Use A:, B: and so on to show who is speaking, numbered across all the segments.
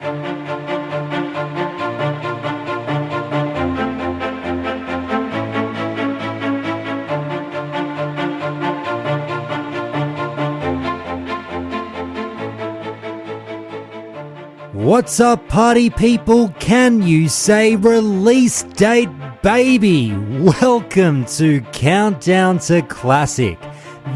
A: What's up, party people? Can you say release date, baby? Welcome to Countdown to Classic.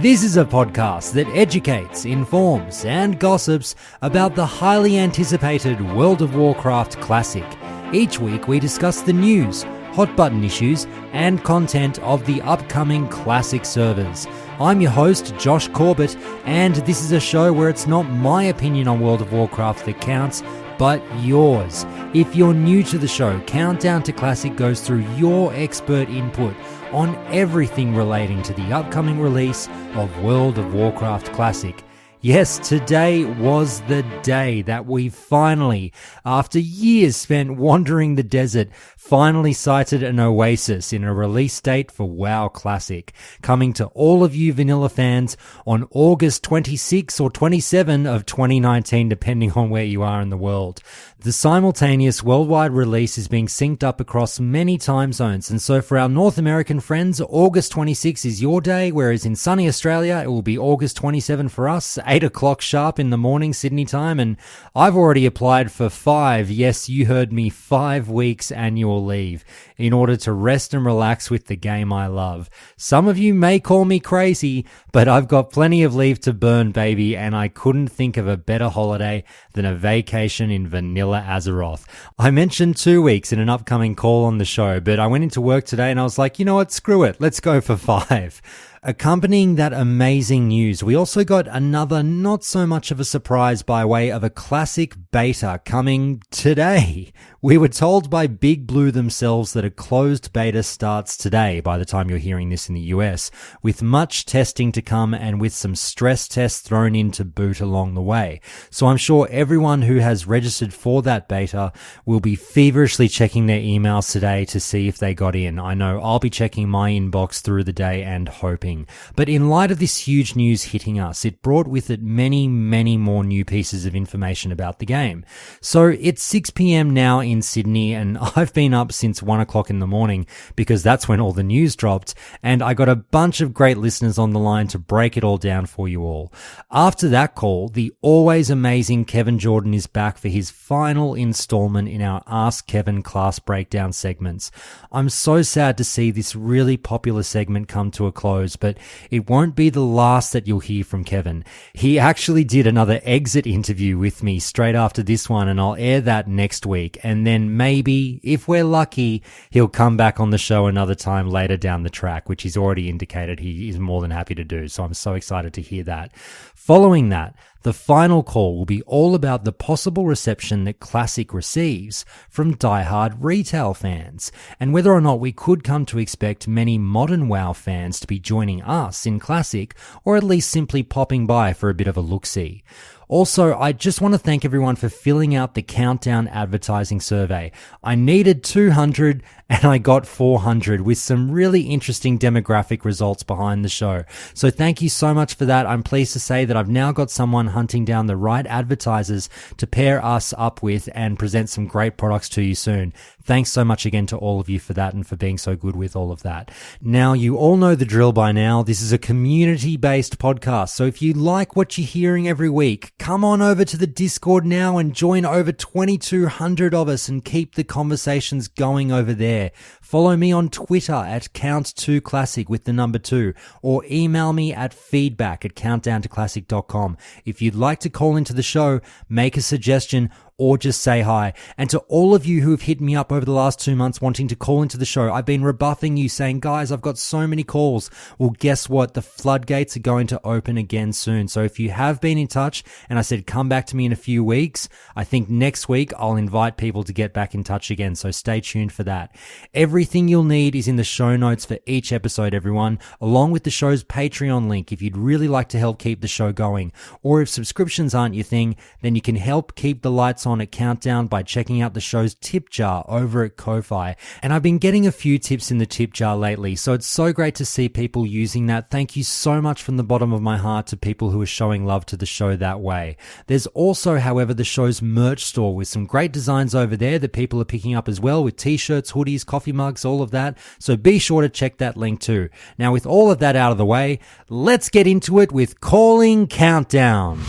A: This is a podcast that educates, informs, and gossips about the highly anticipated World of Warcraft Classic. Each week we discuss the news, hot button issues, and content of the upcoming Classic servers. I'm your host, Josh Corbett, and this is a show where it's not my opinion on World of Warcraft that counts, but yours. If you're new to the show, Countdown to Classic goes through your expert input on everything relating to the upcoming release of World of Warcraft Classic. Yes, today was the day that we finally, after years spent wandering the desert, finally sighted an oasis in a release date for WoW Classic, coming to all of you vanilla fans on August 26 or 27 of 2019, depending on where you are in the world. The simultaneous worldwide release is being synced up across many time zones, and so for our North American friends, August 26 is your day, whereas in sunny Australia, it will be August 27 for us, 8 o'clock sharp in the morning Sydney time, and I've already applied for 5, yes, you heard me, 5 weeks annual leave in order to rest and relax with the game I love. Some of you may call me crazy, but I've got plenty of leave to burn, baby, and I couldn't think of a better holiday than a vacation in vanilla Azeroth. I mentioned 2 weeks in an upcoming call on the show, but I went into work today and I was like, you know what, screw it, let's go for 5. Accompanying that amazing news, we also got another not so much of a surprise by way of a classic beta coming today. We were told by Big Blue themselves that a closed beta starts today by the time you're hearing this in the US, with much testing to come and with some stress tests thrown in to boot along the way. So I'm sure everyone who has registered for that beta will be feverishly checking their emails today to see if they got in. I know I'll be checking my inbox through the day and hoping. But in light of this huge news hitting us, it brought with it many, many more new pieces of information about the game. So it's 6 p.m. now in Sydney, and I've been up since 1 o'clock in the morning because that's when all the news dropped, and I got a bunch of great listeners on the line to break it all down for you all. After that call, the always amazing Kevin Jordan is back for his final installment in our Ask Kevin class breakdown segments. I'm so sad to see this really popular segment come to a close, but it won't be the last that you'll hear from Kevin. He actually did another exit interview with me straight after this one, and I'll air that next week. And then maybe, if we're lucky, he'll come back on the show another time later down the track, which he's already indicated he is more than happy to do. So I'm so excited to hear that. Following that, the final call will be all about the possible reception that Classic receives from diehard retail fans, and whether or not we could come to expect many modern WoW fans to be joining us in Classic, or at least simply popping by for a bit of a look-see. Also, I just want to thank everyone for filling out the Countdown advertising survey. I needed 200 and I got 400 with some really interesting demographic results behind the show. So thank you so much for that. I'm pleased to say that I've now got someone hunting down the right advertisers to pair us up with and present some great products to you soon. Thanks so much again to all of you for that and for being so good with all of that. Now, you all know the drill by now. This is a community-based podcast, so if you like what you're hearing every week, come on over to the Discord now and join over 2,200 of us and keep the conversations going over there. Follow me on Twitter at Count2Classic with the number 2, or email me at feedback@countdowntoclassic.com. If you'd like to call into the show, make a suggestion, or just say hi. And to all of you who have hit me up over the last 2 months wanting to call into the show, I've been rebuffing you saying, guys, I've got so many calls. Well, guess what? The floodgates are going to open again soon. So if you have been in touch and I said, come back to me in a few weeks, I think next week I'll invite people to get back in touch again. So stay tuned for that. Everything you'll need is in the show notes for each episode, everyone, along with the show's Patreon link if you'd really like to help keep the show going. Or if subscriptions aren't your thing, then you can help keep the lights on on a countdown by checking out the show's tip jar over at Ko-Fi. And I've been getting a few tips in the tip jar lately, so it's so great to see people using that. Thank you so much from the bottom of my heart to people who are showing love to the show that way. There's also, however, the show's merch store with some great designs over there that people are picking up as well, with t-shirts, hoodies, coffee mugs, all of that. So be sure to check that link too. Now, with all of that out of the way, let's get into it with Calling Countdown.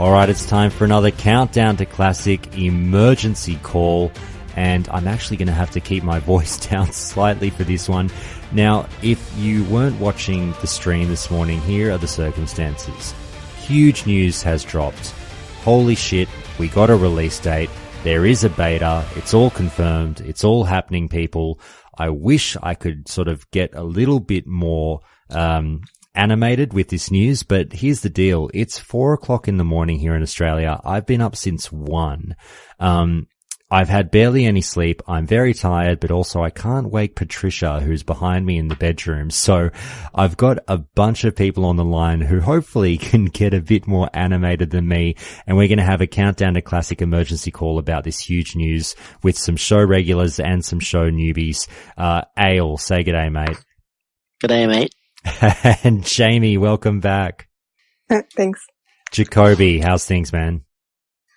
A: Alright, it's time for another Countdown to Classic emergency call, and I'm actually going to have to keep my voice down slightly for this one. Now, if you weren't watching the stream this morning, here are the circumstances. Huge news has dropped. Holy shit, we got a release date. There is a beta. It's all confirmed. It's all happening, people. I wish I could sort of get a little bit more animated with this news, but here's the deal. It's 4:00 in the morning here in Australia. I've been up since 1. I've had barely any sleep. I'm very tired, but also I can't wake Patricia, who's behind me in the bedroom. So I've got a bunch of people on the line who hopefully can get a bit more animated than me. And we're going to have a Countdown to Classic emergency call about this huge news with some show regulars and some show newbies. Ayle, say g'day, mate.
B: G'day, mate.
A: And Jamie, welcome back.
C: Thanks.
A: Jhakobi, how's things, man?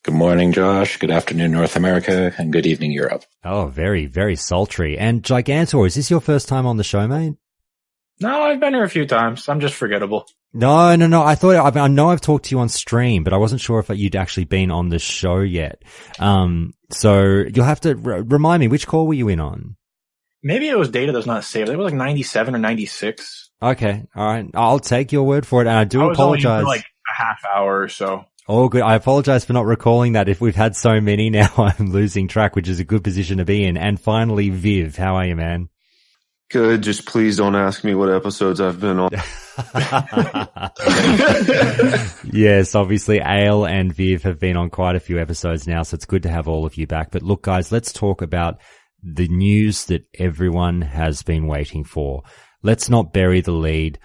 D: Good morning, Josh. Good afternoon, North America, and good evening, Europe.
A: Oh, very, very sultry. And Jigantor, is this your first time on the show, mate?
E: No, I've been here a few times. I'm just forgettable.
A: No. I know I've talked to you on stream, but I wasn't sure if you'd actually been on the show yet. So you'll have to remind me, which call were you in on?
E: Maybe it was data that's not saved. It was like 97 or 96.
A: Okay. All right. I'll take your word for it. And I do apologize.
E: Only for like a half hour or so.
A: Oh, good. I apologize for not recalling that. If we've had so many now, I'm losing track, which is a good position to be in. And finally, Viv, how are you, man?
F: Good. Just please don't ask me what episodes I've been on.
A: Yes, obviously Ayle and Viv have been on quite a few episodes now, so it's good to have all of you back. But look, guys, let's talk about the news that everyone has been waiting for. Let's not bury the lead.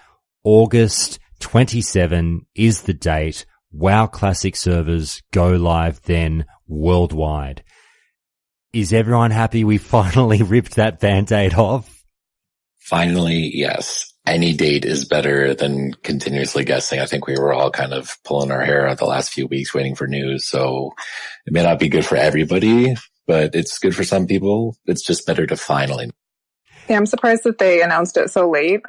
A: August 27 is the date. WoW Classic servers go live then worldwide. Is everyone happy we finally ripped that Band-Aid off?
D: Finally, yes. Any date is better than continuously guessing. I think we were all kind of pulling our hair out the last few weeks waiting for news. So it may not be good for everybody, but it's good for some people. It's just better to finally.
C: Yeah, I'm surprised that they announced it so late.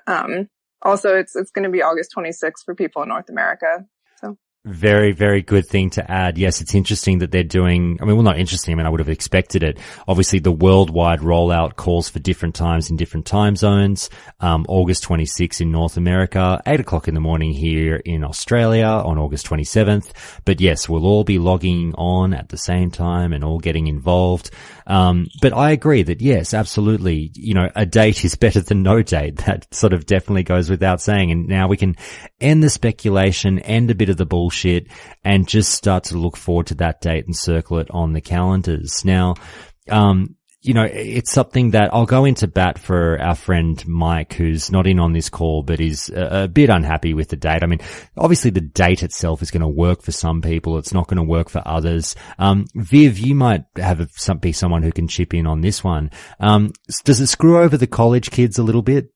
C: Also, it's going to be August 26th for people in North America. So
A: Very, very good thing to add. Yes, it's interesting that they're doing, not interesting. I would have expected it. Obviously, the worldwide rollout calls for different times in different time zones. August 26th in North America, 8:00 in the morning here in Australia on August 27th. But yes, we'll all be logging on at the same time and all getting involved. But I agree that yes, absolutely, a date is better than no date. That sort of definitely goes without saying. And now we can end the speculation, end a bit of the bullshit, and just start to look forward to that date and circle it on the calendars. Now, it's something that I'll go into bat for our friend Mike, who's not in on this call, but is a bit unhappy with the date. Obviously the date itself is going to work for some people. It's not going to work for others. Viv, you might be someone who can chip in on this one. Does it screw over the college kids a little bit?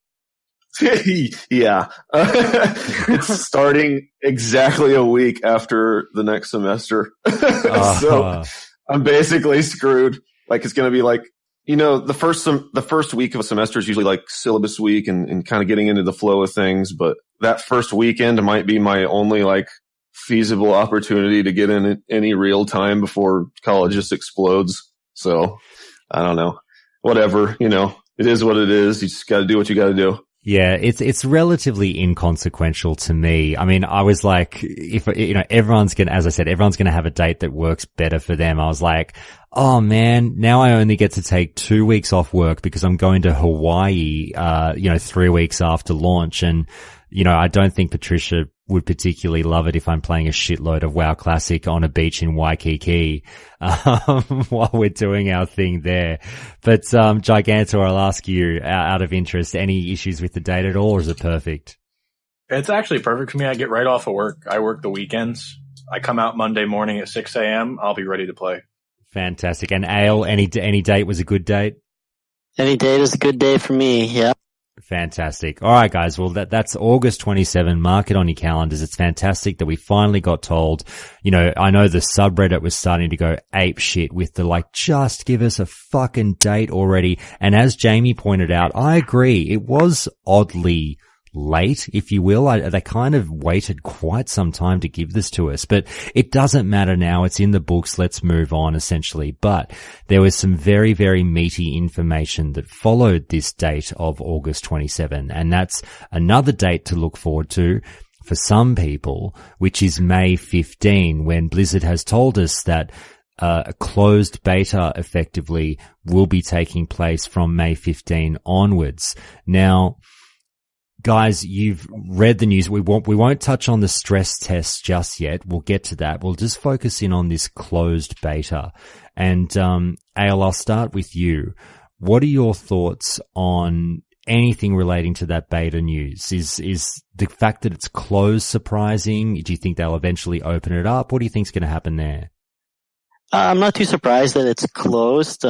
F: Yeah. It's starting exactly a week after the next semester. So I'm basically screwed. It's going to be the first week of a semester is usually syllabus week and kind of getting into the flow of things. But that first weekend might be my only feasible opportunity to get in any real time before college just explodes. So I don't know, whatever, it is what it is. You just got to do what you got to do.
A: Yeah, it's relatively inconsequential to me. I was like, if, everyone's going to have a date that works better for them. I was like, oh man, now I only get to take 2 weeks off work because I'm going to Hawaii, 3 weeks after launch. And I don't think Patricia would particularly love it if I'm playing a shitload of WoW Classic on a beach in Waikiki, while we're doing our thing there. But, Jigantor, I'll ask you out of interest, any issues with the date at all, or is it perfect?
E: It's actually perfect for me. I get right off of work. I work the weekends. I come out Monday morning at 6 a.m. I'll be ready to play.
A: Fantastic. And Ayle, any date was a good date?
B: Any date is a good day for me. Yeah.
A: Fantastic. All right, guys. Well, that's August 27. Mark it on your calendars. It's fantastic that we finally got told. I know the subreddit was starting to go ape shit with the just give us a fucking date already. And as Jamie pointed out, I agree. It was oddly late, if you will. They kind of waited quite some time to give this to us, but it doesn't matter now. It's in the books. Let's move on, essentially. But there was some very, very meaty information that followed this date of August 27, and that's another date to look forward to for some people, which is May 15, when Blizzard has told us that a closed beta effectively will be taking place from May 15 onwards. Now, guys, you've read the news. We won't touch on the stress tests just yet. We'll get to that. We'll just focus in on this closed beta. And, Ayle, I'll start with you. What are your thoughts on anything relating to that beta news? Is the fact that it's closed surprising? Do you think they'll eventually open it up? What do you think's going to happen there?
B: I'm not too surprised that it's closed.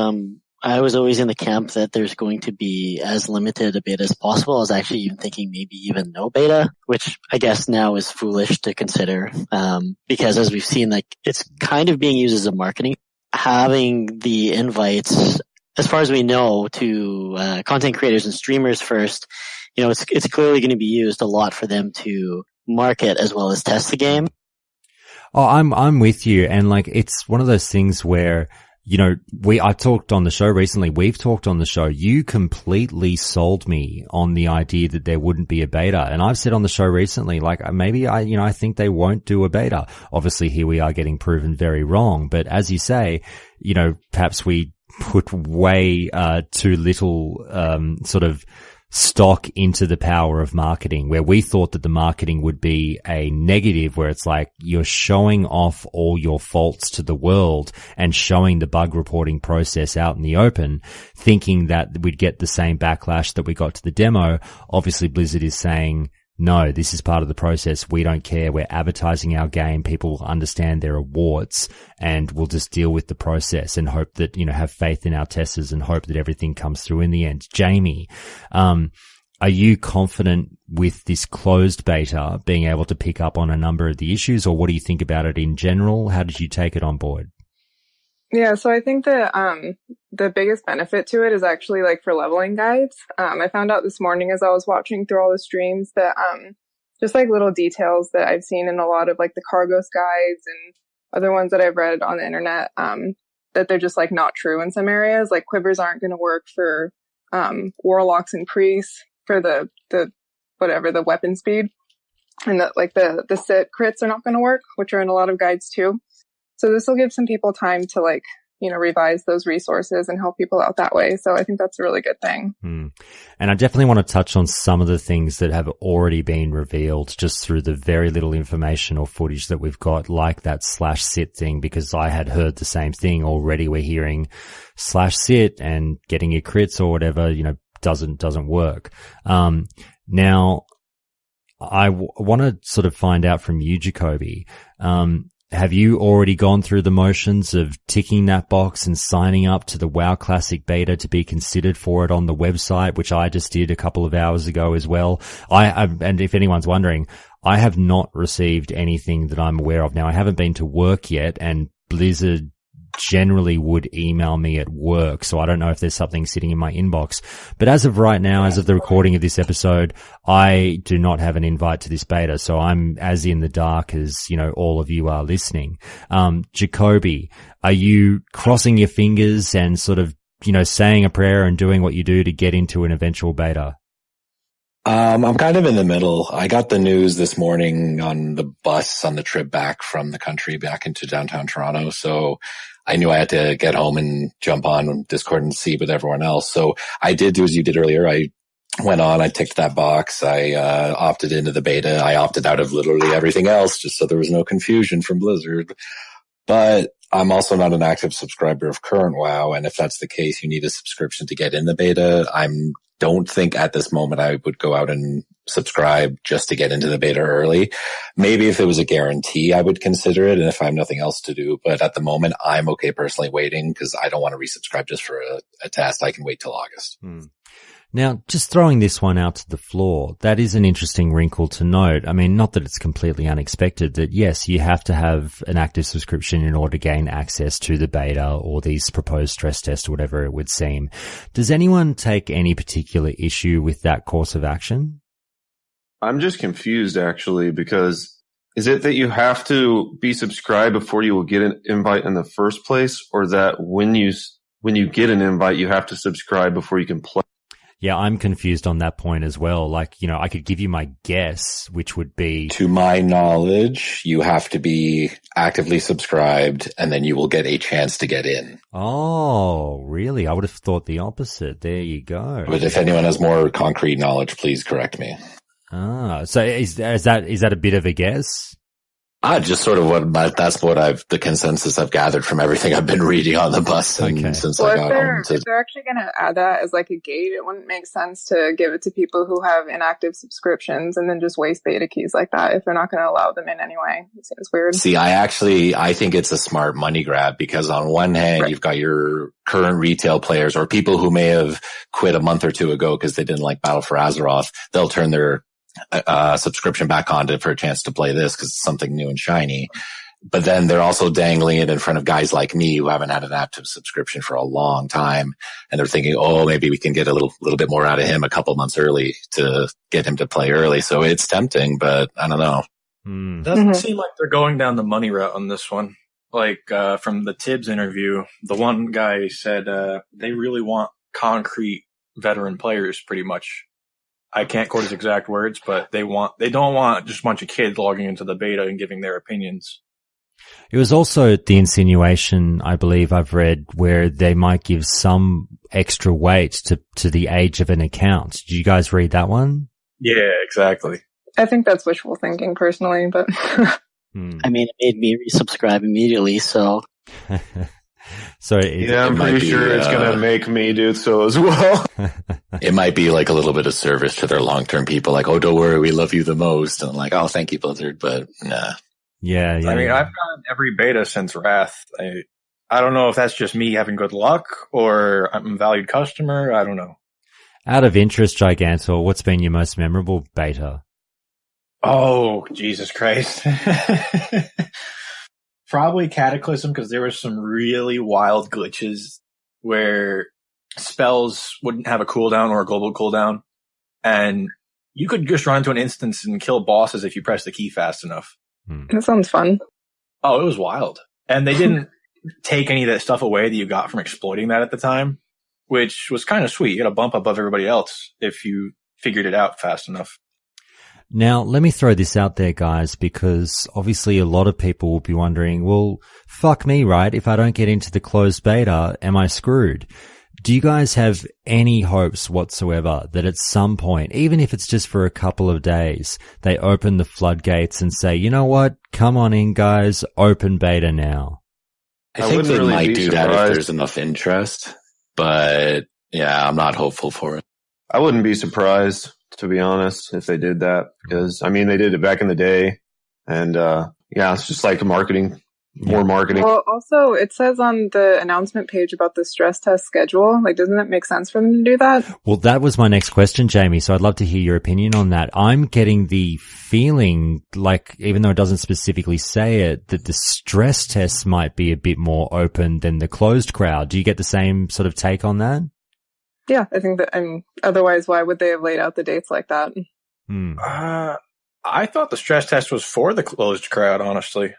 B: I was always in the camp that there's going to be as limited a beta as possible. I was actually even thinking maybe even no beta, which I guess now is foolish to consider, because as we've seen, it's kind of being used as a marketing. Having the invites, as far as we know, to content creators and streamers first, it's clearly going to be used a lot for them to market as well as test the game.
A: Oh, I'm with you, and it's one of those things where, I talked on the show recently. We've talked on the show. You completely sold me on the idea that there wouldn't be a beta. And I've said on the show recently, maybe I think they won't do a beta. Obviously here we are getting proven very wrong. But as you say, perhaps we put way, too little, sort of stock into the power of marketing, where we thought that the marketing would be a negative, where it's you're showing off all your faults to the world and showing the bug reporting process out in the open, thinking that we'd get the same backlash that we got to the demo. Obviously, Blizzard is saying, no, this is part of the process. We don't care. We're advertising our game. People will understand there are warts, and we'll just deal with the process and hope that, have faith in our testers and hope that everything comes through in the end. Jamie, are you confident with this closed beta being able to pick up on a number of the issues, or what do you think about it in general? How did you take it on board?
C: Yeah, so I think that the biggest benefit to it is actually for leveling guides. I found out this morning as I was watching through all the streams that just little details that I've seen in a lot of the Cargos guides and other ones that I've read on the internet, that they're just not true in some areas. Quivers aren't going to work for warlocks and priests for the weapon speed, and that the sit crits are not going to work, which are in a lot of guides too. So this will give some people time to revise those resources and help people out that way. So I think that's a really good thing.
A: And I definitely want to touch on some of the things that have already been revealed just through the very little information or footage that we've got, like that /sit thing, because I had heard the same thing already. We're hearing /sit and getting your crits or whatever, doesn't work. Now I want to sort of find out from you, Jhakobi, have you already gone through the motions of ticking that box and signing up to the WoW Classic beta to be considered for it on the website, which I just did a couple of hours ago as well? And if anyone's wondering, I have not received anything that I'm aware of. Now, I haven't been to work yet, and Blizzard generally would email me at work, so I don't know if there's something sitting in my inbox. But as of right now, as of the recording of this episode, I do not have an invite to this beta, so I'm as in the dark as, all of you are listening. Jhakobi, are you crossing your fingers and sort of, saying a prayer and doing what you do to get into an eventual beta?
D: I'm kind of in the middle. I got the news this morning on the bus on the trip back from the country back into downtown Toronto. So I knew I had to get home and jump on Discord and see with everyone else. So I did do as you did earlier. I went on, I ticked that box. I opted into the beta. I opted out of literally everything else just so there was no confusion from Blizzard. But I'm also not an active subscriber of current WoW, and if that's the case, you need a subscription to get in the beta. Don't think at this moment I would go out and subscribe just to get into the beta early. Maybe if it was a guarantee, I would consider it, and if I have nothing else to do. But at the moment, I'm okay personally waiting because I don't want to resubscribe just for a test. I can wait till August.
A: Now, just throwing this one out to the floor, that is an interesting wrinkle to note. I mean, not that it's completely unexpected that, yes, you have to have an active subscription in order to gain access to the beta or these proposed stress tests or whatever it would seem. Does anyone take any particular issue with that course of action?
F: I'm just confused, actually, because is it that you have to be subscribed before you will get an invite in the first place, or that when you get an invite, you have to subscribe before you can play?
A: Yeah, I'm confused on that point as well. Like, you know, I could give you my guess, which would be...
D: To my knowledge, you have to be actively subscribed, and then you will get a chance to get in.
A: Oh, really? I would have thought the opposite. There you go.
D: But if anyone has more concrete knowledge, please correct me.
A: So is that a bit of a guess?
D: Just sort of that's the consensus I've gathered from everything I've been reading on the bus since I got home.
C: If they're actually going to add that as like a gate, it wouldn't make sense to give it to people who have inactive subscriptions and then just waste beta keys like that if they're not going to allow them in anyway. It seems weird.
D: See, I think it's a smart money grab because on one hand, You've got your current retail players or people who may have quit a month or two ago because they didn't like Battle for Azeroth. They'll turn their subscription back on for a chance to play this because it's something new and shiny. But then they're also dangling it in front of guys like me who haven't had an active subscription for a long time. And they're thinking, oh, maybe we can get a little bit more out of him a couple months early to get him to play early. So it's tempting, but I don't know.
E: Doesn't seem like they're going down the money route on this one. Like, from the Tibbs interview, the one guy said, they really want concrete veteran players pretty much. I can't quote his exact words, but they don't want just a bunch of kids logging into the beta and giving their opinions.
A: It was also the insinuation, I believe I've read, where they might give some extra weight to the age of an account. Did you guys read that one?
E: Yeah, exactly.
C: I think that's wishful thinking personally, but
B: I mean, it made me resubscribe immediately, so.
A: So
F: I'm pretty sure it's going to make me do so as well.
D: It might be like a little bit of service to their long-term people, like, oh, don't worry, we love you the most. And I'm like, oh, thank you, Blizzard, but nah.
A: Yeah.
E: I mean, I've gotten every beta since Wrath. I don't know if that's just me having good luck or I'm a valued customer. I don't know.
A: Out of interest, Jigantor, what's been your most memorable beta?
E: Oh, Jesus Christ. Probably Cataclysm, because there were some really wild glitches where spells wouldn't have a cooldown or a global cooldown. And you could just run into an instance and kill bosses if you press the key fast enough.
C: That sounds fun.
E: Oh, it was wild. And they didn't take any of that stuff away that you got from exploiting that at the time, which was kind of sweet. You got a bump above everybody else if you figured it out fast enough.
A: Now, let me throw this out there, guys, because obviously a lot of people will be wondering, well, fuck me, right? If I don't get into the closed beta, am I screwed? Do you guys have any hopes whatsoever that at some point, even if it's just for a couple of days, they open the floodgates and say, you know what? Come on in, guys. Open beta now.
D: I think they might do that if there's enough interest, but yeah, I'm not hopeful for it.
F: I wouldn't be surprised, to be honest, if they did that, because I mean, they did it back in the day, and it's just like marketing, more marketing.
C: Well, also it says on the announcement page about the stress test schedule. Like, doesn't it make sense for them to do that?
A: Well, that was my next question, Jamie. So I'd love to hear your opinion on that. I'm getting the feeling, like, even though it doesn't specifically say it, that the stress tests might be a bit more open than the closed crowd. Do you get the same sort of take on that?
C: Yeah, I think that, otherwise, why would they have laid out the dates like that?
E: I thought the stress test was for the closed crowd, honestly.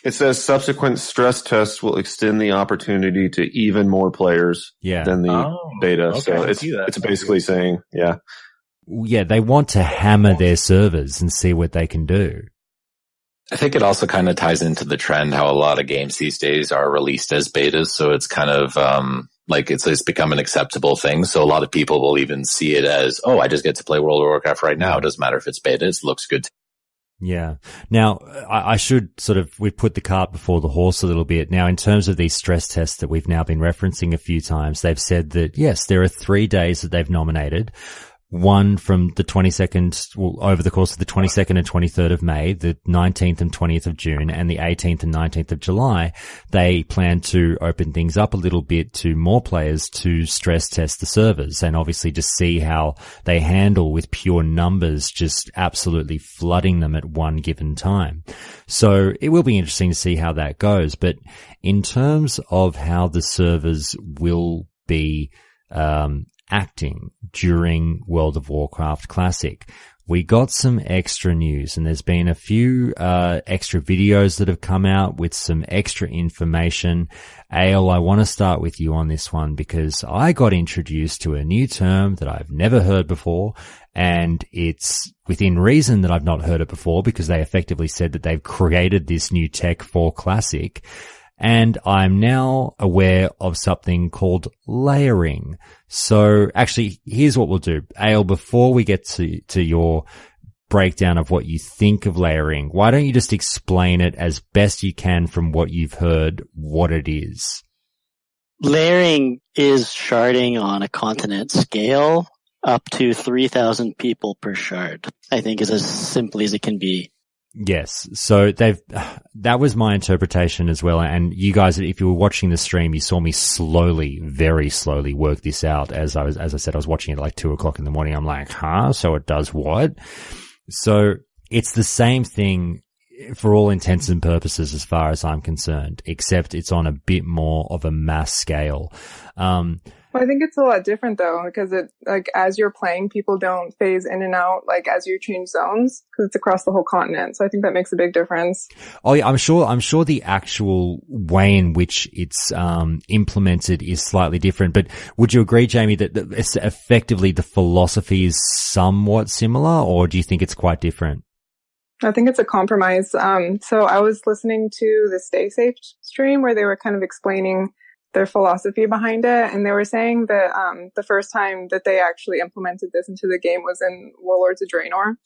F: It says subsequent stress tests will extend the opportunity to even more players than the beta.
E: Okay,
F: so it's basically saying,
A: Yeah, they want to hammer their servers and see what they can do.
D: I think it also kind of ties into the trend how a lot of games these days are released as betas. So it's kind of, Like it's become an acceptable thing. So a lot of people will even see it as, oh, I just get to play World of Warcraft right now. It doesn't matter if it's beta. It looks good.
A: Yeah. Now, I should we've put the cart before the horse a little bit. Now, in terms of these stress tests that we've now been referencing a few times, they've said that, yes, there are 3 days that they've nominated. One from the 22nd, over the course of the 22nd and 23rd of May, the 19th and 20th of June, and the 18th and 19th of July. They plan to open things up a little bit to more players to stress test the servers and obviously just see how they handle with pure numbers, just absolutely flooding them at one given time. So it will be interesting to see how that goes. But in terms of how the servers will be, acting during World of Warcraft Classic, we got some extra news, and there's been a few extra videos that have come out with some extra information. Ayle, I want to start with you on this one because I got introduced to a new term that I've never heard before, and it's within reason that I've not heard it before because they effectively said that they've created this new tech for Classic. And I'm now aware of something called layering. So actually, here's what we'll do. Ayle, before we get to your breakdown of what you think of layering, why don't you just explain it as best you can from what you've heard, what it is?
B: Layering is sharding on a continent scale up to 3,000 people per shard, I think is as simply as it can be.
A: Yes. So that was my interpretation as well. And you guys, if you were watching the stream, you saw me very slowly work this out as I said, I was watching it at like 2:00 in the morning. I'm like, so it does what? So it's the same thing for all intents and purposes as far as I'm concerned, except it's on a bit more of a mass scale.
C: Well, I think it's a lot different though, because it, like, as you're playing, people don't phase in and out, like, as you change zones, because it's across the whole continent. So I think that makes a big difference.
A: Oh yeah, I'm sure the actual way in which it's, implemented is slightly different, but would you agree, Jamie, that it's effectively the philosophy is somewhat similar, or do you think it's quite different?
C: I think it's a compromise. So I was listening to the Stay Safe stream where they were kind of explaining their philosophy behind it. And they were saying that the first time that they actually implemented this into the game was in Warlords of Draenor.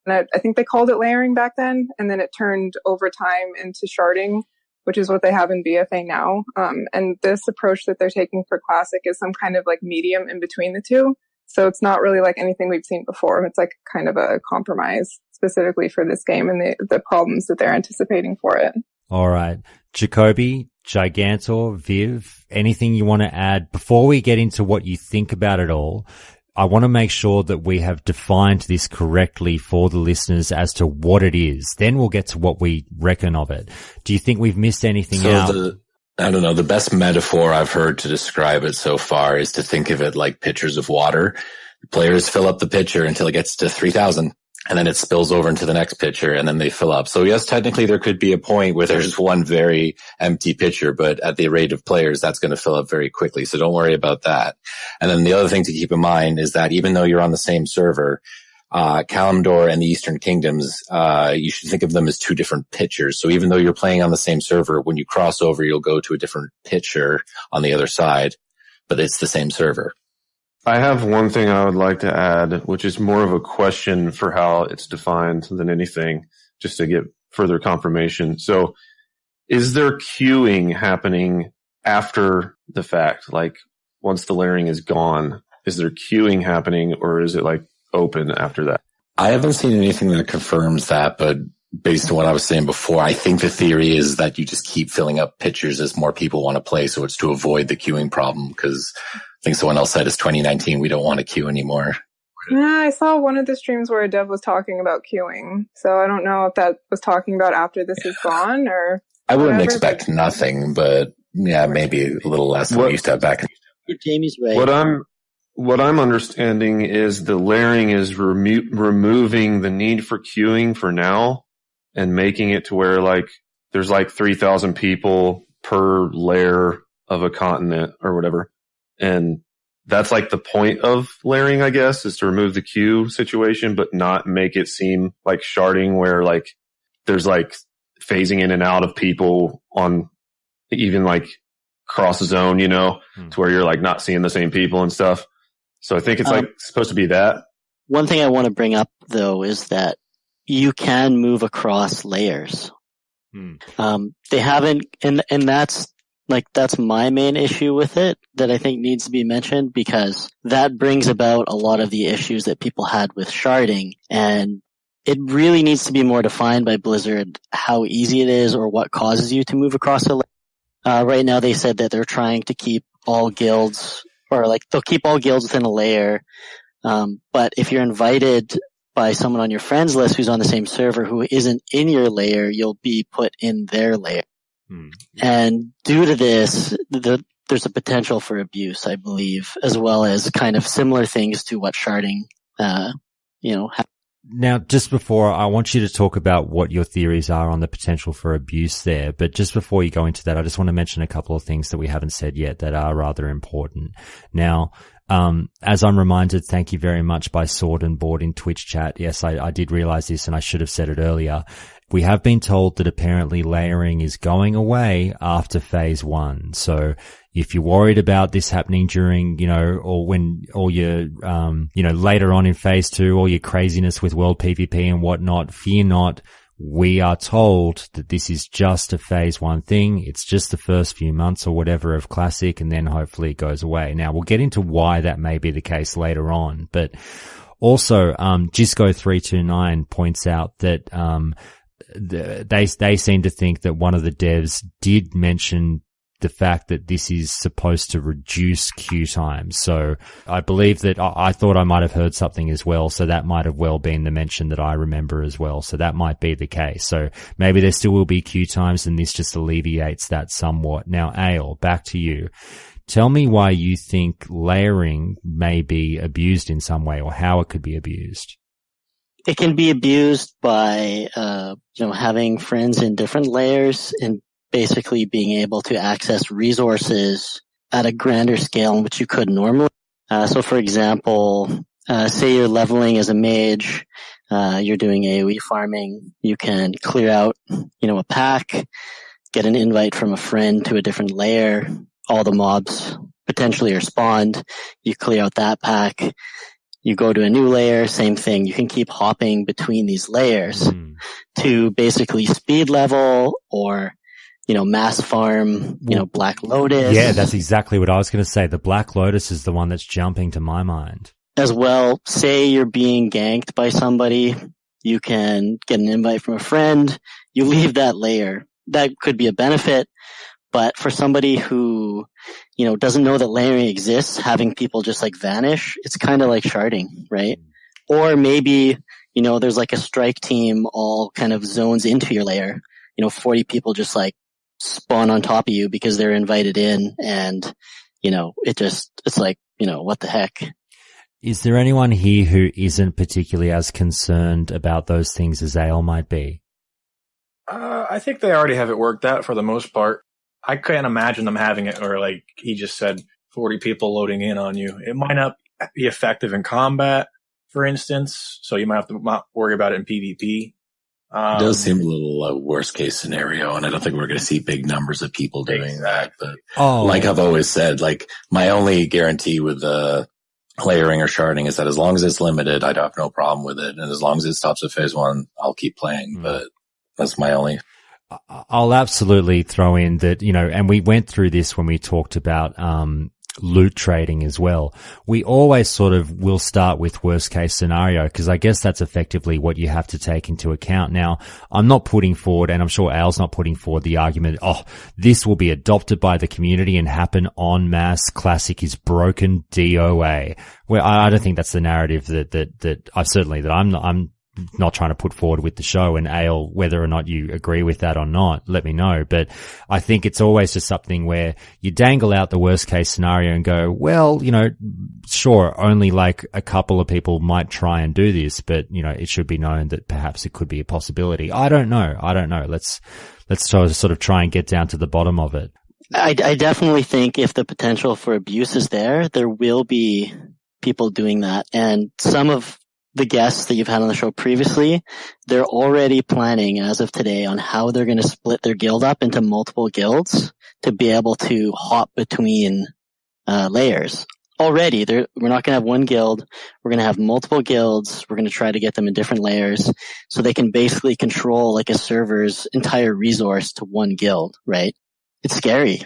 C: And I think they called it layering back then. And then it turned over time into sharding, which is what they have in BFA now. And this approach that they're taking for Classic is some kind of like medium in between the two. So it's not really like anything we've seen before. It's like kind of a compromise specifically for this game and the problems that they're anticipating for it.
A: All right. Jhakobi, Jigantor, Viv, anything you want to add before we get into what you think about it all? I want to make sure that we have defined this correctly for the listeners as to what it is. Then we'll get to what we reckon of it. Do you think we've missed anything out?
D: I don't know. The best metaphor I've heard to describe it so far is to think of it like pitchers of water. The players fill up the pitcher until it gets to 3,000. And then it spills over into the next pitcher and then they fill up. So yes, technically there could be a point where there's one very empty pitcher, but at the rate of players, that's going to fill up very quickly. So don't worry about that. And then the other thing to keep in mind is that even though you're on the same server, Kalimdor and the Eastern Kingdoms, you should think of them as two different pitchers. So even though you're playing on the same server, when you cross over, you'll go to a different pitcher on the other side, but it's the same server.
F: I have one thing I would like to add, which is more of a question for how it's defined than anything, just to get further confirmation. So is there queuing happening after the fact? Like once the layering is gone, is there queuing happening or is it like open after that?
D: I haven't seen anything that confirms that, but based on what I was saying before, I think the theory is that you just keep filling up pitchers as more people want to play. So it's to avoid the queuing problem because I think someone else said it's 2019. We don't want to queue anymore.
C: Yeah, I saw one of the streams where a dev was talking about queuing. So I don't know if that was talking about after this is gone or
D: I wouldn't expect nothing, but yeah, maybe a little less than we used to have back in.
B: Jamie's right.
F: What I'm understanding is the layering is removing the need for queuing for now and making it to where like there's like 3,000 people per layer of a continent or whatever. And that's like the point of layering, I guess, is to remove the queue situation, but not make it seem like sharding where like there's like phasing in and out of people on even like cross the zone, to where you're like not seeing the same people and stuff. So I think it's like supposed to be that.
B: One thing I want to bring up though is that you can move across layers. They haven't, and that's my main issue with it that I think needs to be mentioned, because that brings about a lot of the issues that people had with sharding, and it really needs to be more defined by Blizzard how easy it is or what causes you to move across a layer. Right now they said that they're trying to keep all guilds, or like they'll keep all guilds within a layer. But if you're invited by someone on your friends list who's on the same server who isn't in your layer, you'll be put in their layer. And due to this, there's a potential for abuse, I believe, as well as kind of similar things to what sharding,
A: Now, just before, I want you to talk about what your theories are on the potential for abuse there. But just before you go into that, I just want to mention a couple of things that we haven't said yet that are rather important. Now, as I'm reminded, thank you very much by Sword and Board in Twitch chat. Yes, I did realize this and I should have said it earlier. We have been told that apparently layering is going away after phase 1. So if you're worried about this happening during, or when, or you're, later on in phase 2, all your craziness with world PvP and whatnot, fear not. We are told that this is just a phase 1 thing. It's just the first few months or whatever of Classic, and then hopefully it goes away. Now we'll get into why that may be the case later on, but also, Jisco329 points out that, they seem to think that one of the devs did mention the fact that this is supposed to reduce queue time. So I believe that I thought I might have heard something as well. So that might have well been the mention that I remember as well. So that might be the case. So maybe there still will be queue times and this just alleviates that somewhat. Now, Ayle, back to you. Tell me why you think layering may be abused in some way, or how it could be abused.
B: It can be abused by, having friends in different layers and basically being able to access resources at a grander scale in which you could normally. So for example, say you're leveling as a mage, you're doing AoE farming, you can clear out, a pack, get an invite from a friend to a different layer, all the mobs potentially are spawned, you clear out that pack, you go to a new layer, same thing. You can keep hopping between these layers to basically speed level or, mass farm, Black Lotus.
A: Yeah, that's exactly what I was going to say. The Black Lotus is the one that's jumping to my mind.
B: As well, say you're being ganked by somebody, you can get an invite from a friend, you leave that layer. That could be a benefit. But for somebody who, doesn't know that layering exists, having people just like vanish, it's kind of like sharding, right? Or maybe, there's like a strike team all kind of zones into your layer. 40 people just like spawn on top of you because they're invited in, and, it's like, what the heck?
A: Is there anyone here who isn't particularly as concerned about those things as Ayle might be?
E: I think they already have it worked out for the most part. I can't imagine them having it, or like he just said, 40 people loading in on you. It might not be effective in combat, for instance, so you might have to not worry about it in PvP.
D: It does seem a little worst case scenario, and I don't think we're going to see big numbers of people doing that. But like I've always said, like my only guarantee with layering or sharding is that as long as it's limited, I'd have no problem with it, and as long as it stops at phase 1, I'll keep playing. But that's my only.
A: I'll absolutely throw in that, and we went through this when we talked about loot trading as well. We always sort of will start with worst case scenario, because I guess that's effectively what you have to take into account. Now, I'm not putting forward, and I'm sure Ayle's not putting forward the argument, this will be adopted by the community and happen en masse. Classic is broken DOA. Well, I don't think that's the narrative that I'm not trying to put forward with the show. And Ayle, whether or not you agree with that or not, let me know. But I think it's always just something where you dangle out the worst case scenario and go, well, sure, only like a couple of people might try and do this, but it should be known that perhaps it could be a possibility. I don't know. Let's sort of try and get down to the bottom of it.
B: I definitely think if the potential for abuse is there will be people doing that. And some of the guests that you've had on the show previously, they're already planning as of today on how they're going to split their guild up into multiple guilds to be able to hop between layers. Already, we're not going to have one guild. We're going to have multiple guilds. We're going to try to get them in different layers so they can basically control like a server's entire resource to one guild, right? It's scary.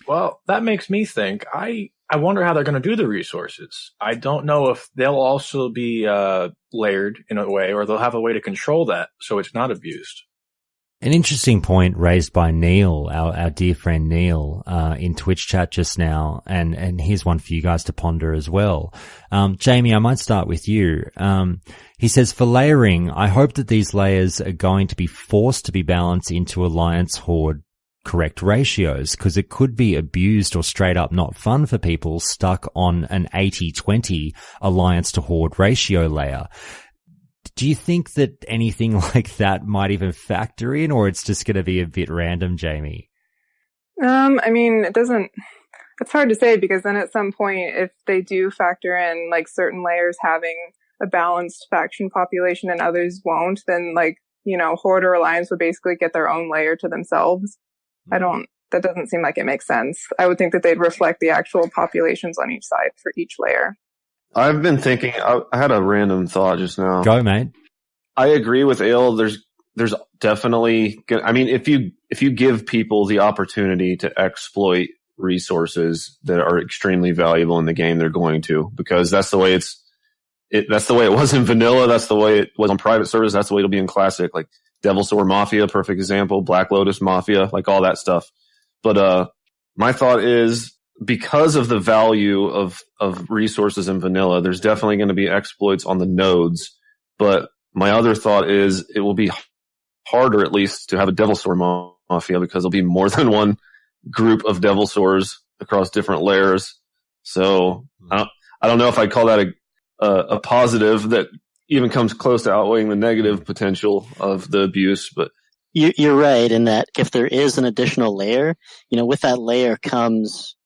E: Well, that makes me think. I wonder how they're going to do the resources. I don't know if they'll also be layered in a way, or they'll have a way to control that so it's not abused.
A: An interesting point raised by Neil, our dear friend Neil, in Twitch chat just now, and here's one for you guys to ponder as well. Jamie, I might start with you. He says, for layering, I hope that these layers are going to be forced to be balanced into Alliance Horde correct ratios, because it could be abused or straight up not fun for people stuck on an 80-20 Alliance to Horde ratio layer. Do you think that anything like that might even factor in, or it's just going to be a bit random, Jamie?
C: I mean, it's hard to say, because then at some point, if they do factor in like certain layers having a balanced faction population and others won't, then like, Horde or Alliance would basically get their own layer to themselves. That doesn't seem like it makes sense. I would think that they'd reflect the actual populations on each side for each layer.
F: I've been thinking, I had a random thought just now.
A: Go, mate.
F: I agree with Ayle. There's definitely, I mean, if you give people the opportunity to exploit resources that are extremely valuable in the game, they're going to, because that's the way that's the way it was in vanilla. That's the way it was on private servers. That's the way it'll be in classic, like Devil Sword Mafia, perfect example, Black Lotus Mafia, like all that stuff. But, my thought is, because of the value of resources in vanilla, there's definitely going to be exploits on the nodes. But my other thought is it will be harder, at least, to have a Devil Sword Mafia, because there'll be more than one group of Devil Swords across different layers. So I don't know if I'd call that a positive that even comes close to outweighing the negative potential of the abuse. But
B: you're right in that if there is an additional layer, with that layer comes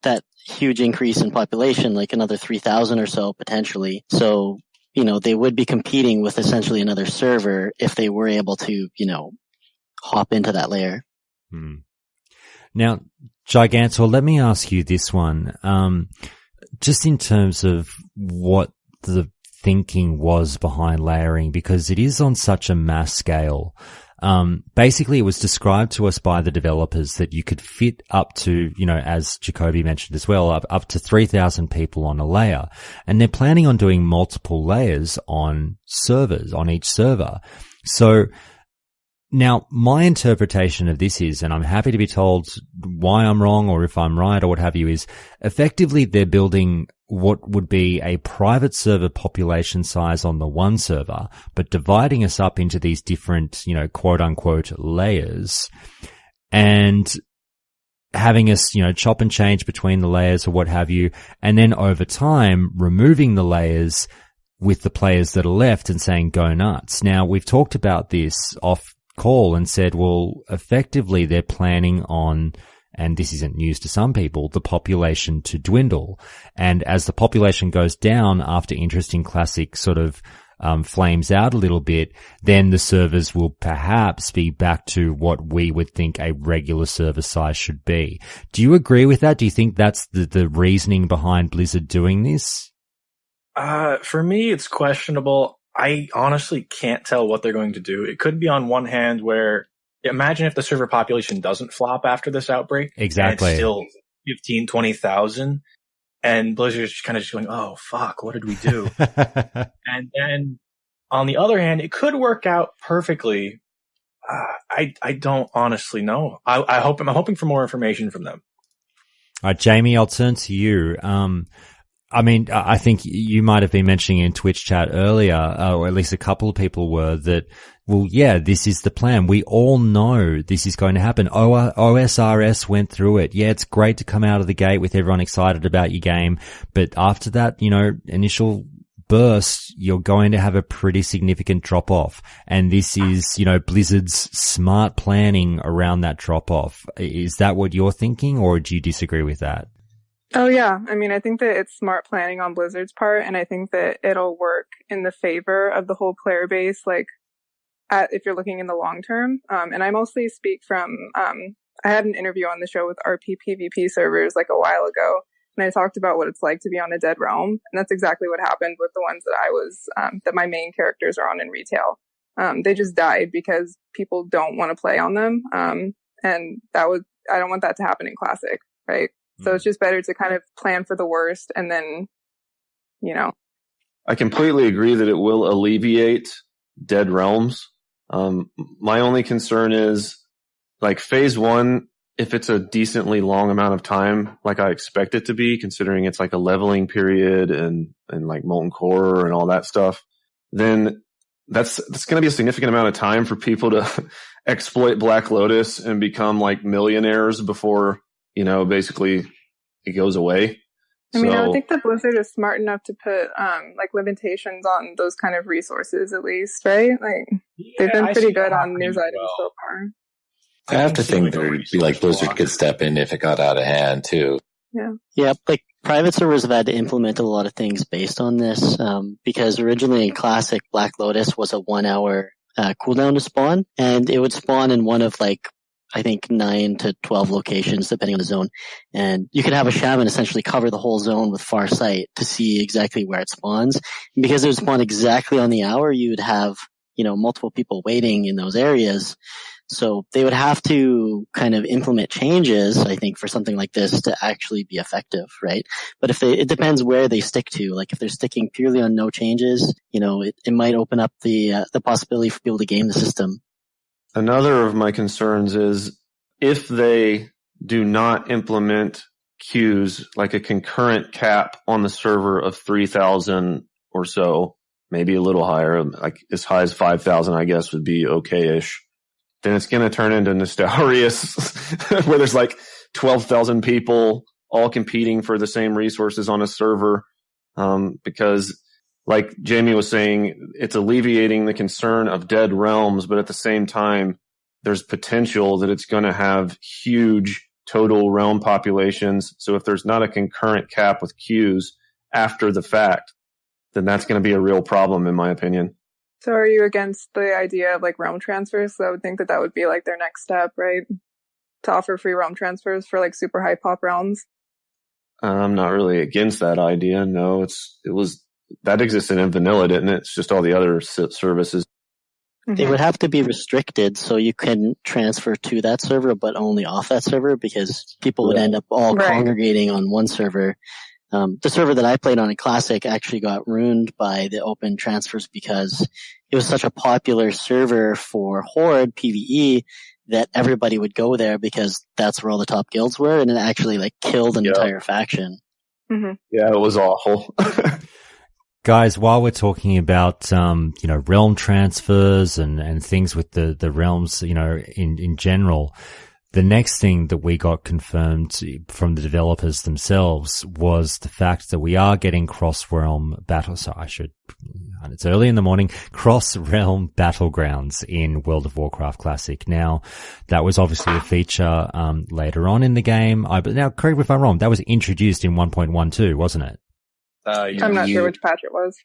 B: that huge increase in population, like another 3,000 or so potentially. So, they would be competing with essentially another server if they were able to, hop into that layer.
A: Now, Jigantor, let me ask you this one. Just in terms of what the thinking was behind layering, because it is on such a mass scale. Basically it was described to us by the developers that you could fit up to, as Jhakobi mentioned as well, up to 3,000 people on a layer. And they're planning on doing multiple layers on servers, on each server. So now my interpretation of this is, and I'm happy to be told why I'm wrong or if I'm right or what have you, is effectively they're building what would be a private server population size on the one server, but dividing us up into these different, quote unquote layers, and having us, chop and change between the layers or what have you. And then over time, removing the layers with the players that are left and saying, go nuts. Now we've talked about this off call and said, well, effectively they're planning on, and this isn't news to some people, the population to dwindle. And as the population goes down after interest in Classic sort of flames out a little bit, then the servers will perhaps be back to what we would think a regular server size should be. Do you agree with that? Do you think that's the reasoning behind Blizzard doing this?
E: For me, it's questionable. I honestly can't tell what they're going to do. It could be on one hand where, imagine if the server population doesn't flop after this outbreak.
A: Exactly.
E: And it's still 15, 20,000. And Blizzard's just kind of going, oh, fuck, what did we do? And then on the other hand, it could work out perfectly. I don't honestly know. I'm hoping for more information from them.
A: All right, Jamie, I'll turn to you. I think you might have been mentioning in Twitch chat earlier, or at least a couple of people were, that, well, yeah, this is the plan. We all know this is going to happen. OSRS went through it. Yeah, it's great to come out of the gate with everyone excited about your game, but after that, initial burst, you're going to have a pretty significant drop off. And this is, Blizzard's smart planning around that drop off. Is that what you're thinking, or do you disagree with that?
C: Oh yeah, I mean, I think that it's smart planning on Blizzard's part, and I think that it'll work in the favor of the whole player base, like if you're looking in the long term. And I mostly speak from, I had an interview on the show with RP PvP servers like a while ago, and I talked about what it's like to be on a dead realm, and that's exactly what happened with the ones that I was, that my main characters are on in retail. They just died because people don't want to play on them, and I don't want that to happen in Classic, right? So it's just better to kind of plan for the worst and then,
F: I completely agree that it will alleviate dead realms. My only concern is like phase 1, if it's a decently long amount of time, like I expect it to be, considering it's like a leveling period and like molten core and all that stuff, then that's going to be a significant amount of time for people to exploit Black Lotus and become like millionaires before, basically it goes away.
C: I mean, I would think that Blizzard is smart enough to put, like limitations on those kind of resources at least, right? Like, they've been pretty good on news items so far.
D: I have to think there would be like Blizzard could step in if it got out of hand too.
C: Yeah.
B: Yeah, like private servers have had to implement a lot of things based on this, because originally in Classic, Black Lotus was a 1 hour cooldown to spawn, and it would spawn in one of like, I think 9 to 12 locations depending on the zone. And you could have a shaman essentially cover the whole zone with far sight to see exactly where it spawns. And because it would spawn exactly on the hour, you would have, multiple people waiting in those areas. So they would have to kind of implement changes, I think, for something like this to actually be effective, right? But it depends where they stick to. Like if they're sticking purely on no changes, it might open up the possibility for people to game the system.
F: Another of my concerns is if they do not implement queues, like a concurrent cap on the server of 3,000 or so, maybe a little higher, like as high as 5,000, I guess would be okay-ish. Then it's going to turn into Nostalrius where there's like 12,000 people all competing for the same resources on a server. Because like Jamie was saying, it's alleviating the concern of dead realms, but at the same time, there's potential that it's going to have huge total realm populations. So if there's not a concurrent cap with queues after the fact, then that's going to be a real problem, in my opinion.
C: So are you against the idea of like realm transfers? So I would think that would be like their next step, right? To offer free realm transfers for like super high pop realms.
F: I'm not really against that idea. No, that existed in vanilla, didn't it? It's just all the other services.
B: They would have to be restricted so you can transfer to that server, but only off that server because people would end up all congregating on one server. The server that I played on in Classic actually got ruined by the open transfers because it was such a popular server for Horde PvE that everybody would go there because that's where all the top guilds were, and it actually like killed an entire faction.
C: Mm-hmm.
F: Yeah, it was awful.
A: Guys, while we're talking about, realm transfers and things with the realms, in general, the next thing that we got confirmed from the developers themselves was the fact that we are getting cross-realm it's early in the morning, cross-realm battlegrounds in World of Warcraft Classic. Now, that was obviously a feature, later on in the game. Now, correct me if I'm wrong, that was introduced in 1.12, wasn't it?
C: I'm not sure which patch it was.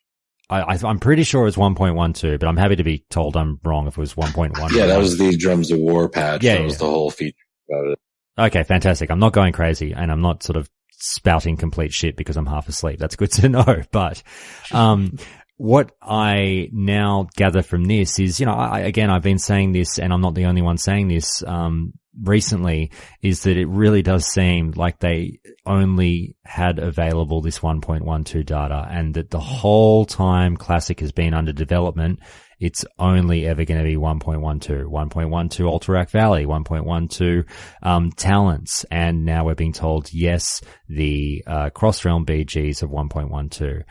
A: I'm pretty sure it was 1.12, but I'm happy to be told I'm wrong if it was 1.1.
D: Yeah, that was the Drums of War patch. That was the whole feature about it.
A: Okay, fantastic. I'm not going crazy, and I'm not sort of spouting complete shit because I'm half asleep. That's good to know. But what I now gather from this is, I've been saying this, and I'm not the only one saying this, recently, is that it really does seem like they only had available this 1.12 data, and that the whole time Classic has been under development, it's only ever going to be 1.12, 1.12 Alterac Valley, 1.12 Talents, and now we're being told, yes, the cross-realm BGs of 1.12.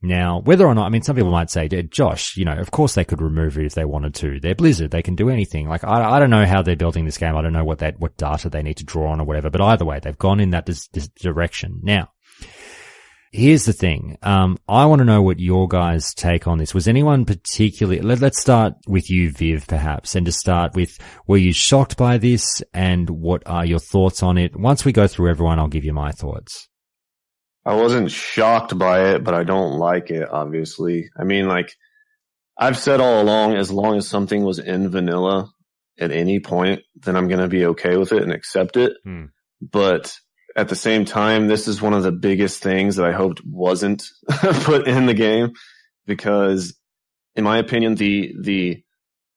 A: Now, whether or not, some people might say, Josh, of course they could remove it if they wanted to. They're Blizzard. They can do anything. Like, I don't know how they're building this game. I don't know what data they need to draw on or whatever. But either way, they've gone in that this direction. Now, here's the thing. I want to know what your guys' take on this. Was anyone particularly, let's start with you, Viv, perhaps, and to start with, were you shocked by this and what are your thoughts on it? Once we go through everyone, I'll give you my thoughts.
F: I wasn't shocked by it, but I don't like it, obviously. I mean, like, I've said all along, as long as something was in vanilla at any point, then I'm going to be okay with it and accept it. But at the same time, this is one of the biggest things that I hoped wasn't put in the game, because in my opinion, the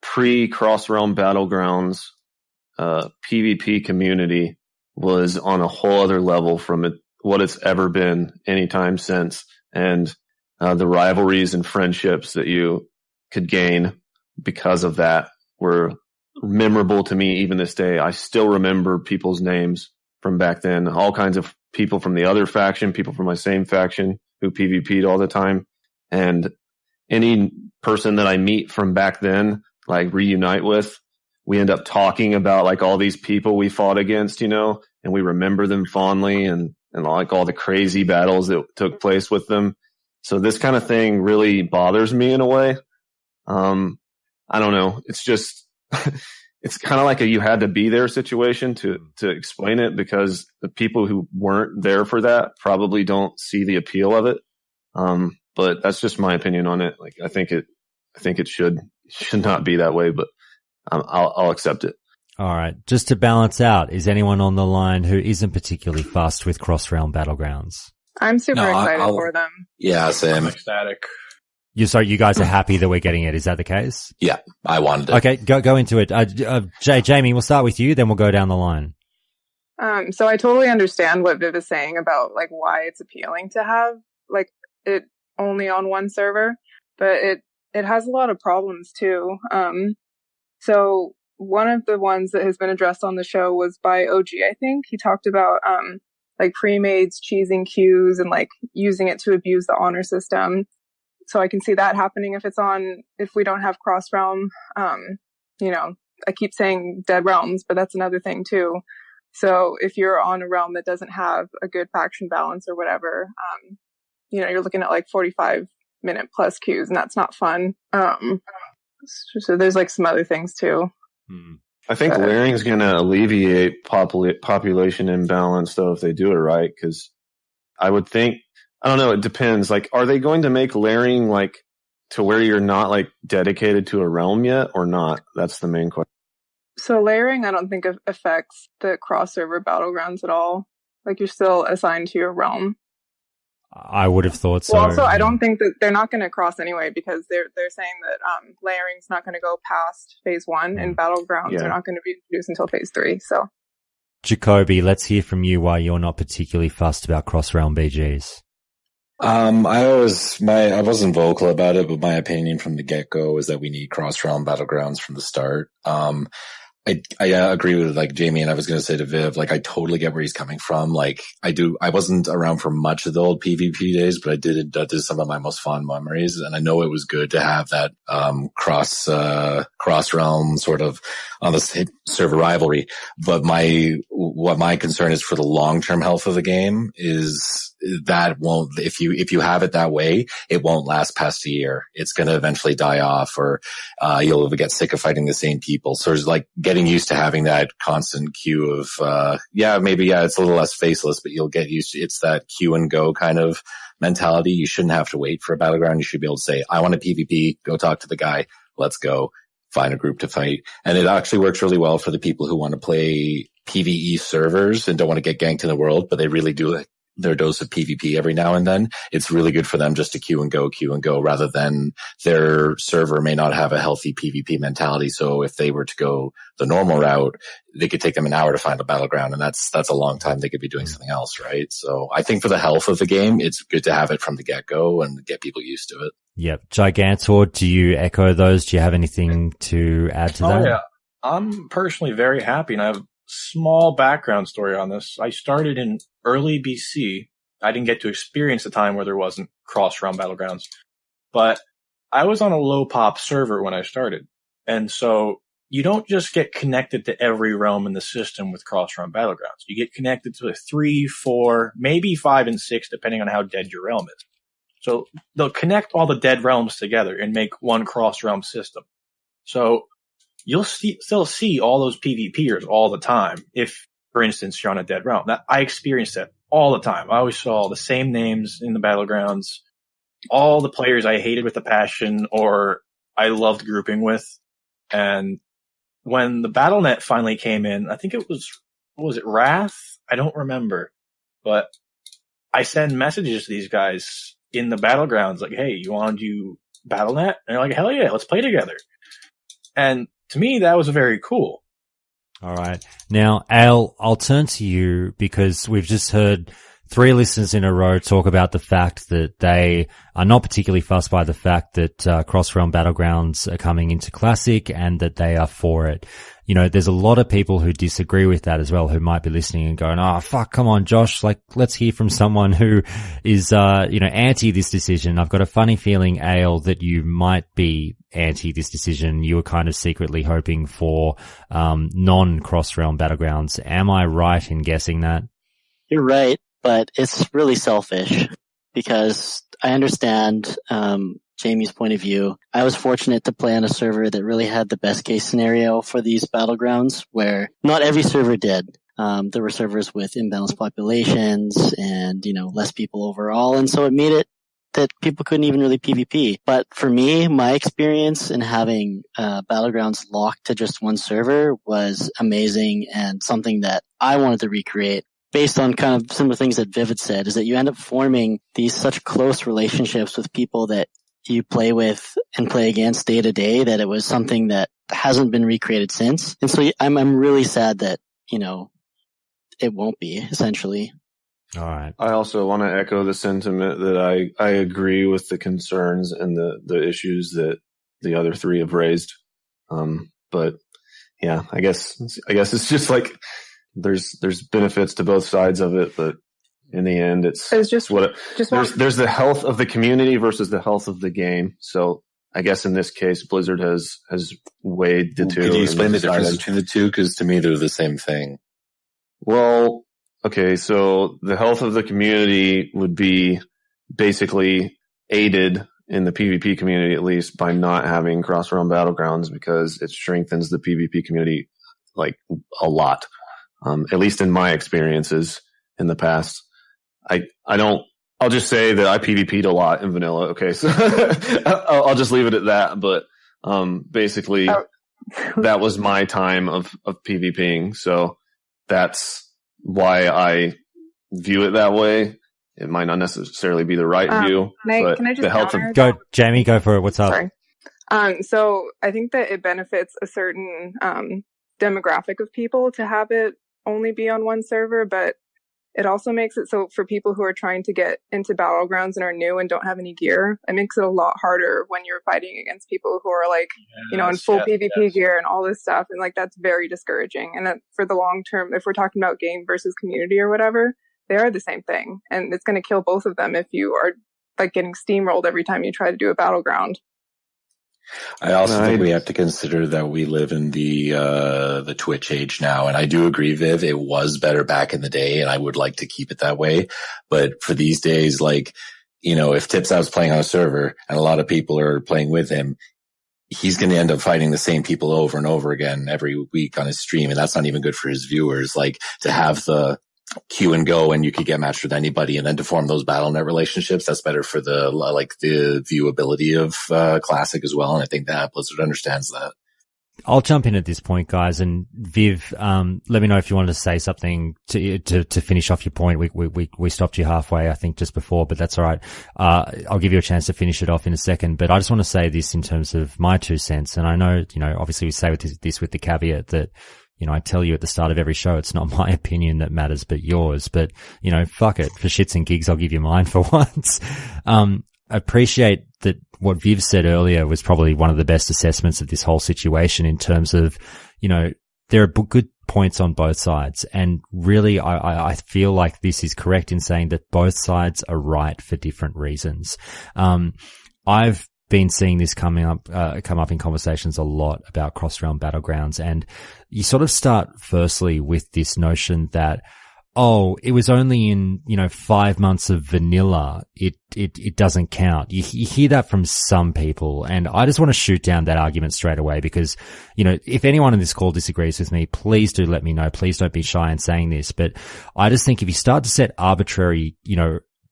F: pre-Cross-Realm Battlegrounds PvP community was on a whole other level from what it's ever been anytime since. And the rivalries and friendships that you could gain because of that were memorable to me even this day. I still remember people's names from back then, all kinds of people from the other faction, people from my same faction who PvP'd all the time. And any person that I meet from back then, like reunite with, we end up talking about like all these people we fought against, you know, and we remember them fondly and like all the crazy battles that took place with them. So this kind of thing really bothers me in a way. I don't know. It's just, it's kind of like a you had to be there situation to explain it, because the people who weren't there for that probably don't see the appeal of it. But that's just my opinion on it. Like, I think it should not be that way, but I'll accept it.
A: All right. Just to balance out, is anyone on the line who isn't particularly fussed with Cross-Realm Battlegrounds?
C: I'm super excited for them.
D: Yeah, same.
E: I'm ecstatic.
A: You guys are happy that we're getting it. Is that the case?
D: Yeah, I wanted it.
A: Okay, go into it. Jamie, we'll start with you, then we'll go down the line.
C: So I totally understand what Viv is saying about like why it's appealing to have like it only on one server, but it has a lot of problems too. So one of the ones that has been addressed on the show was by OG, I think. He talked about like pre-mades cheesing queues and like using it to abuse the honor system. So I can see that happening if we don't have cross-realm. You know, I keep saying dead realms, but that's another thing too. So if you're on a realm that doesn't have a good faction balance or whatever, you know, you're looking at like 45-minute plus queues, and that's not fun. So there's like some other things too.
F: I think layering going to alleviate population imbalance though if they do it right, because I would think, I don't know, it depends. Like, are they going to make layering like to where you're not like dedicated to a realm yet or not? That's the main question.
C: So layering, I don't think affects the cross-server battlegrounds at all. Like, you're still assigned to your realm.
A: I would have thought so.
C: Well, also, I don't think that they're not going to cross anyway, because they're saying that layering's not going to go past phase 1 and battlegrounds are not going to be introduced until phase 3. So,
A: Jhakobi, let's hear from you why you're not particularly fussed about cross-realm BGs.
D: I wasn't vocal about it, but my opinion from the get-go is that we need cross-realm battlegrounds from the start. I agree with like Jamie, and I was going to say to Viv, like I totally get where he's coming from. Like I wasn't around for much of the old PvP days, but that is some of my most fond memories. And I know it was good to have that, cross realm sort of on the server rivalry. But what my concern is for the long-term health of the game is that if you have it that way, it won't last past a year. It's going to eventually die off, or, you'll get sick of fighting the same people. So it's like getting used to having that constant queue of, it's a little less faceless, but you'll get used to, it's that queue and go kind of mentality. You shouldn't have to wait for a battleground. You should be able to say, I want a PvP, go talk to the guy. Let's go find a group to fight. And it actually works really well for the people who want to play PvE servers and don't want to get ganked in the world, but they really do their dose of PvP every now and then. It's really good for them just to queue and go rather than their server may not have a healthy PvP mentality. So if they were to go the normal route, they could take them an hour to find a battleground, and that's a long time. They could be doing something else, right? So I think for the health of the game, it's good to have it from the get-go and get people used to it.
A: Yep. Gigantor, do you echo those? Do you have anything to add to that?
E: Oh yeah. I'm personally very happy, and I have small background story on this. I started in early BC. I didn't get to experience the time where there wasn't cross-realm battlegrounds, but I was on a low pop server when I started. And so you don't just get connected to every realm in the system with cross-realm battlegrounds. You get connected to 3, 4, maybe 5 and 6, depending on how dead your realm is. So they'll connect all the dead realms together and make one cross-realm system. So you'll still see all those PvPers all the time if, for instance, you're on a dead realm. I experienced that all the time. I always saw the same names in the Battlegrounds, all the players I hated with a passion or I loved grouping with. And when the BattleNet finally came in, I think it was, what was it, Wrath? I don't remember. But I send messages to these guys in the Battlegrounds like, hey, you want to do BattleNet? And they're like, hell yeah, let's play together. And to me, that was very cool.
A: All right. Now, Ayle, I'll turn to you because we've just heard 3 listeners in a row talk about the fact that they are not particularly fussed by the fact that Cross-Realm Battlegrounds are coming into Classic and that they are for it. You know, there's a lot of people who disagree with that as well, who might be listening and going, oh, fuck, come on, Josh, like, let's hear from someone who is, anti this decision. I've got a funny feeling, Ayle, that you might be anti this decision. You were kind of secretly hoping for, non-Cross-Realm Battlegrounds. Am I right in guessing that?
B: You're right, but it's really selfish because I understand, Jamie's point of view. I was fortunate to play on a server that really had the best case scenario for these Battlegrounds, where not every server did. There were servers with imbalanced populations and, less people overall. And so it made it that people couldn't even really PvP. But for me, my experience in having Battlegrounds locked to just one server was amazing and something that I wanted to recreate. Based on kind of some of the things that Vivid said, is that you end up forming these such close relationships with people that you play with and play against day to day, that it was something that hasn't been recreated since. And so I'm really sad that, it won't be, essentially.
A: All right.
F: I also want to echo the sentiment that I agree with the concerns and the issues that the other 3 have raised. But yeah, I guess it's just like there's benefits to both sides of it, but in the end, there's the health of the community versus the health of the game. So I guess in this case, Blizzard has weighed the two.
D: Could you explain the difference between the two? Because to me, they're the same thing.
F: Well, okay, so the health of the community would be basically aided in the PvP community, at least, by not having Cross-Realm Battlegrounds, because it strengthens the PvP community like a lot. At least in my experiences in the past. I'll just say that I PvP'd a lot in vanilla. Okay. So I'll just leave it at that. But, basically that was my time of PvPing. So that's why I view it that way. It might not necessarily be the right view, but
C: can I just
F: the health of
A: Jamie, go for it. What's up?
C: Sorry. So I think that it benefits a certain, demographic of people to have it only be on one server, but it also makes it so for people who are trying to get into Battlegrounds and are new and don't have any gear, it makes it a lot harder when you're fighting against people who are like, in full PvP gear and all this stuff. And like, that's very discouraging. And that for the long term, if we're talking about game versus community or whatever, they are the same thing. And it's going to kill both of them if you are like getting steamrolled every time you try to do a Battleground.
D: I also think we have to consider that we live in the Twitch age now. And I do agree, Viv, it was better back in the day and I would like to keep it that way. But for these days, like, if Tipsow's playing on a server and a lot of people are playing with him, he's going to end up fighting the same people over and over again every week on his stream. And that's not even good for his viewers. Like, to have the queue and go and you could get matched with anybody and then to form those BattleNet relationships, that's better for the viewability of Classic as well. And I think that Blizzard understands that.
A: I'll jump in at this point, guys, and Viv, let me know if you wanted to say something to finish off your point. We stopped you halfway, I think, just before, but that's all right. I'll give you a chance to finish it off in a second, but I just want to say this in terms of my 2 cents. And I know, obviously we say this with the caveat that, I tell you at the start of every show, it's not my opinion that matters, but yours. But, fuck it. For shits and gigs, I'll give you mine for once. Appreciate that what Viv said earlier was probably one of the best assessments of this whole situation in terms of, there are good points on both sides. And really, I feel like this is correct in saying that both sides are right for different reasons. I've been seeing this come up in conversations a lot about Cross-Realm Battlegrounds, and you sort of start firstly with this notion that oh, it was only in, 5 months of vanilla, it doesn't count. You hear that from some people, and I just want to shoot down that argument straight away because, if anyone in this call disagrees with me, please do let me know. Please don't be shy in saying this, but I just think if you start to set arbitrary,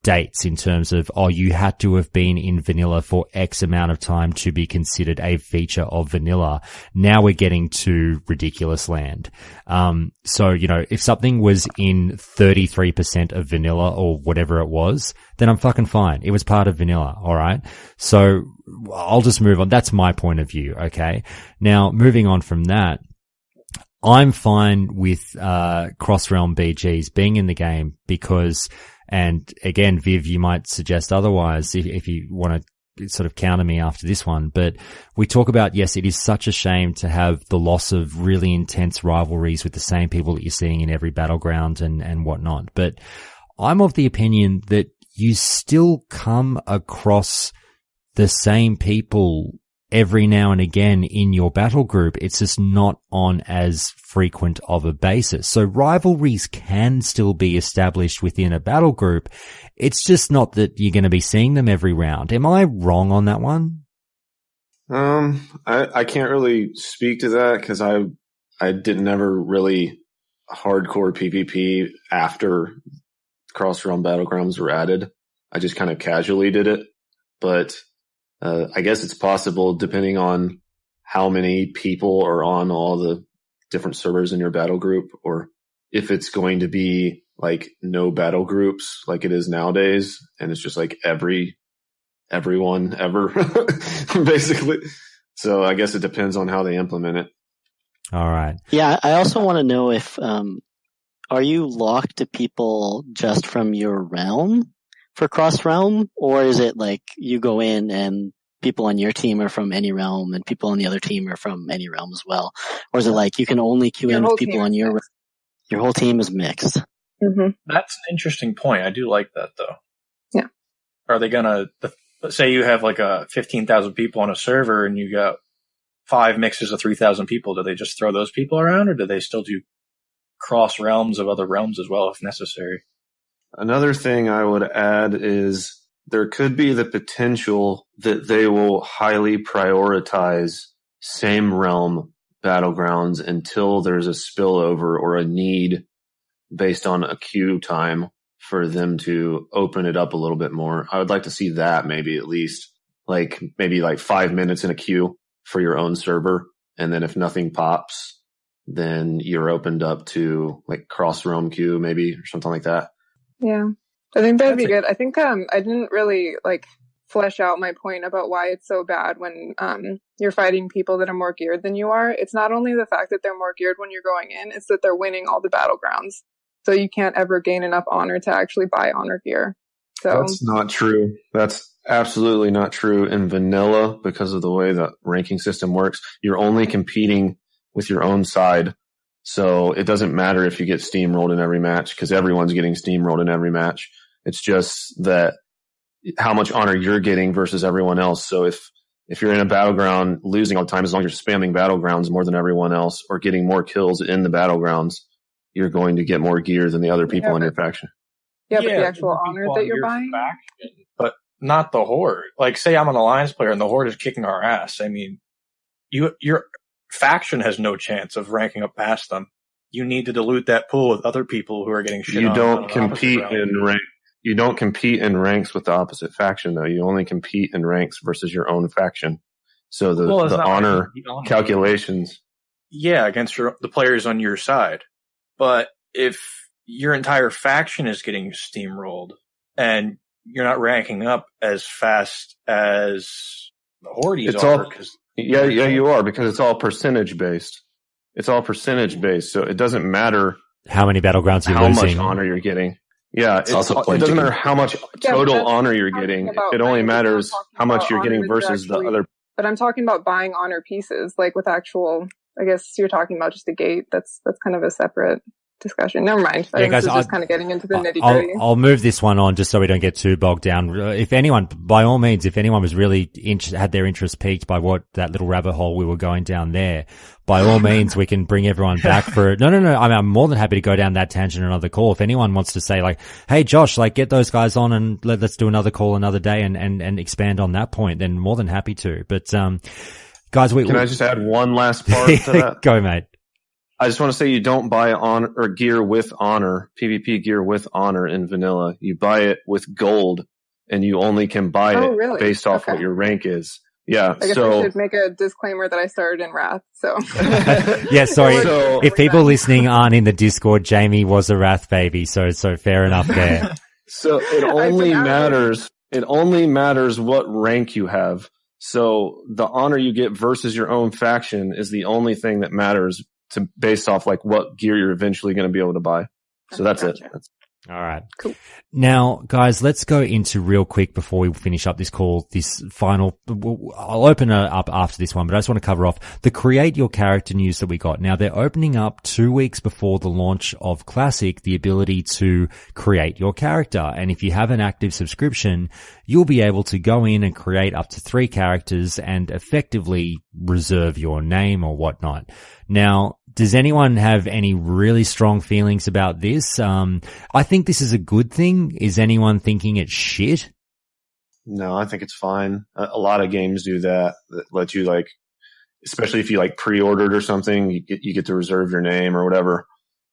A: dates in terms of, you had to have been in vanilla for X amount of time to be considered a feature of vanilla. Now we're getting to ridiculous land. So, if something was in 33% of vanilla or whatever it was, then I'm fucking fine. It was part of vanilla. All right. So I'll just move on. That's my point of view. Okay. Now moving on from that, I'm fine with, cross-realm BGs being in the game because, and again, Viv, you might suggest otherwise if you want to sort of counter me after this one, but we talk about, yes, it is such a shame to have the loss of really intense rivalries with the same people that you're seeing in every battleground and whatnot. But I'm of the opinion that you still come across the same people every now and again in your battle group. It's just not on as frequent of a basis. So rivalries can still be established within a battle group. It's just not that you're going to be seeing them every round. Am I wrong on that one?
F: I can't really speak to that because I did never really hardcore PvP after cross-realm battlegrounds were added. I just kind of casually did it, but I guess it's possible depending on how many people are on all the different servers in your battle group, or if it's going to be like no battle groups like it is nowadays, and it's just like everyone ever, basically. So I guess it depends on how they implement it.
A: All right.
B: Yeah, I also want to know if, are you locked to people just from your realm for cross-realm, or is it like you go in and people on your team are from any realm and people on the other team are from any realm as well? Or is it like you can only queue in with people on your whole team is mixed?
C: Mm-hmm.
E: That's an interesting point. I do like that though.
C: Yeah.
E: Are they gonna, say you have like 15,000 people on a server and you got 5 mixes of 3,000 people, do they just throw those people around, or do they still do cross realms of other realms as well if necessary?
F: Another thing I would add is there could be the potential that they will highly prioritize same realm battlegrounds until there's a spillover or a need based on a queue time for them to open it up a little bit more. I would like to see that maybe at least maybe 5 minutes in a queue for your own server. And then if nothing pops, then you're opened up to like cross realm queue maybe or something like that.
C: Yeah, I think that'd be good. I think I didn't really flesh out my point about why it's so bad when you're fighting people that are more geared than you are. It's not only the fact that they're more geared when you're going in, it's that they're winning all the battlegrounds. So you can't ever gain enough honor to actually buy honor gear. So
F: that's not true. That's absolutely not true in vanilla because of the way the ranking system works. You're only competing with your own side. So it doesn't matter if you get steamrolled in every match because everyone's getting steamrolled in every match. It's just that how much honor you're getting versus everyone else. So if you're in a battleground losing all the time, as long as you're spamming battlegrounds more than everyone else or getting more kills in the battlegrounds, you're going to get more gear than the other people in your faction.
C: Yeah, but the actual honor that you're buying?
E: Faction, but not the Horde. Like, say I'm an Alliance player and the Horde is kicking our ass. I mean, your faction has no chance of ranking up past them. You need to dilute that pool with other people who are getting shit on.
F: You don't compete in rank. You don't compete in ranks with the opposite faction, though. You only compete in ranks versus your own faction. So the honor calculations.
E: Yeah, against the players on your side. But if your entire faction is getting steamrolled and you're not ranking up as fast as the Hordes are,
F: yeah, you are, because it's all percentage based. It's all percentage based, so it doesn't matter
A: how many battlegrounds you're losing,
F: how much honor you're getting. Yeah, it doesn't matter how much total honor you're getting. It only matters how much you're getting versus the other.
C: But I'm talking about buying honor pieces, with actual. I guess you're talking about just a gate. That's kind of a separate discussion. Never mind.
A: Yeah, guys,
C: this is just kind of getting into the nitty gritty.
A: I'll move this one on just so we don't get too bogged down. If anyone, by all means, if anyone was really had their interest piqued by what that little rabbit hole we were going down there, by all means, we can bring everyone back for it. No. I'm more than happy to go down that tangent another call. If anyone wants to say like, hey, Josh, like get those guys on and let's do another call another day and expand on that point, then more than happy to. But, guys, can
F: I just add one last part to that?
A: Go, mate.
F: I just want to say you don't buy honor or gear with honor, PvP gear with honor in vanilla. You buy it with gold, and you only can buy it based off what your rank is. Yeah.
C: I guess I should make a disclaimer that I started in Wrath, so.
A: Yeah, sorry. If people listening aren't in the Discord, Jamie was a Wrath baby, so fair enough there.
F: So it only matters what rank you have. So the honor you get versus your own faction is the only thing that matters based off like what gear you're eventually going to be able to buy. So that's it.
A: All right.
C: Cool.
A: Now, guys, let's go into real quick before we finish up this call, this final, I'll open it up after this one, but I just want to cover off the create your character news that we got. Now, they're opening up 2 weeks before the launch of Classic, the ability to create your character. And if you have an active subscription, you'll be able to go in and create up to 3 characters and effectively reserve your name or whatnot. Now, does anyone have any really strong feelings about this? I think this is a good thing. Is anyone thinking it's shit?
F: No, I think it's fine. A lot of games do that let you like, especially if you like pre-ordered or something, you get to reserve your name or whatever.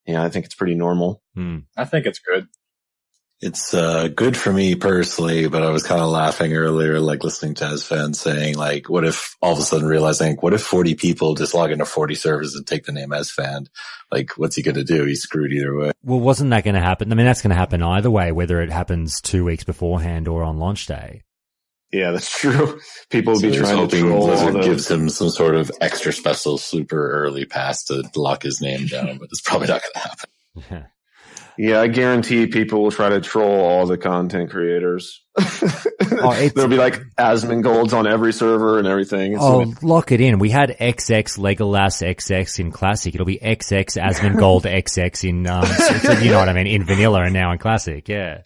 F: Yeah, I think it's pretty normal.
E: I think it's good.
D: It's good for me personally, but I was kind of laughing earlier, like listening to Asfan saying, like, what if all of a sudden realizing, what if 40 people just log into 40 servers and take the name Asfan? Like, what's he going to do? He's screwed either way.
A: Well, wasn't that going to happen? I mean, that's going to happen either way, whether it happens 2 weeks beforehand or on launch day.
F: Yeah, that's true. People will be trying to troll.
D: Blizzard gives him some sort of extra special super early pass to lock his name down, but it's probably not going to happen.
F: Yeah, I guarantee people will try to troll all the content creators. There'll be like Asmongold's on every server and everything.
A: Lock it in. We had XX Legolas XX in Classic. It'll be XX Asmongold XX in, you know what I mean, in Vanilla and now in Classic. Yeah.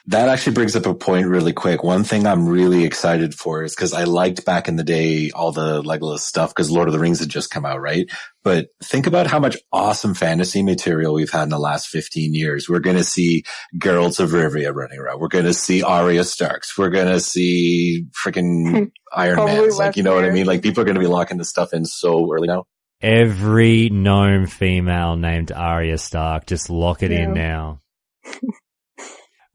D: That actually brings up a point really quick. One thing I'm really excited for is because I liked back in the day all the Legolas stuff because Lord of the Rings had just come out, right? But think about how much awesome fantasy material we've had in the last 15 years. We're going to see Geralt of Rivia running around. We're going to see Arya Starks. We're going to see freaking Iron Mans. Like, you know what I mean? Like, people are going to be locking this stuff in so early now.
A: Every gnome female named Arya Stark. Just lock it in now.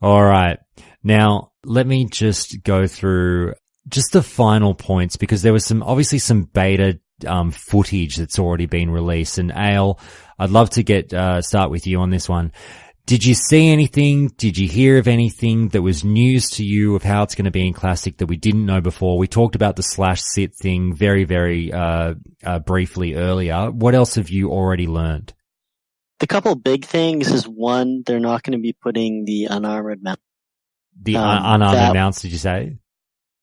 A: All right. Now, let me just go through just the final points because there was obviously some beta footage that's already been released. And Ayle, I'd love to start with you on this one. Did you see anything? Did you hear of anything that was news to you of how it's going to be in Classic that we didn't know before? We talked about the /sit thing very, very briefly earlier. What else have you already learned?
B: The couple big things is one, they're not going to be putting the unarmored mount.
A: The unarmored mounts, did you say?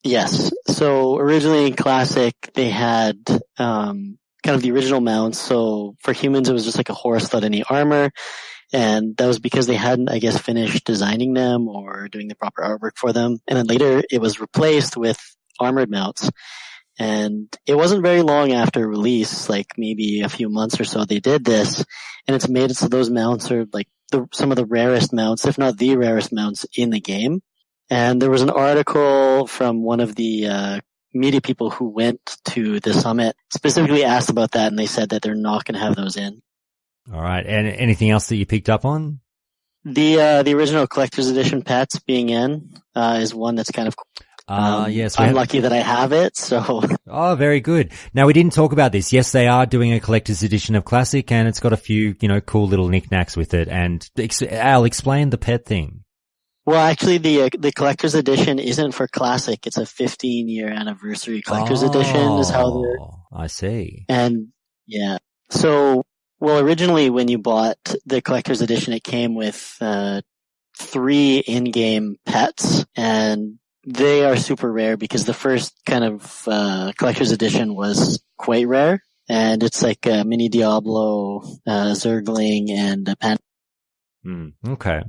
B: Yes. So originally in Classic, they had kind of the original mounts. So for humans, it was just like a horse without any armor. And that was because they hadn't, I guess, finished designing them or doing the proper artwork for them. And then later it was replaced with armored mounts. And it wasn't very long after release, like maybe a few months or so, they did this, and it's made it so those mounts are like some of the rarest mounts, if not the rarest mounts in the game. And there was an article from one of the media people who went to the summit, specifically asked about that, and they said that they're not going to have those in.
A: All right. And anything else that you picked up on?
B: The original collector's edition pets being in is one that's kind of cool.
A: Yes,
B: I'm lucky that I have it, so.
A: Oh, very good. Now, we didn't talk about this. Yes, they are doing a collector's edition of Classic, and it's got a few, cool little knickknacks with it. And Al, explain the pet thing.
B: Well, actually, the collector's edition isn't for Classic. It's a 15-year anniversary collector's edition is how they're.
A: I see.
B: And, yeah. So, well, originally when you bought the collector's edition, it came with 3 in-game pets, and they are super rare because the first kind of collector's edition was quite rare, and it's like a mini Diablo, Zergling, and a Pan.
A: Okay.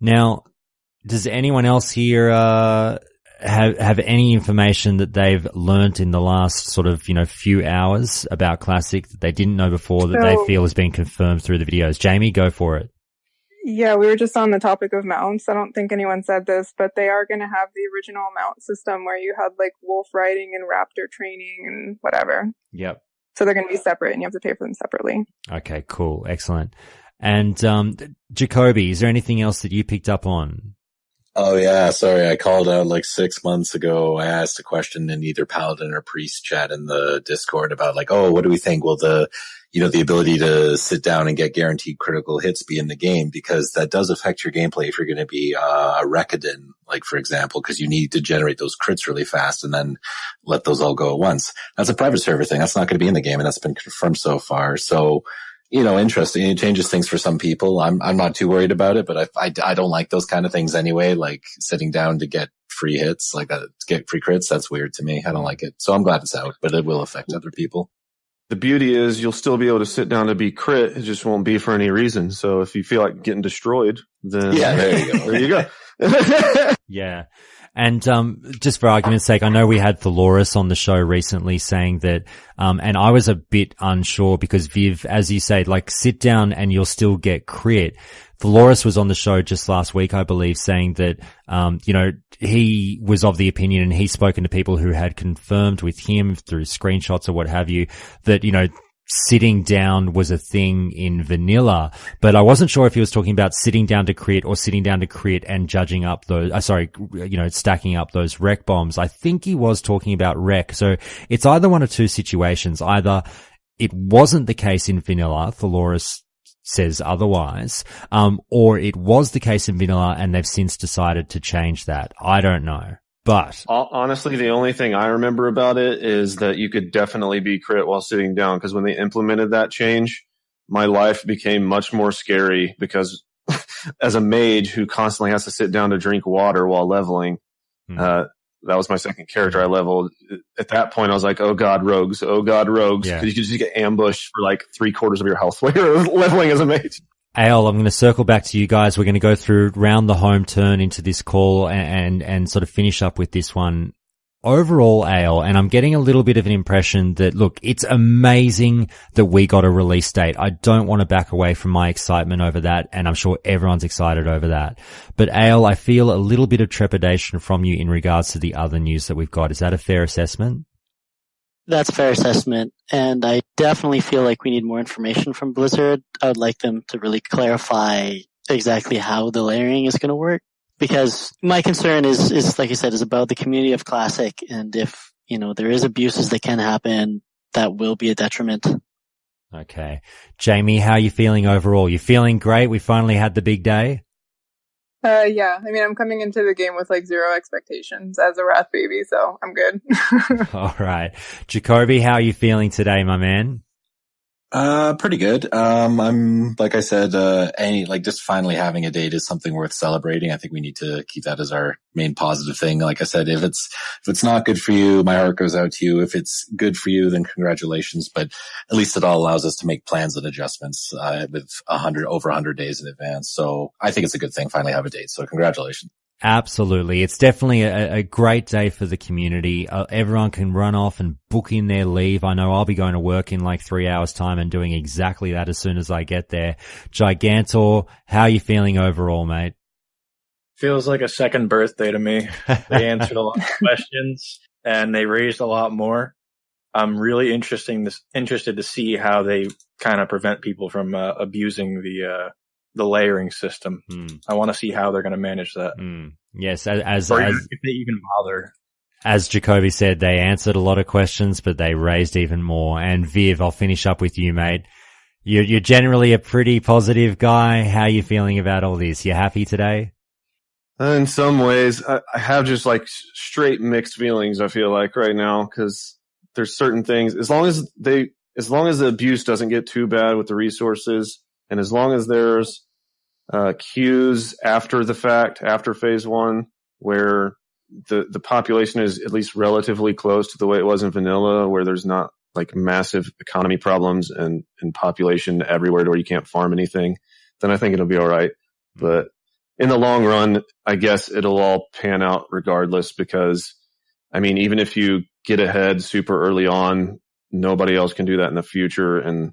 A: Now, does anyone else here have any information that they've learnt in the last sort of, few hours about Classic that they didn't know before that they feel has been confirmed through the videos? Jamie, go for it.
C: Yeah, we were just on the topic of mounts. I don't think anyone said this, but they are going to have the original mount system where you had like wolf riding and raptor training and whatever.
A: Yep.
C: So they're going to be separate and you have to pay for them separately.
A: Okay, cool. Excellent. And Jhakobi, is there anything else that you picked up on?
D: Oh yeah, sorry, I called out like 6 months ago. I asked a question in either Paladin or Priest chat in the Discord about like, oh, what do we think? Will the ability to sit down and get guaranteed critical hits be in the game? Because that does affect your gameplay if you're going to be a Recordin, like for example, because you need to generate those crits really fast and then let those all go at once. That's a private server thing. That's not going to be in the game, and that's been confirmed so far. So, interesting. It changes things for some people. I'm not too worried about it, but I don't like those kind of things anyway, like sitting down to get free hits, like that, to get free crits. That's weird to me. I don't like it. So I'm glad it's out, but it will affect other people.
F: The beauty is you'll still be able to sit down to be crit. It just won't be for any reason. So if you feel like getting destroyed, then
D: yeah, there you go.
F: There you go.
A: Yeah. And just for argument's sake, I know we had Thaloris on the show recently saying that, and I was a bit unsure because Viv, as you say, like sit down and you'll still get crit. Thaloris was on the show just last week, I believe, saying that, he was of the opinion, and he's spoken to people who had confirmed with him through screenshots or what have you, that, sitting down was a thing in vanilla, but I wasn't sure if he was talking about sitting down to crit or sitting down to crit and judging up those, stacking up those rec bombs. I think he was talking about rec. So it's either one of two situations. Either it wasn't the case in vanilla, Thaloris says otherwise, or it was the case in vanilla and they've since decided to change that. I don't know. But
F: honestly, the only thing I remember about it is that you could definitely be crit while sitting down, because when they implemented that change, my life became much more scary because as a mage who constantly has to sit down to drink water while leveling, that was my second character I leveled. At that point, I was like, oh God, rogues. Because you could just get ambushed for like 3/4 of your health while you're leveling as a mage.
A: Ayle, I'm going to circle back to you guys. We're going to go through round the home turn into this call and sort of finish up with this one. Overall, Ayle, and I'm getting a little bit of an impression that, look, it's amazing that we got a release date. I don't want to back away from my excitement over that, and I'm sure everyone's excited over that. But Ayle, I feel a little bit of trepidation from you in regards to the other news that we've got. Is that a fair assessment?
B: That's a fair assessment, and I definitely feel like we need more information from Blizzard. I would like them to really clarify exactly how the layering is going to work, because my concern is like I said, is about the community of Classic, and if, there is abuses that can happen, that will be a detriment.
A: Okay. Jamie, how are you feeling overall? You feeling great? We finally had the big day?
C: Yeah. I mean, I'm coming into the game with like zero expectations as a Wrath baby, so I'm good.
A: All right. Jhakobi, how are you feeling today, my man?
D: Pretty good. I'm, like I said, just finally having a date is something worth celebrating. I think we need to keep that as our main positive thing. Like I said, if it's not good for you, my heart goes out to you. If it's good for you, then congratulations. But at least it all allows us to make plans and adjustments, with over 100 days in advance. So I think it's a good thing. Finally have a date. So congratulations.
A: Absolutely. It's definitely a great day for the community. Everyone can run off and book in their leave. I know I'll be going to work in like 3 hours time and doing exactly that as soon as I get there. Jigantor, how are you feeling overall, mate?
E: Feels like a second birthday to me. They answered a lot of questions and they raised a lot more. I'm really interested to see how they kind of prevent people from abusing the layering system. I want to see how they're going to manage that.
A: Yes,
E: or if they even bother.
A: As Jhakobi said, they answered a lot of questions, but they raised even more. And Viv, I'll finish up with you, mate. You're generally a pretty positive guy. How are you feeling about all this? You happy today?
F: In some ways, I have just like straight mixed feelings, I feel like right now, because there's certain things, as long as the abuse doesn't get too bad with the resources, and as long as there's queues after the fact, after phase 1, where the population is at least relatively close to the way it was in vanilla, where there's not like massive economy problems and population everywhere to where you can't farm anything, then I think it'll be all right. But in the long run, I guess it'll all pan out regardless, because I mean, even if you get ahead super early on, nobody else can do that in the future. And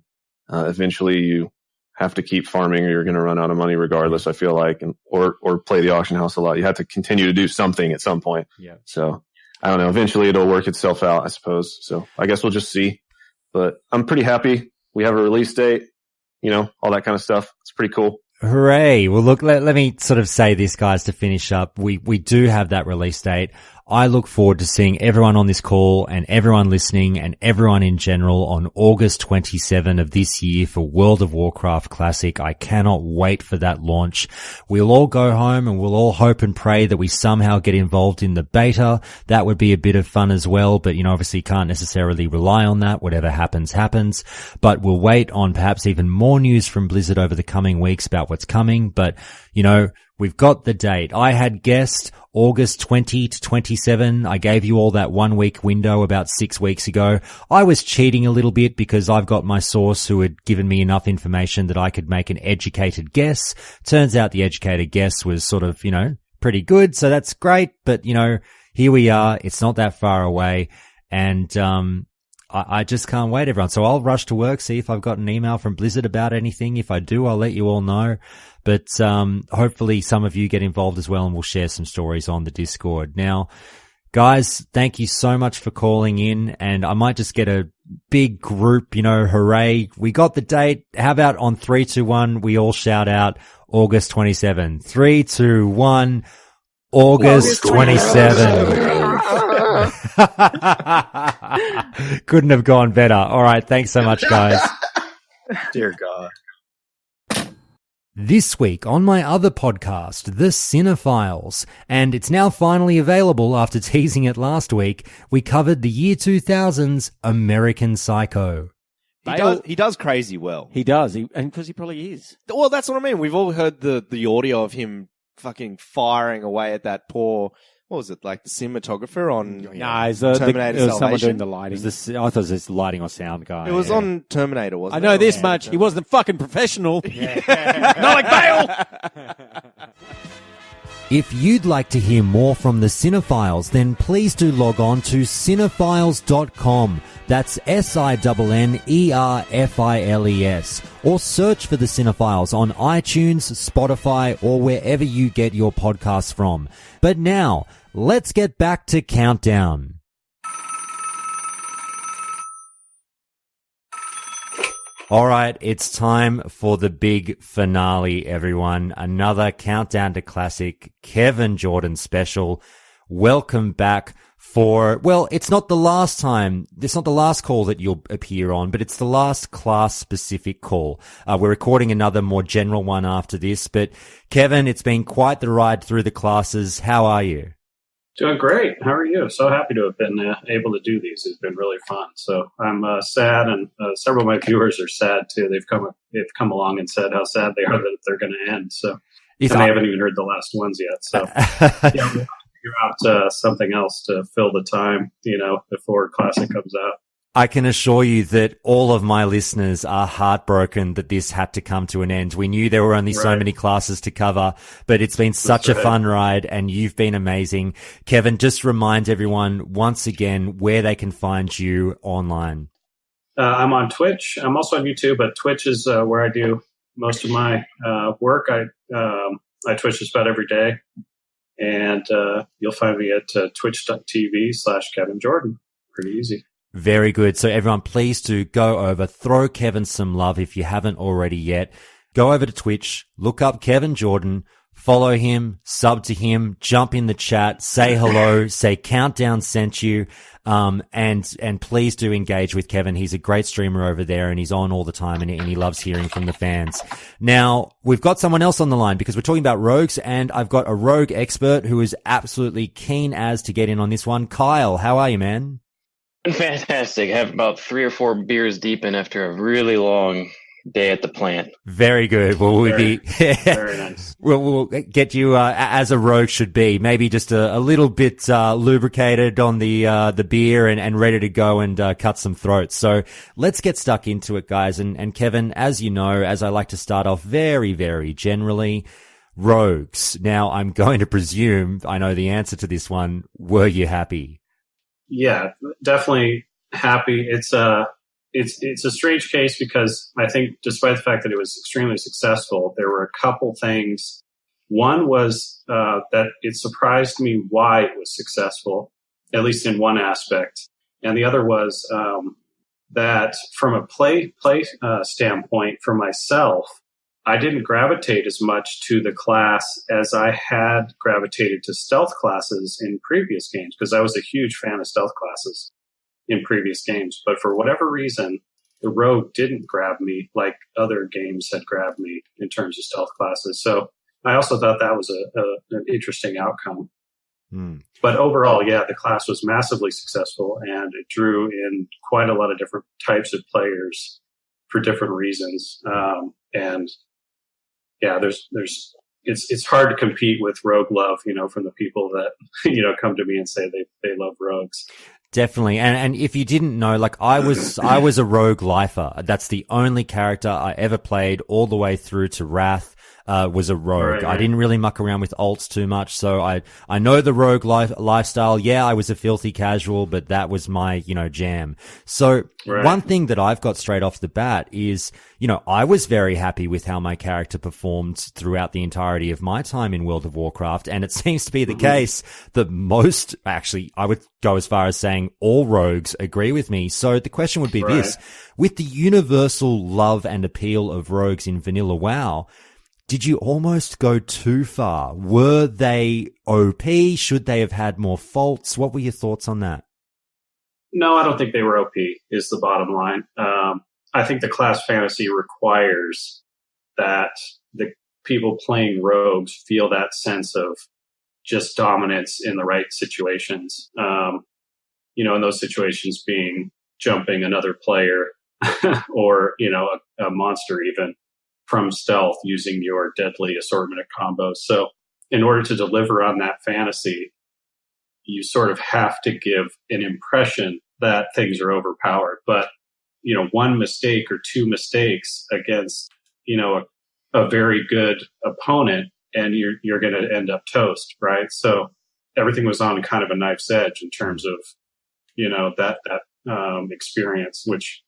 F: eventually you have to keep farming or you're going to run out of money regardless, I feel like, or play the auction house a lot. You have to continue to do something at some point.
A: Yeah.
F: So I don't know. Eventually it'll work itself out, I suppose. So I guess we'll just see. But I'm pretty happy. We have a release date, all that kind of stuff. It's pretty cool.
A: Hooray. Well, look, let me sort of say this, guys, to finish up. We do have that release date. I look forward to seeing everyone on this call and everyone listening and everyone in general on August 27 of this year for World of Warcraft Classic. I cannot wait for that launch. We'll all go home and we'll all hope and pray that we somehow get involved in the beta. That would be a bit of fun as well, but obviously can't necessarily rely on that. Whatever happens, happens. But we'll wait on perhaps even more news from Blizzard over the coming weeks about what's coming. But, we've got the date. I had guessed August 20 to 27. I gave you all that 1 week window about 6 weeks ago. I was cheating a little bit because I've got my source who had given me enough information that I could make an educated guess. Turns out the educated guess was sort of, pretty good. So that's great. But, here we are. It's not that far away. And, I just can't wait, everyone. So I'll rush to work, see if I've got an email from Blizzard about anything. If I do, I'll let you all know. But hopefully some of you get involved as well, and we'll share some stories on the Discord. Now, guys, thank you so much for calling in, and I might just get a big group, hooray. We got the date. How about on 3, 2, 1, we all shout out August 27. 3, 2, 1, August 27. Couldn't have gone better. All right. Thanks so much, guys.
E: Dear God.
A: This week on my other podcast, The Cinephiles, and it's now finally available after teasing it last week, we covered the year 2000's American Psycho.
G: He does crazy well.
H: He does, and because he probably is.
G: Well, that's what I mean. We've all heard the audio of him fucking firing away at that poor, what was it, like the cinematographer on Terminator
H: it was someone
G: Salvation?
H: doing the lighting. I thought it was this lighting or sound guy.
G: It was on Terminator, wasn't it?
H: I know this much. He wasn't fucking professional. Not like Bale!
A: If you'd like to hear more from the Cinephiles, then please do log on to cinephiles.com. That's SINNERFILES. Or search for the Cinephiles on iTunes, Spotify, or wherever you get your podcasts from. But now, let's get back to Countdown. All right, it's time for the big finale, everyone. Another Countdown to Classic Kevin Jordan special. Welcome back for, well, it's not the last time, it's not the last call that you'll appear on, but it's the last class-specific call. We're recording another more general one after this, but Kevin, it's been quite the ride through the classes. How are you?
I: Doing great. How are you? So happy to have been able to do these. It's been really fun. So I'm sad, and several of my viewers are sad too. They've come along and said how sad they are that they're going to end. So and they haven't even heard the last ones yet. So yeah, we'll figure out something else to fill the time, before Classic comes out.
A: I can assure you that all of my listeners are heartbroken that this had to come to an end. We knew there were only so many classes to cover, but it's been such a fun ride, and you've been amazing. Kevin, just remind everyone once again where they can find you online.
I: I'm on Twitch. I'm also on YouTube, but Twitch is where I do most of my work. I Twitch just about every day, and you'll find me at twitch.tv/Kevin Jordan. Pretty easy.
A: Very good. So everyone, please do go over, throw Kevin some love if you haven't already yet. Go over to Twitch, look up Kevin Jordan, follow him, sub to him, jump in the chat, say hello, say Countdown sent you, and please do engage with Kevin. He's a great streamer over there, and he's on all the time, and he loves hearing from the fans. Now, we've got someone else on the line because we're talking about rogues, and I've got a rogue expert who is absolutely keen as to get in on this one. Kyle, how are you, man?
J: Fantastic. I have about 3 or 4 beers deep in after a really long day at the plant.
A: Very good. Well,
I: very nice.
A: We'll get you as a rogue should be. Maybe just a little bit lubricated on the beer and ready to go and cut some throats. So let's get stuck into it, guys. And Kevin, as you know, as I like to start off very, very generally, rogues. Now, I'm going to presume I know the answer to this one. Were you happy?
I: Yeah, definitely happy. It's a strange case because I think despite the fact that it was extremely successful, there were a couple things. One was that it surprised me why it was successful, at least in one aspect. And the other was that from a play standpoint for myself, I didn't gravitate as much to the class as I had gravitated to stealth classes in previous games, because I was a huge fan of stealth classes in previous games. But for whatever reason, the rogue didn't grab me like other games had grabbed me in terms of stealth classes. So I also thought that was an interesting outcome. But overall, yeah, the class was massively successful, and it drew in quite a lot of different types of players for different reasons. And yeah, it's hard to compete with rogue love, from the people that, come to me and say they love rogues.
A: Definitely. And if you didn't know, like I was a rogue lifer. That's the only character I ever played all the way through to Wrath. Was a rogue. Right. I didn't really muck around with alts too much, so I know the rogue lifestyle. Yeah, I was a filthy casual, but that was my, jam. So one thing that I've got straight off the bat is, I was very happy with how my character performed throughout the entirety of my time in World of Warcraft, and it seems to be the case that most, actually, I would go as far as saying all rogues agree with me. So the question would be this: with the universal love and appeal of rogues in vanilla WoW, did you almost go too far? Were they OP? Should they have had more faults? What were your thoughts on that?
I: No, I don't think they were OP, is the bottom line. I think the class fantasy requires that the people playing rogues feel that sense of just dominance in the right situations. In those situations being jumping another player or, a monster even, from stealth using your deadly assortment of combos. So in order to deliver on that fantasy, you sort of have to give an impression that things are overpowered. But, one mistake or two mistakes against, a very good opponent, and you're going to end up toast, right? So everything was on kind of a knife's edge in terms of, that experience, which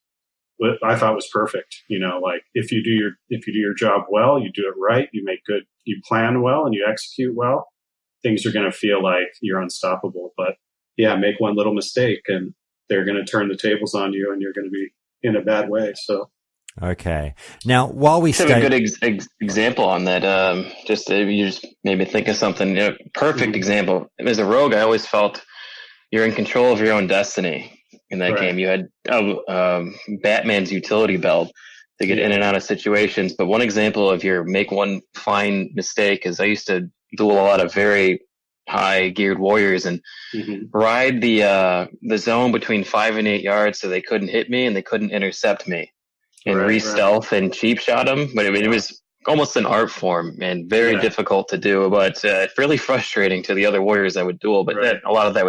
I: I thought was perfect. If you do your job well, you do it right, you plan well and you execute well, things are going to feel like you're unstoppable. But yeah, make one little mistake and they're going to turn the tables on you and you're going to be in a bad way. So.
A: Okay. Now, while we
J: have a good example on that, you just made me think of something. Perfect example. As a rogue, I always felt you're in control of your own destiny. In that game, you had Batman's utility belt to get in and out of situations. But one example of your make one fine mistake is I used to duel a lot of very high geared warriors and ride the zone between 5 and 8 yards so they couldn't hit me and they couldn't intercept me, and re-stealth and cheap shot them. But it was almost an art form and very difficult to do, but really frustrating to the other warriors I would duel. But a lot of that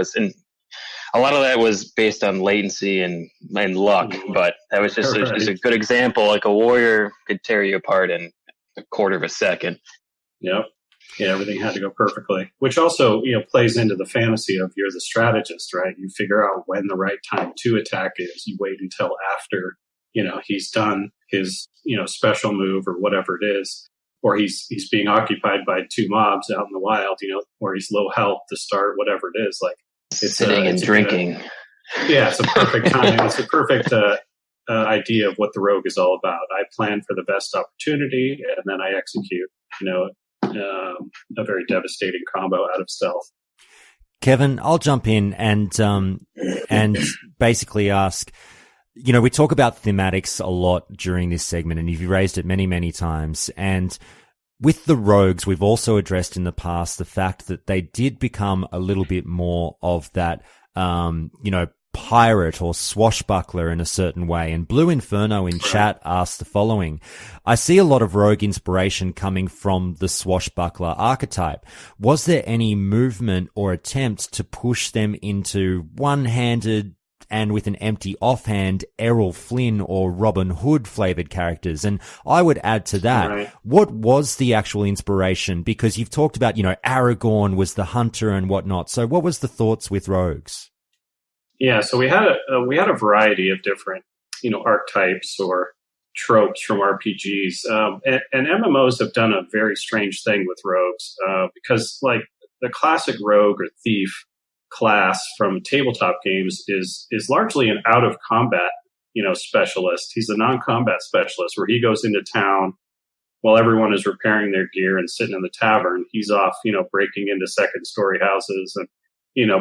J: was based on latency and luck, but that was just a good example. Like a warrior could tear you apart in a quarter of a second.
I: Yep. Yeah, everything had to go perfectly, which also, plays into the fantasy of you're the strategist, right? You figure out when the right time to attack is. You wait until after, he's done his, special move or whatever it is, or he's being occupied by two mobs out in the wild, or he's low health to start, whatever it is. Like, it's
J: sitting and drinking.
I: It's a perfect time. It's a perfect idea of what the rogue is all about. I plan for the best opportunity, and then I execute. A very devastating combo out of stealth.
A: Kevin, I'll jump in and basically ask. We talk about thematics a lot during this segment, and you've raised it many, many times. And with the rogues, we've also addressed in the past the fact that they did become a little bit more of that, pirate or swashbuckler in a certain way. And Blue Inferno in chat asked the following: I see a lot of rogue inspiration coming from the swashbuckler archetype. Was there any movement or attempt to push them into one-handed and with an empty offhand Errol Flynn or Robin Hood flavored characters? And I would add to that, what was the actual inspiration? Because you've talked about, Aragorn was the hunter and whatnot. So what was the thoughts with rogues?
I: Yeah, so we had a variety of different, archetypes or tropes from RPGs, and MMOs have done a very strange thing with rogues, because like the classic rogue or thief class from tabletop games is largely an out of combat, specialist. He's a non-combat specialist where he goes into town while everyone is repairing their gear and sitting in the tavern. He's off, breaking into second story houses and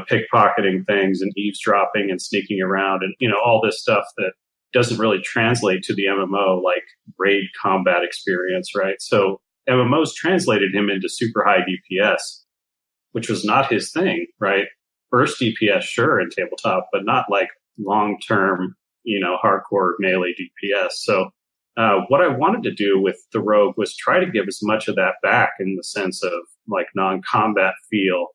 I: pickpocketing things and eavesdropping and sneaking around and, all this stuff that doesn't really translate to the MMO, like raid combat experience, right? So MMOs translated him into super high DPS, which was not his thing, right? Burst DPS, sure, in tabletop, but not like long-term, hardcore melee DPS. So what I wanted to do with the rogue was try to give as much of that back in the sense of like non-combat feel,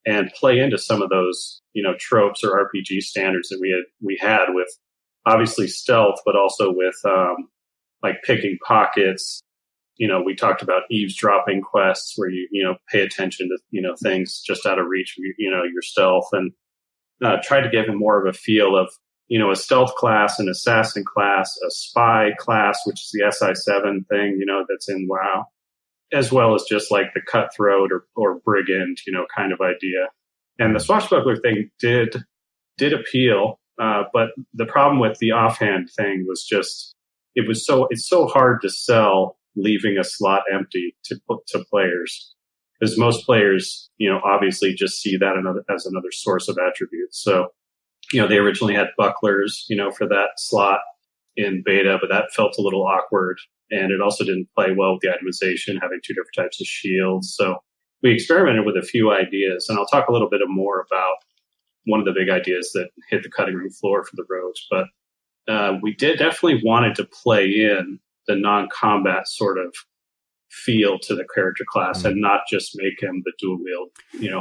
I: and play into some of those, tropes or RPG standards that we had with obviously stealth, but also with like picking pockets. We talked about eavesdropping quests where you pay attention to things just out of reach of your stealth, and tried to give him more of a feel of a stealth class, an assassin class, a spy class, which is the SI7 thing that's in WoW, as well as just like the cutthroat or brigand, kind of idea. And the swashbuckler thing did appeal, but the problem with the offhand thing was just it's so hard to sell leaving a slot empty to players, because most players obviously just see that as another source of attributes. So they originally had bucklers for that slot in beta, but that felt a little awkward. And it also didn't play well with the itemization, having two different types of shields. So we experimented with a few ideas, and I'll talk a little bit more about one of the big ideas that hit the cutting room floor for the rogues. But we definitely wanted to play in the non-combat sort of feel to the character class, and not just make him the dual wield,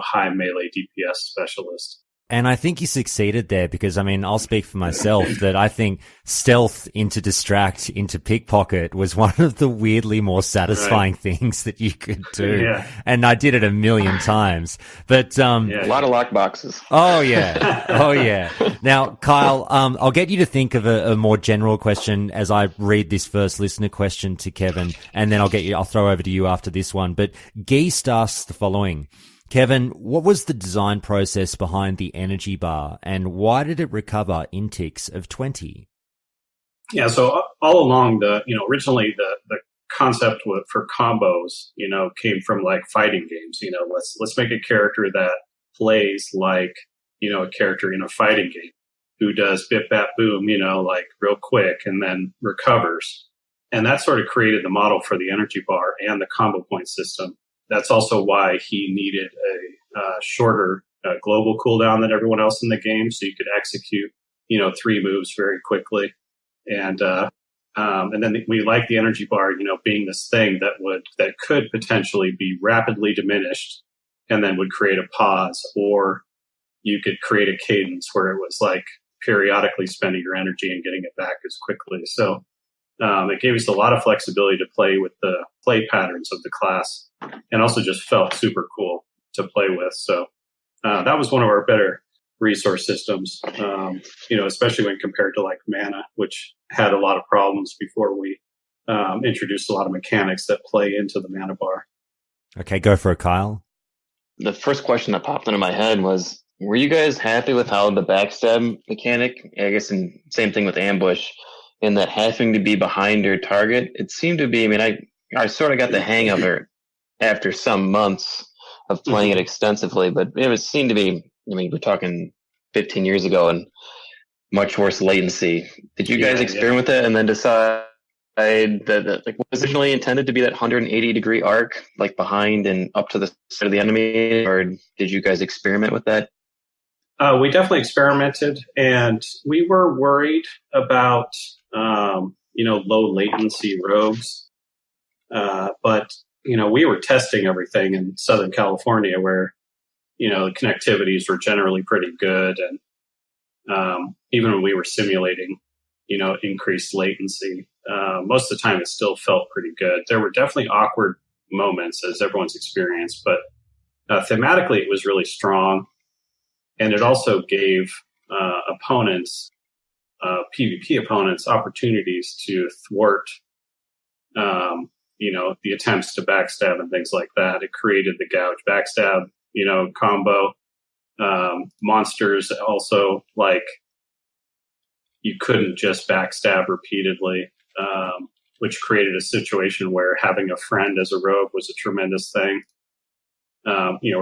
I: high melee DPS specialist.
A: And I think you succeeded there, because, I'll speak for myself that I think stealth into distract into pickpocket was one of the weirdly more satisfying things that you could do. Yeah. And I did it a million times. But
J: a lot of lock boxes.
A: Oh, yeah. Oh, yeah. Now, Kyle, I'll get you to think of a more general question as I read this first listener question to Kevin, and then I'll throw over to you after this one. But Geist asks the following: Kevin, what was the design process behind the energy bar, and why did it recover inticks of 20?
I: Yeah, so all along, originally the concept for combos, came from like fighting games. Let's make a character that plays like, a character in a fighting game who does bip bap boom, like real quick, and then recovers. And that sort of created the model for the energy bar and the combo point system. That's also why he needed a shorter global cooldown than everyone else in the game, so you could execute, 3 moves very quickly. And then we like the energy bar, being this thing that could potentially be rapidly diminished, and then would create a pause, or you could create a cadence where it was like periodically spending your energy and getting it back as quickly. So it gave us a lot of flexibility to play with the play patterns of the class, and also just felt super cool to play with. So that was one of our better resource systems, especially when compared to like mana, which had a lot of problems before we introduced a lot of mechanics that play into the mana bar.
A: Okay, go for it, Kyle.
J: The first question that popped into my head was, were you guys happy with how the backstab mechanic, I guess, and same thing with ambush, in that having to be behind your target? It seemed to be, I sort of got the hang of it after some months of playing it extensively, but it seemed to be, we're talking 15 years ago and much worse latency. Did you guys experiment with that and then decide that was originally intended to be that 180 degree arc, like behind and up to the side of the enemy, or did you guys experiment with that?
I: We definitely experimented, and we were worried about, low latency rogues. But, we were testing everything in Southern California where, the connectivities were generally pretty good. And even when we were simulating, increased latency, most of the time it still felt pretty good. There were definitely awkward moments, as everyone's experienced, but thematically it was really strong. And it also gave opponents, PvP opponents, opportunities to thwart, the attempts to backstab and things like that. It created the gouge backstab, combo. Monsters also, like, you couldn't just backstab repeatedly, which created a situation where having a friend as a rogue was a tremendous thing.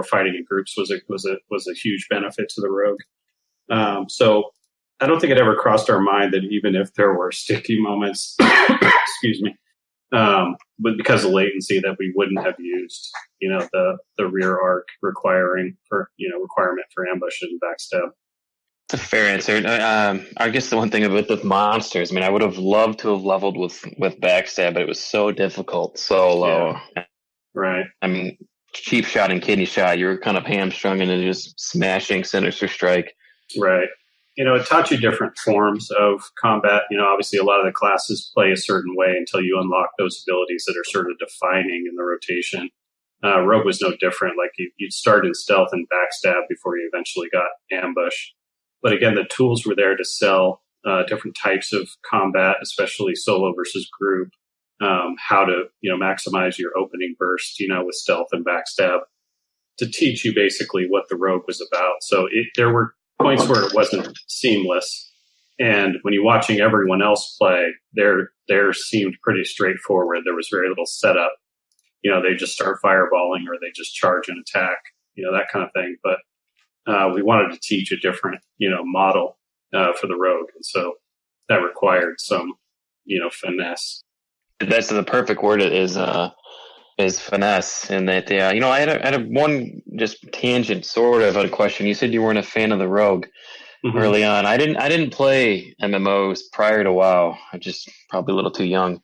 I: Fighting in groups was a huge benefit to the rogue. So I don't think it ever crossed our mind that even if there were sticky moments, excuse me, but because of latency, that we wouldn't have used, the rear arc requirement for ambush and backstab.
J: It's a fair answer. I guess the one thing about the monsters, I would have loved to have leveled with backstab, but it was so difficult, so low.
I: Yeah. Right.
J: Cheap shot and kidney shot, you were kind of hamstrung into just smashing Sinister Strike.
I: Right. It taught you different forms of combat. Obviously a lot of the classes play a certain way until you unlock those abilities that are sort of defining in the rotation. Rogue was no different. Like you'd start in stealth and backstab before you eventually got ambush. But again, the tools were there to sell different types of combat, especially solo versus group. How to, maximize your opening burst, with stealth and backstab, to teach you basically what the rogue was about. So there were points where it wasn't seamless. And when you're watching everyone else play, there seemed pretty straightforward. There was very little setup. They just start fireballing or they just charge and attack, that kind of thing. But we wanted to teach a different, model for the rogue. And so that required some, finesse.
J: That's the perfect word is finesse. And that, I had a one just tangent sort of a question. You said you weren't a fan of the rogue early on. I didn't play MMOs prior to WoW. I'm just probably a little too young.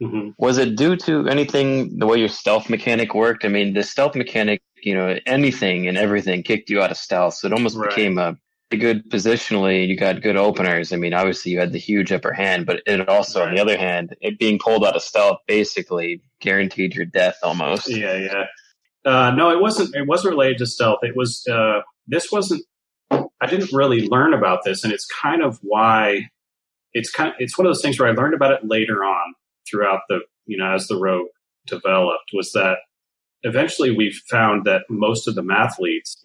J: Mm-hmm. Was it due to anything, the way your stealth mechanic worked? The stealth mechanic, anything and everything kicked you out of stealth. So it almost became a good positionally. You got good openers. Obviously you had the huge upper hand, but it also, on the other hand, it being pulled out of stealth basically guaranteed your death almost.
I: Yeah. No, it wasn't related to stealth. It was, I didn't really learn about this, and it's kind of why it's one of those things where I learned about it later on throughout the, as the rogue developed, was that eventually we found that most of the mathletes,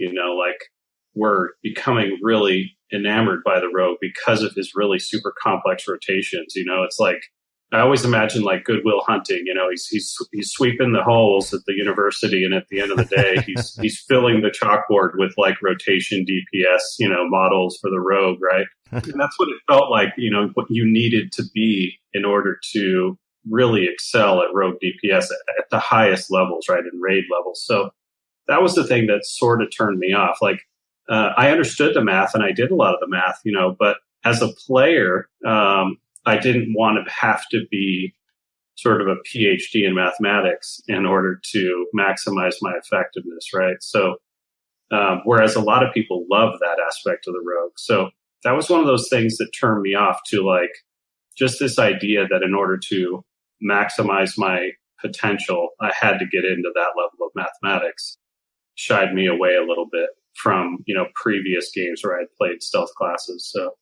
I: were becoming really enamored by the rogue because of his really super complex rotations. It's like, I always imagine like Goodwill Hunting, he's sweeping the holes at the university, and at the end of the day, he's filling the chalkboard with like rotation DPS, models for the rogue, right? And that's what it felt like, what you needed to be in order to really excel at rogue DPS at the highest levels, right? In raid levels. So that was the thing that sort of turned me off. Like, I understood the math and I did a lot of the math, but as a player, I didn't want to have to be sort of a PhD in mathematics in order to maximize my effectiveness, right? So, whereas a lot of people love that aspect of the rogue. So that was one of those things that turned me off to like just this idea that in order to maximize my potential, I had to get into that level of mathematics, shied me away a little bit from, previous games where I played stealth classes. So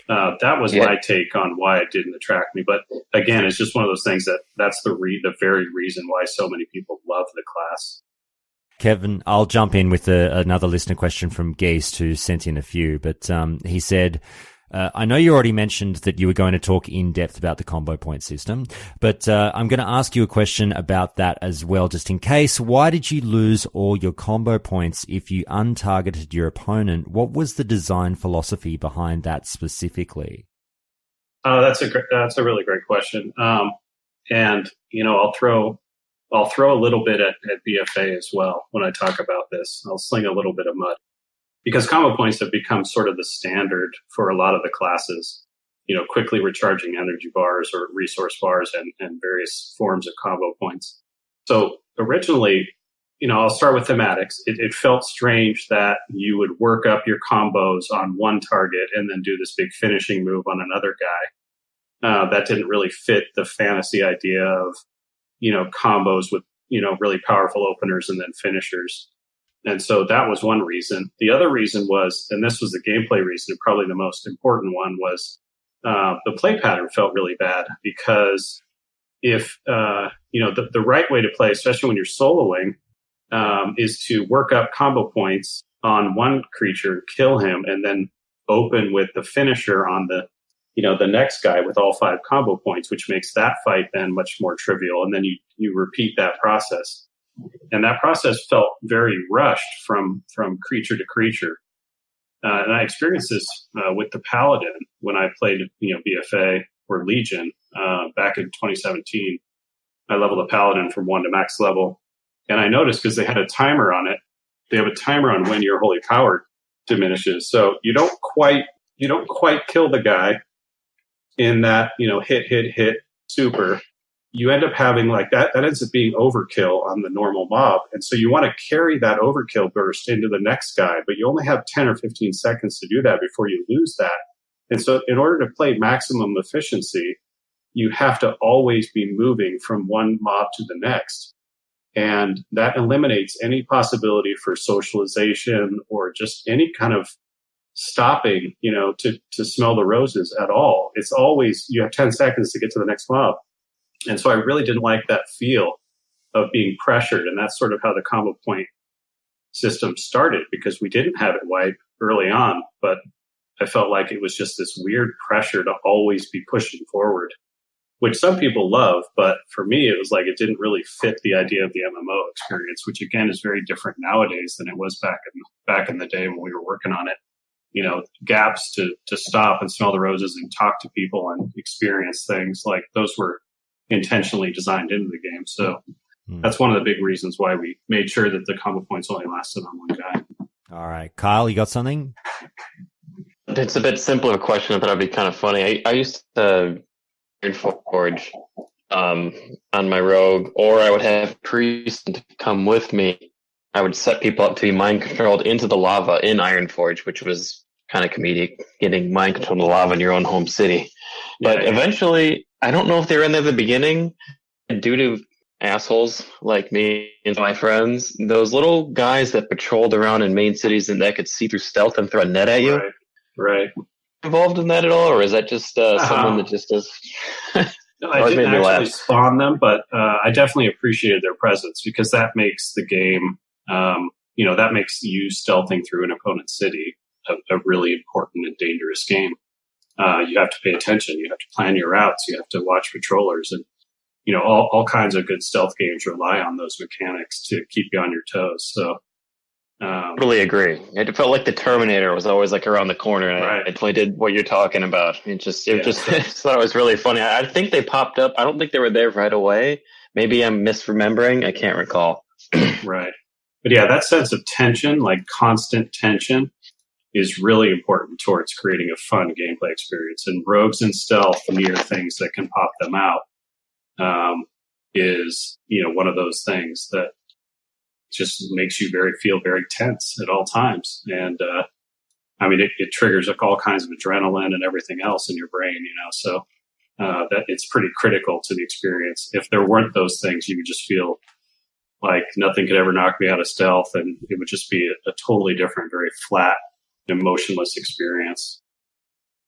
I: that was my take on why it didn't attract me. But again, it's just one of those things that's the very reason why so many people love the class.
A: Kevin, I'll jump in with another listener question from Geist, who sent in a few, but he said, I know you already mentioned that you were going to talk in depth about the combo point system, but I'm going to ask you a question about that as well, just in case. Why did you lose all your combo points if you untargeted your opponent? What was the design philosophy behind that specifically?
I: That's a really great question. And I'll throw a little bit at BFA as well when I talk about this. I'll sling a little bit of mud. because combo points have become sort of the standard for a lot of the classes, quickly recharging energy bars or resource bars and various forms of combo points. So originally, I'll start with thematics. It felt strange that you would work up your combos on one target and then do this big finishing move on another guy. That didn't really fit the fantasy idea of, combos with, really powerful openers and then finishers. And so that was one reason. The other reason was, and this was the gameplay reason, and probably the most important one, was the play pattern felt really bad because if, the right way to play, especially when you're soloing, is to work up combo points on one creature, kill him, and then open with the finisher on the next guy with all 5 combo points, which makes that fight then much more trivial. And then you repeat that process. And that process felt very rushed from creature to creature. And I experienced this with the Paladin when I played, BFA or Legion back in 2017. I leveled a Paladin from 1 to max level. And I noticed because they had a timer on it, they have a timer on when your holy power diminishes. So you don't quite kill the guy in that, hit super. You end up having like that ends up being overkill on the normal mob. And so you want to carry that overkill burst into the next guy, but you only have 10 or 15 seconds to do that before you lose that. And so in order to play maximum efficiency, you have to always be moving from one mob to the next. And that eliminates any possibility for socialization or just any kind of stopping, to smell the roses at all. It's always, you have 10 seconds to get to the next mob. And so I really didn't like that feel of being pressured. And that's sort of how the combo point system started, because we didn't have it wipe early on, but I felt like it was just this weird pressure to always be pushing forward, which some people love. But for me, it was like it didn't really fit the idea of the MMO experience, which again is very different nowadays than it was back in the day when we were working on it. Gaps to stop and smell the roses and talk to people and experience things, like those were intentionally designed into the game. So that's one of the big reasons why we made sure that the combo points only lasted on one guy.
A: All right. Kyle, you got something?
J: It's a bit simpler question, but that'd be kind of funny. I used to forge on my rogue, or I would have priests to come with me. I would set people up to be mind controlled into the lava in Ironforge, which was kind of comedic, getting mind controlled in the lava in your own home city. But eventually, I don't know if they were in there at the beginning, due to assholes like me and my friends, those little guys that patrolled around in main cities and that could see through stealth and throw a net at you.
I: Right.
J: Involved in that at all, or is that just someone that just does?
I: No, I didn't actually spawn them, but I definitely appreciated their presence, because that makes the game, that makes you stealthing through an opponent's city a really important and dangerous game. You have to pay attention. You have to plan your routes. You have to watch patrollers, and all kinds of good stealth games rely on those mechanics to keep you on your toes. So.
J: Totally agree. It felt like the Terminator was always like around the corner, and
I: right.
J: I definitely did what you're talking about. I just thought it was really funny. I think they popped up. I don't think they were there right away. Maybe I'm misremembering. I can't recall.
I: Right. But yeah, that sense of tension, like constant tension, is really important towards creating a fun gameplay experience. And rogues and stealth near things that can pop them out is, one of those things that just makes you feel very tense at all times. And, it triggers like all kinds of adrenaline and everything else in your brain, so, that it's pretty critical to the experience. If there weren't those things, you would just feel like nothing could ever knock me out of stealth, and it would just be a totally different, very flat, emotionless experience.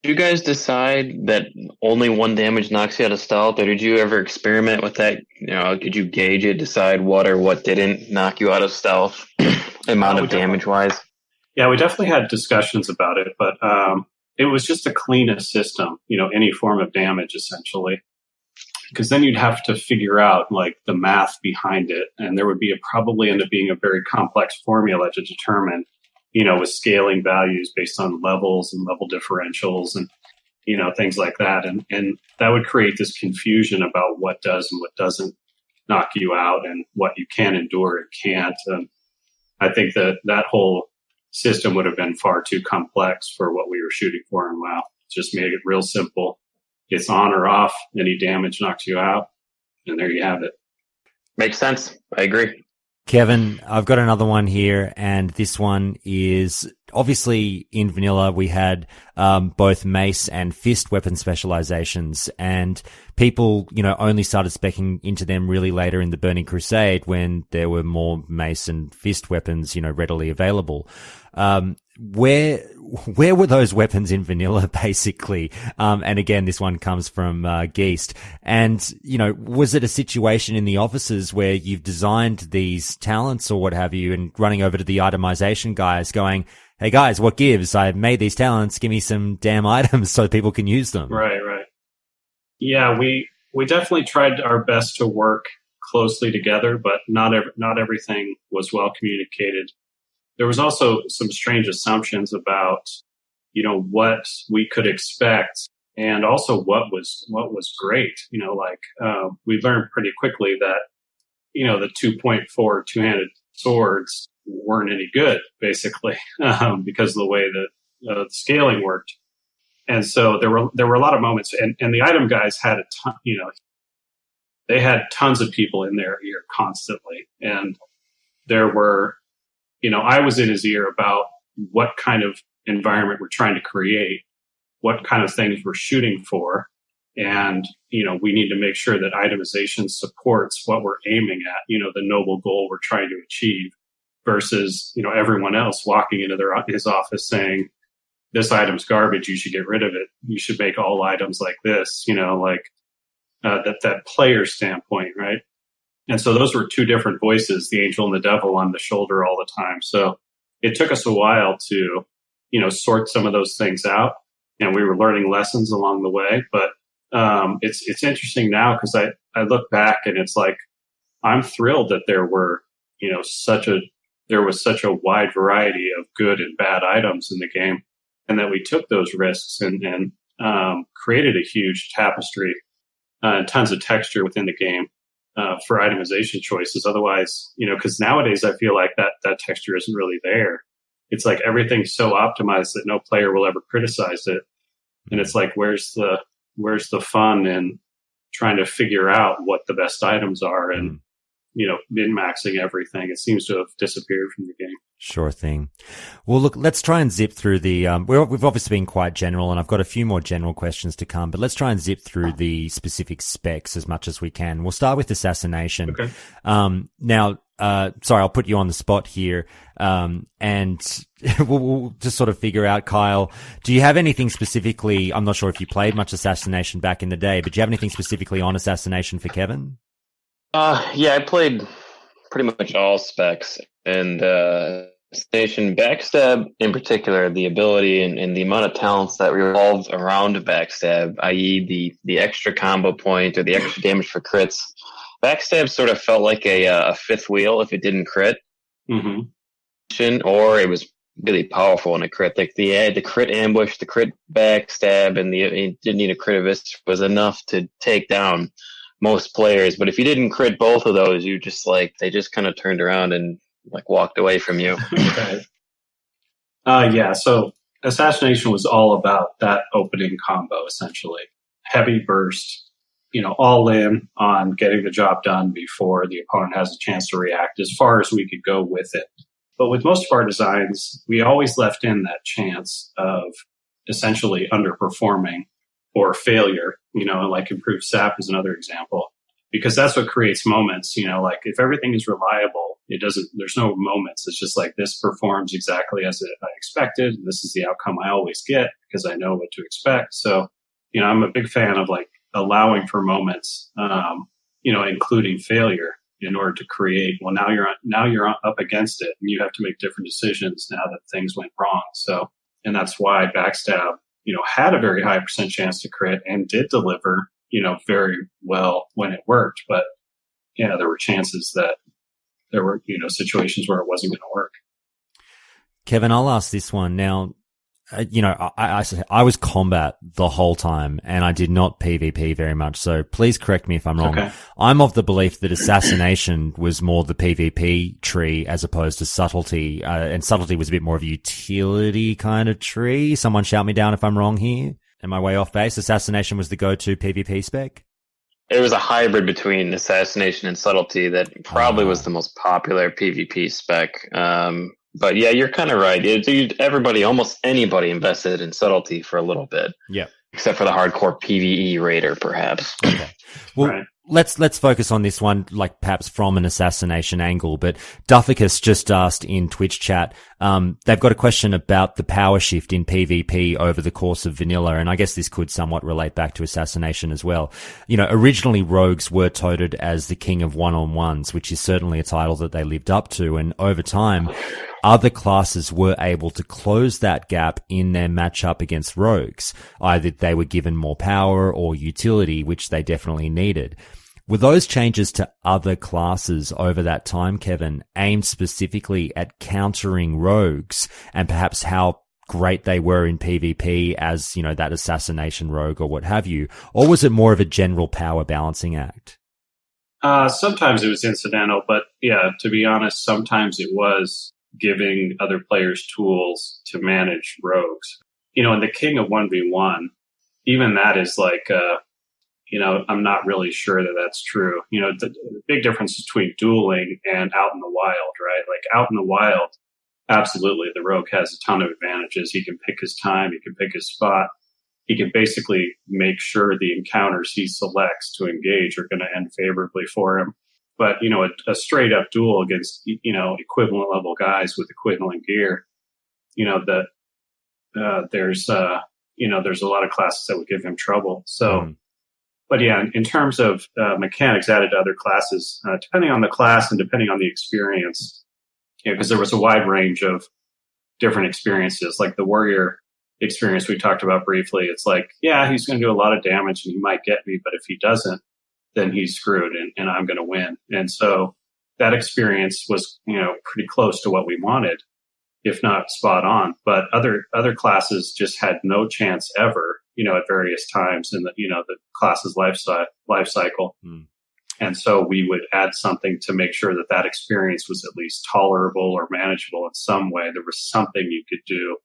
J: Did you guys decide that only one damage knocks you out of stealth, or did you ever experiment with that? Did you gauge it, decide what or what didn't knock you out of stealth, amount of damage wise?
I: Yeah, we definitely had discussions about it, but it was just the cleanest system, any form of damage essentially. Because then you'd have to figure out like the math behind it, and there would probably end up being a very complex formula to determine, with scaling values based on levels and level differentials and, things like that. And that would create this confusion about what does and what doesn't knock you out and what you can endure and can't. And I think that whole system would have been far too complex for what we were shooting for in WoW. Just made it real simple. It's on or off. Any damage knocks you out. And there you have it.
J: Makes sense. I agree.
A: Kevin, I've got another one here, and this one is obviously in vanilla. We had both mace and fist weapon specializations, and people, only started speccing into them really later in the Burning Crusade when there were more mace and fist weapons, readily available. Where were those weapons in vanilla, basically? And again, this one comes from Geist. And, was it a situation in the offices where you've designed these talents or what have you, and running over to the itemization guys going, hey guys, what gives? I've made these talents. Give me some damn items so people can use them.
I: Right. Yeah, we definitely tried our best to work closely together, but not everything was well communicated. There was also some strange assumptions about, what we could expect, and also what was great. We learned pretty quickly that, the 2.4 two-handed swords weren't any good, basically, because of the way that the scaling worked. And so there were a lot of moments, and the item guys had a ton, they had tons of people in their ear constantly, and there were. I was in his ear about what kind of environment we're trying to create, what kind of things we're shooting for. And, we need to make sure that itemization supports what we're aiming at, the noble goal we're trying to achieve versus, everyone else walking into his office saying, this item's garbage. You should get rid of it. You should make all items like this, that player standpoint, right? And so those were two different voices, the angel and the devil on the shoulder all the time. So it took us a while to, sort some of those things out, and we were learning lessons along the way. But it's interesting now because I look back and it's like, I'm thrilled that there were, there was such a wide variety of good and bad items in the game, and that we took those risks and created a huge tapestry and tons of texture within the game. For itemization choices. Otherwise, because nowadays I feel like that texture isn't really there. It's like everything's so optimized that no player will ever criticize it. And it's like, where's the fun in trying to figure out what the best items are and, min-maxing everything? It seems to have disappeared from the game.
A: Sure thing. Well, look, let's try and zip through the, we've obviously been quite general, and I've got a few more general questions to come, but let's try and zip through the specific specs as much as we can. We'll start with assassination.
I: Okay.
A: Now, sorry, I'll put you on the spot here. And we'll just sort of figure out, Kyle, do you have anything specifically? I'm not sure if you played much assassination back in the day, but do you have anything specifically on assassination for Kevin?
J: Yeah, I played pretty much all specs, and station backstab in particular, the ability and the amount of talents that revolve around backstab, i.e. the extra combo point or the extra damage for crits. Backstab sort of felt like a fifth wheel if it didn't crit. Mm-hmm. Or it was really powerful in a crit. Like the crit ambush, the crit backstab, and it didn't need a crit avist was enough to take down most players. But if you didn't crit both of those, you just they just kind of turned around and walked away from you.
I: Yeah. So assassination was all about that opening combo, essentially. Heavy burst, all in on getting the job done before the opponent has a chance to react, as far as we could go with it. But with most of our designs, we always left in that chance of essentially underperforming or failure, like improved SAP is another example, because that's what creates moments, if everything is reliable, there's no moments. It's just like, this performs exactly as I expected. This is the outcome I always get because I know what to expect. So, I'm a big fan of allowing for moments, including failure in order to create, now you're up against it and you have to make different decisions now that things went wrong. So, and that's why backstab, had a very high % chance to crit and did deliver, very well when it worked. But yeah, there were chances that there were, situations where it wasn't going to work.
A: Kevin, I'll ask this one now. I was combat the whole time and I did not PvP very much. So please correct me if I'm wrong.
I: Okay.
A: I'm of the belief that assassination was more the PvP tree as opposed to subtlety, and subtlety was a bit more of a utility kind of tree. Someone shout me down if I'm wrong here. Am I way off base? Assassination was the go-to PvP spec?
J: It was a hybrid between assassination and subtlety that probably was the most popular PvP spec. But yeah, you're kind of right. Everybody, almost anybody invested in subtlety for a little bit.
A: Yeah.
J: Except for the hardcore PvE raider, perhaps.
A: Okay. Well,
I: Right.
A: let's focus on this one, like perhaps from an assassination angle. But Dufficus just asked in Twitch chat, they've got a question about the power shift in PvP over the course of vanilla, and I guess this could somewhat relate back to assassination as well. You know, originally rogues were touted as the king of one-on-ones, which is certainly a title that they lived up to, and over time, other classes were able to close that gap in their matchup against rogues. Either they were given more power or utility, which they definitely needed. Were those changes to other classes over that time, Kevin, aimed specifically at countering rogues and perhaps how great they were in PvP as, you know, that assassination rogue or what have you? Or was it more of a general power balancing act?
I: Sometimes it was incidental, but yeah, to be honest, sometimes it was giving other players tools to manage rogues. You know, in the King of 1v1, even that is like, you know, I'm not really sure that that's true. You know, the big difference between dueling and out in the wild, right? Like out in the wild, absolutely, the rogue has a ton of advantages. He can pick his time. He can pick his spot. He can basically make sure the encounters he selects to engage are going to end favorably for him. But, you know, a straight up duel against, you know, equivalent level guys with equivalent gear, you know, there's a lot of classes that would give him trouble. So, but yeah, in terms of mechanics added to other classes, depending on the class and depending on the experience, you know, because there was a wide range of different experiences, like the warrior experience we talked about briefly. It's like, yeah, he's going to do a lot of damage and he might get me, but if he doesn't, then he's screwed and I'm going to win. And so that experience was, you know, pretty close to what we wanted, if not spot on. But other classes just had no chance ever, you know, at various times in the, you know, the class's life cycle. And so we would add something to make sure that experience was at least tolerable or manageable in some way. There was something you could do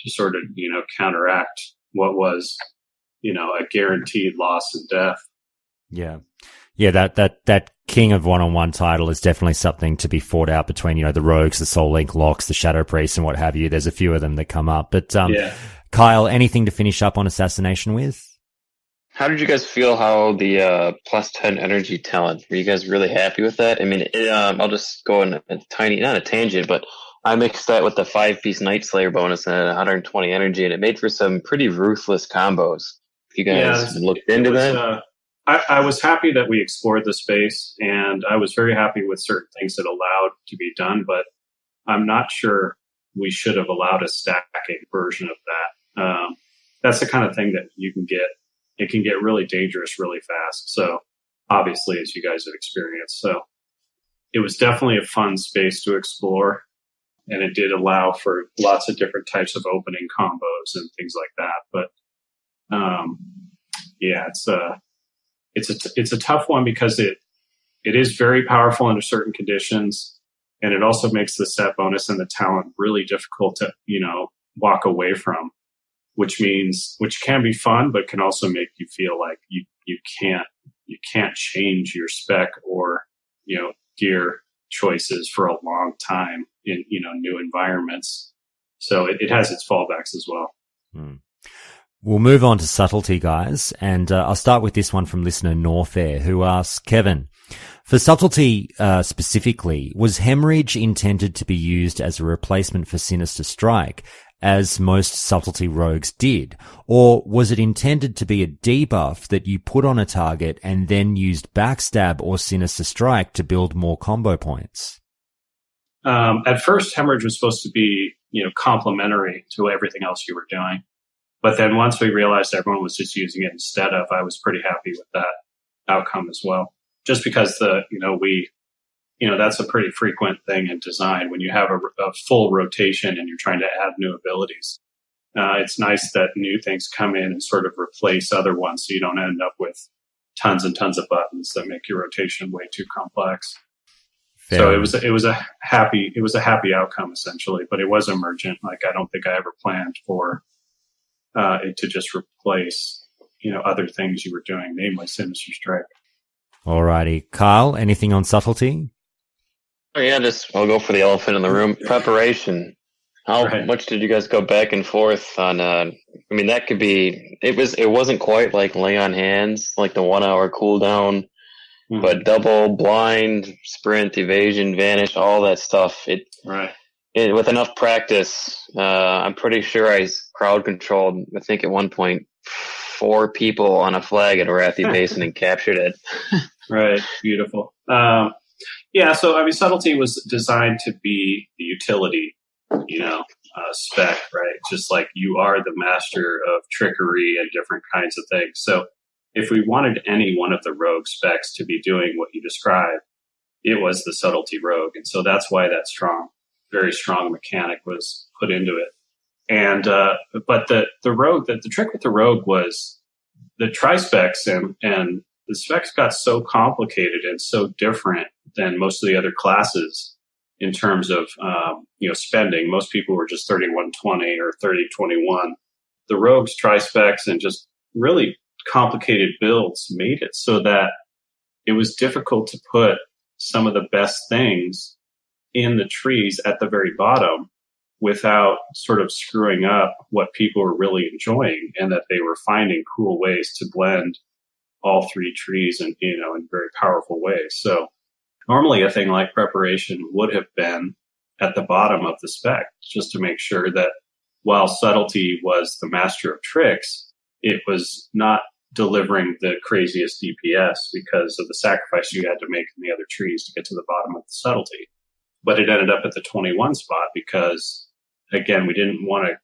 I: to sort of, you know, counteract what was, you know, a guaranteed loss and death.
A: Yeah. Yeah, that King of One-on-One title is definitely something to be fought out between, you know, the rogues, the Soul Link locks, the Shadow Priests and what have you. There's a few of them that come up. But Kyle, anything to finish up on assassination with?
J: How did you guys feel how the plus 10 energy talent? Were you guys really happy with that? I mean, I'll just go on a tiny, not a tangent, but I mixed that with the 5-piece Night Slayer bonus and 120 energy, and it made for some pretty ruthless combos. You guys looked into that?
I: I was happy that we explored the space, and I was very happy with certain things that allowed to be done, but I'm not sure we should have allowed a stacking version of that. That's the kind of thing that you can get. It can get really dangerous really fast. So obviously, as you guys have experienced. So it was definitely a fun space to explore, and it did allow for lots of different types of opening combos and things like that. But yeah, it's a tough one because it is very powerful under certain conditions, and it also makes the set bonus and the talent really difficult to, you know, walk away from, which can be fun, but can also make you feel like you can't change your spec or, you know, gear choices for a long time in, you know, new environments. So it has its fallbacks as well.
A: We'll move on to subtlety, guys, and I'll start with this one from listener Norfair, who asks, Kevin, for subtlety specifically, was Hemorrhage intended to be used as a replacement for Sinister Strike, as most subtlety rogues did, or was it intended to be a debuff that you put on a target and then used Backstab or Sinister Strike to build more combo points?
I: At first, Hemorrhage was supposed to be, you know, complementary to everything else you were doing. But then once we realized everyone was just using it instead of, I was pretty happy with that outcome as well. Just because that's a pretty frequent thing in design when you have a full rotation and you're trying to add new abilities. It's nice that new things come in and sort of replace other ones so you don't end up with tons and tons of buttons that make your rotation way too complex.
A: Fair
I: So
A: enough.
I: it was a happy outcome essentially, but it was emergent. Like I don't think I ever planned for it to just replace, other things you were doing, namely Sinister Strike.
A: Alrighty. Kyle, anything on subtlety?
J: Oh, yeah, I'll go for the elephant in the room. Preparation. How
I: Right.
J: much did you guys go back and forth on? That could be. It wasn't quite like lay on hands, like the 1 hour cooldown, but double, blind, sprint, evasion, vanish, all that stuff.
I: Right.
J: With enough practice, I'm pretty sure I crowd controlled. I think at one point 4 people on a flag at Arathi Basin and captured it.
I: Right. Beautiful. Yeah. So subtlety was designed to be the utility, spec, right? Just like you are the master of trickery and different kinds of things. So if we wanted any one of the rogue specs to be doing what you described, it was the subtlety rogue. And so that's why that very strong mechanic was put into it. And, but the rogue, the trick with the rogue was the tri-specs and the specs got so complicated and so different than most of the other classes in terms of, spending. Most people were just 3120 or 3021. The rogues, tri-specs, and just really complicated builds made it so that it was difficult to put some of the best things in the trees at the very bottom without sort of screwing up what people were really enjoying, and that they were finding cool ways to blend all 3 trees in very powerful ways. So normally a thing like preparation would have been at the bottom of the spec, just to make sure that while subtlety was the master of tricks, it was not delivering the craziest DPS because of the sacrifice you had to make in the other trees to get to the bottom of the subtlety. But it ended up at the 21 spot because, again, we didn't want to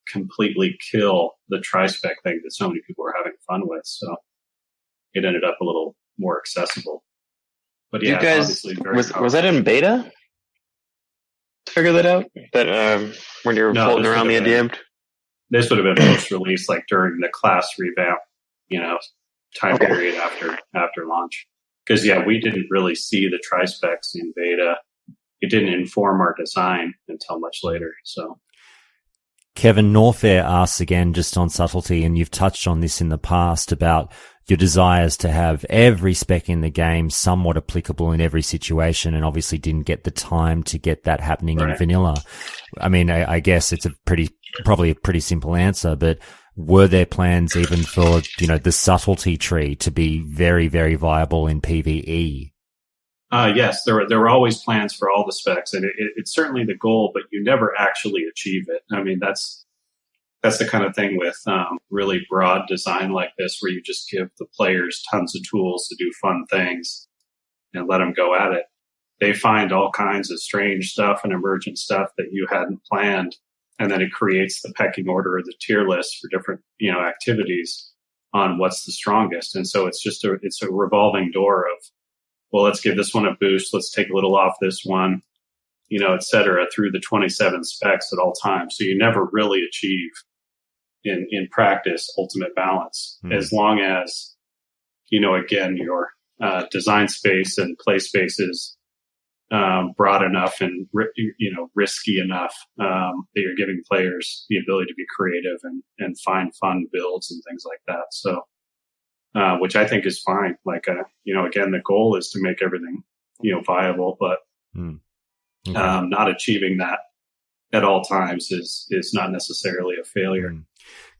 I: completely kill the tri-spec thing that so many people were having fun with. So it ended up a little more accessible. But yeah,
J: you guys,
I: obviously very
J: was that in beta? To figure that out? That when you were floating around the DM'd?
I: This would have been post-release, like during the class revamp, time period after launch. Because we didn't really see the tri-specs in beta. It didn't inform our design until much later. So,
A: Kevin Norfair asks again just on subtlety, and you've touched on this in the past about your desires to have every spec in the game somewhat applicable in every situation, and obviously didn't get the time to get that happening in vanilla. I mean, I guess it's probably a pretty simple answer, but were there plans even for, the subtlety tree to be very, very viable in PvE?
I: Yes, there were always plans for all the specs, and it's certainly the goal, but you never actually achieve it. I mean, that's the kind of thing with really broad design like this, where you just give the players tons of tools to do fun things and let them go at it. They find all kinds of strange stuff and emergent stuff that you hadn't planned, and then it creates the pecking order or the tier list for different activities on what's the strongest. And so it's a revolving door of, well, let's give this one a boost. Let's take a little off this one, et cetera, through the 27 specs at all times. So you never really achieve in practice ultimate balance, as long as, again, your design space and play space is broad enough and, risky enough that you're giving players the ability to be creative and find fun builds and things like that. So, which I think is fine. Like, again, the goal is to make everything, viable, but not achieving that at all times is not necessarily a failure.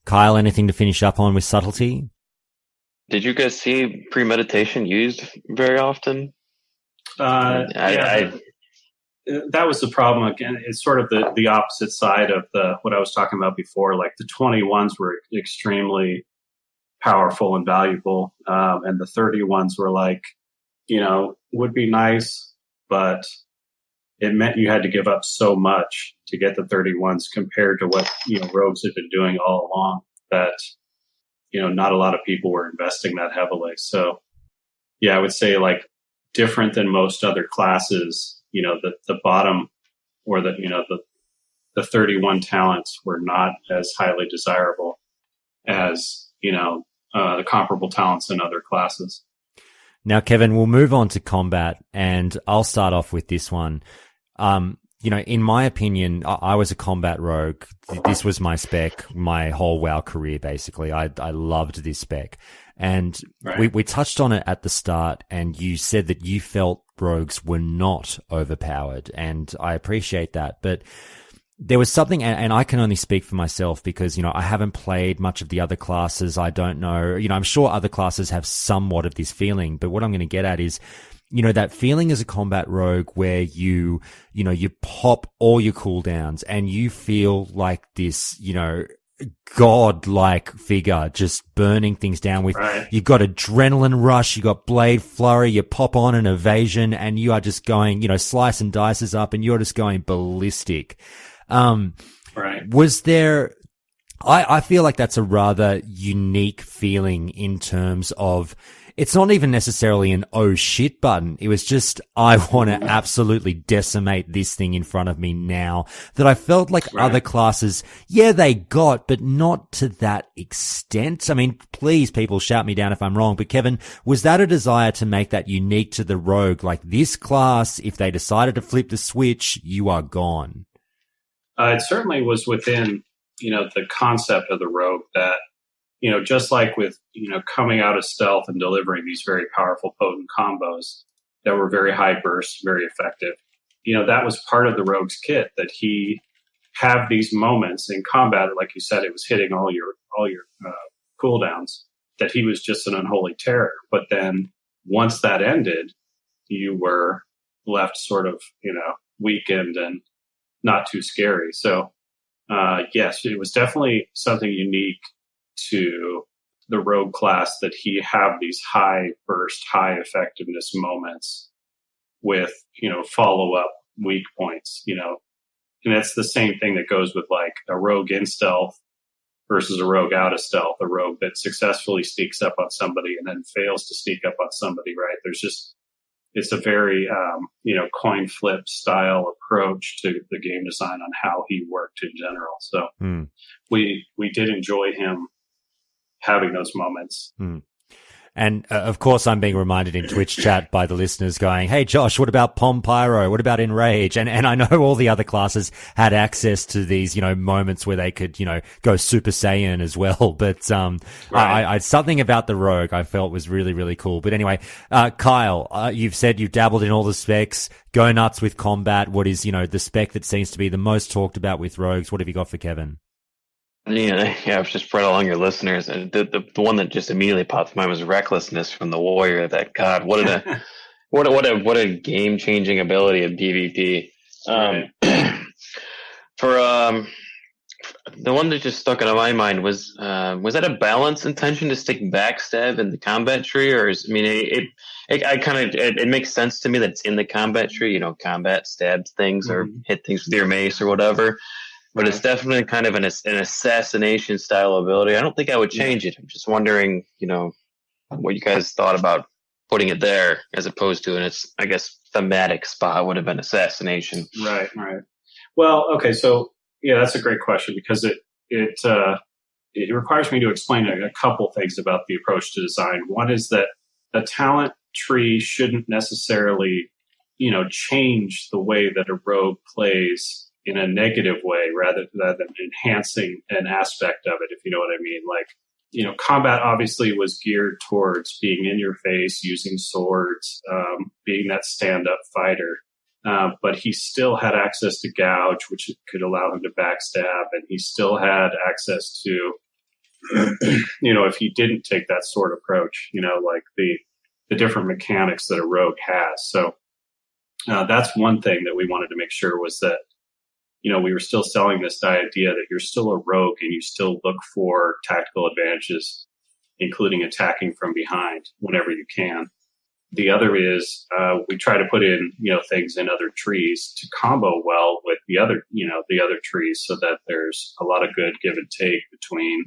A: Kyle, anything to finish up on with subtlety?
J: Did you guys see premeditation used very often?
I: That was the problem. Again, it's sort of the opposite side of what I was talking about before. Like the 21s were extremely powerful and valuable. And the 31s were like, would be nice, but it meant you had to give up so much to get the 31s compared to what, rogues had been doing all along, that, not a lot of people were investing that heavily. So yeah, I would say like different than most other classes, the bottom or the 31 talents were not as highly desirable as, the comparable talents in other classes.
A: Now, Kevin, we'll move on to combat, and I'll start off with this one. In my opinion, I was a combat rogue. This was my spec, my whole WoW career, basically. I loved this spec. And
I: right.
A: we touched on it at the start, and you said that you felt rogues were not overpowered, and I appreciate that. But there was something, and I can only speak for myself because, I haven't played much of the other classes. I don't know. I'm sure other classes have somewhat of this feeling, but what I'm going to get at is, that feeling as a combat rogue where you pop all your cooldowns and you feel like this, god-like figure just burning things down with, you've got adrenaline rush, you got blade flurry, you pop on an evasion, and you are just going, slice and dices up, and you're just going ballistic. Was there, I feel like that's a rather unique feeling in terms of, it's not even necessarily an oh shit button. It was just, I want to absolutely decimate this thing in front of me now, that I felt like other classes, they got, but not to that extent. I mean, please, people, shout me down if I'm wrong, but Kevin, was that a desire to make that unique to the rogue? Like this class, if they decided to flip the switch, you are gone.
I: It certainly was within, the concept of the rogue that, just like with, coming out of stealth and delivering these very powerful, potent combos that were very high burst, very effective, that was part of the rogue's kit, that he have these moments in combat, like you said, it was hitting all your cooldowns, that he was just an unholy terror. But then once that ended, you were left sort of, weakened and not too scary. So, yes, it was definitely something unique to the rogue class, that he have these high burst, high effectiveness moments with, follow up weak points, and that's the same thing that goes with like a rogue in stealth versus a rogue out of stealth, a rogue that successfully sneaks up on somebody and then fails to sneak up on somebody, right? It's a very, coin flip style approach to the game design on how he worked in general. So we did enjoy him having those moments.
A: And of course, I'm being reminded in Twitch chat by the listeners going, hey, Josh, what about Pom Pyro? What about Enrage? And I know all the other classes had access to these, moments where they could, go Super Saiyan as well. But, I something about the Rogue I felt was really, really cool. But anyway, Kyle, you've said you've dabbled in all the specs, go nuts with combat. What is, the spec that seems to be the most talked about with Rogues? What have you got for Kevin?
J: Yeah, I was just spread along your listeners, and the one that just immediately popped to mind was recklessness from the warrior. That God, what a game changing ability in PvP. For the one that just stuck into my mind was that a balanced intention to stick backstab in the combat tree, or it makes sense to me that it's in the combat tree. Combat stabs things or hit things with your mace or whatever. But it's definitely kind of an assassination style ability. I don't think I would change it. I'm just wondering, what you guys thought about putting it there as opposed to in its, I guess, thematic spot would have been assassination.
I: Right. Well, okay. So, that's a great question because it requires me to explain a couple things about the approach to design. One is that a talent tree shouldn't necessarily, change the way that a rogue plays in a negative way rather than enhancing an aspect of it, if you know what I mean. Like, combat obviously was geared towards being in your face, using swords, being that stand-up fighter. But he still had access to gouge, which could allow him to backstab, and he still had access to, if he didn't take that sword approach, like the different mechanics that a rogue has. So that's one thing that we wanted to make sure was that, we were still selling this idea that you're still a rogue and you still look for tactical advantages, including attacking from behind whenever you can. The other is we try to put in, things in other trees to combo well with the other trees so that there's a lot of good give and take between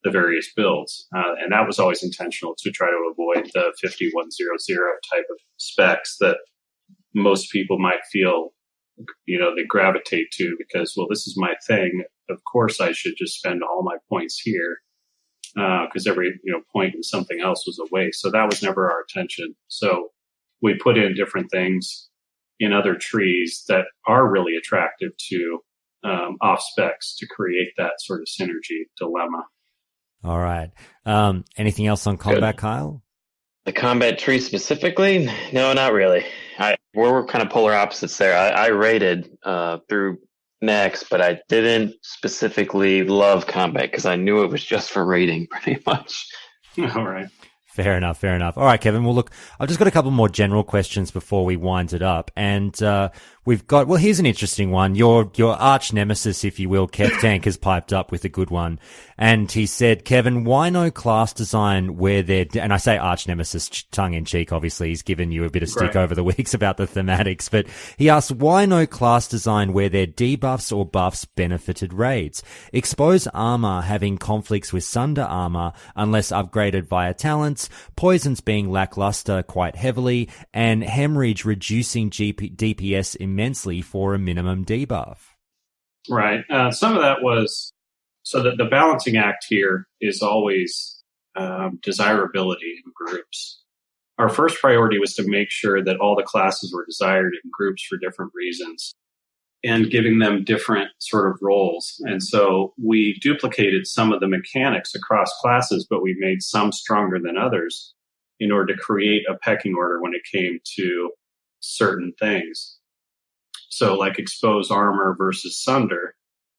I: the various builds. And that was always intentional to try to avoid the 5100 type of specs that most people might feel they gravitate to because, well, this is my thing. Of course, I should just spend all my points here. because every point in something else was a waste. So that was never our intention. So we put in different things in other trees that are really attractive to off specs to create that sort of synergy dilemma.
A: All right. Anything else on combat, Kyle?
J: The combat tree specifically? No, not really. We're kind of polar opposites there. I raided through next, but I didn't specifically love combat because I knew it was just for raiding pretty much.
I: All right.
A: Fair enough. All right, Kevin. Well, look, I've just got a couple more general questions before we wind it up. And we've got, well, here's an interesting one. Your arch nemesis, if you will, Kev Tank, has piped up with a good one. And he said, Kevin, why no class design where they're, and I say arch nemesis tongue in cheek, obviously, he's given you a bit of stick over the weeks about the thematics, but he asked, why no class design where their debuffs or buffs benefited raids? Expose armor having conflicts with sunder armor unless upgraded via talents, poisons being lackluster quite heavily, and hemorrhage reducing DPS immensely for a minimum debuff.
I: Right. Some of that was, so that the balancing act here is always desirability in groups. Our first priority was to make sure that all the classes were desired in groups for different reasons and giving them different sort of roles. And so we duplicated some of the mechanics across classes, but we made some stronger than others in order to create a pecking order when it came to certain things. So like expose armor versus sunder,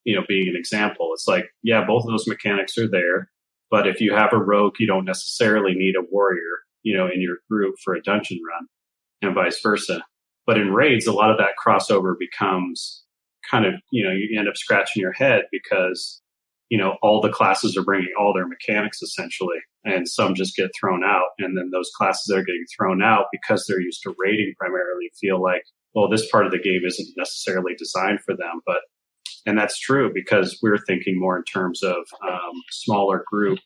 I: being an example, it's like, yeah, both of those mechanics are there, but if you have a rogue, you don't necessarily need a warrior, in your group for a dungeon run, and vice versa. But in raids, a lot of that crossover becomes kind of, you end up scratching your head because, all the classes are bringing all their mechanics essentially, and some just get thrown out. And then those classes that are getting thrown out because they're used to raiding primarily feel like, well, this part of the game isn't necessarily designed for them. And that's true because we're thinking more in terms of smaller group,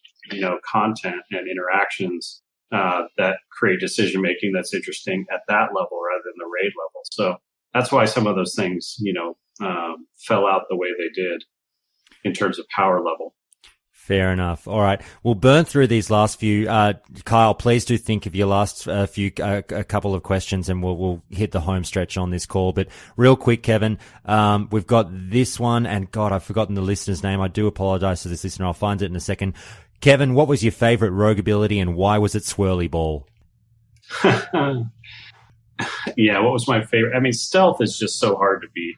I: content and interactions that create decision making that's interesting at that level rather than the raid level. So that's why some of those things, fell out the way they did in terms of power level.
A: Fair enough. All right. We'll burn through these last few. Kyle, please do think of your last a couple of questions and we'll hit the home stretch on this call. But real quick, Kevin, we've got this one, and God, I've forgotten the listener's name. I do apologize to this listener. I'll find it in a second. Kevin, what was your favorite rogue ability and why was it Swirly Ball?
I: Yeah, what was my favorite? I mean, stealth is just so hard to beat.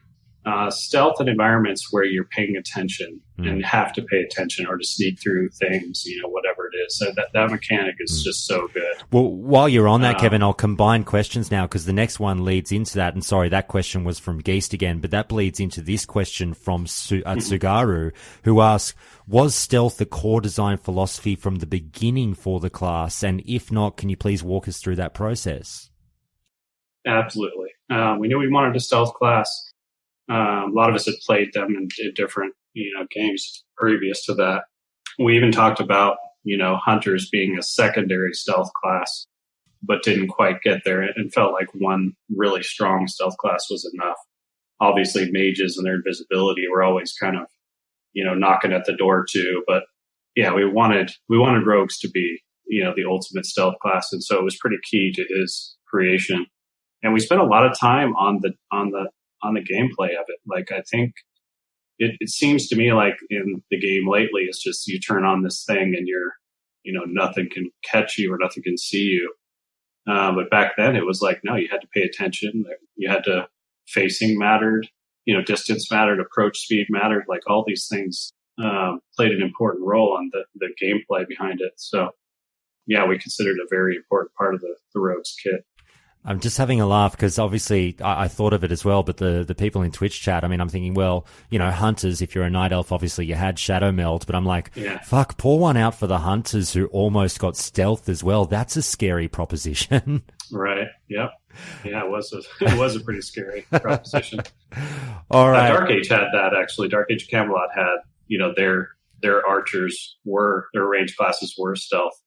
I: Stealth in environments where you're paying attention and have to pay attention or to sneak through things, whatever it is. So that mechanic is just so good. Well,
A: while you're on that, Kevin, I'll combine questions now because the next one leads into that. And sorry, that question was from Geist again, but that bleeds into this question from Tsugaru, who asks, was stealth the core design philosophy from the beginning for the class? And if not, can you please walk us through that process?
I: Absolutely. We knew we wanted a stealth class. A lot of us had played them in different, games previous to that. We even talked about, hunters being a secondary stealth class, but didn't quite get there and felt like one really strong stealth class was enough. Obviously, mages and their invisibility were always kind of, knocking at the door too. But yeah, we wanted rogues to be, the ultimate stealth class, and so it was pretty key to his creation. And we spent a lot of time on the gameplay of it. Like, I think it seems to me like in the game lately, it's just you turn on this thing and you're, nothing can catch you or nothing can see you. But back then it was like, no, you had to pay attention. You had to, facing mattered, distance mattered, approach speed mattered. Like all these things played an important role on the gameplay behind it. So yeah, we considered a very important part of the Rogues kit.
A: I'm just having a laugh because obviously I thought of it as well, but the people in Twitch chat, I mean, I'm thinking, well, hunters, if you're a night elf, obviously you had shadow meld, but I'm like, fuck, pour one out for the hunters who almost got stealth as well. That's a scary proposition.
I: Right. Yep. Yeah, it was a pretty scary proposition.
A: All right.
I: Dark Age had that actually. Dark Age Camelot had, their archers their range classes were stealth.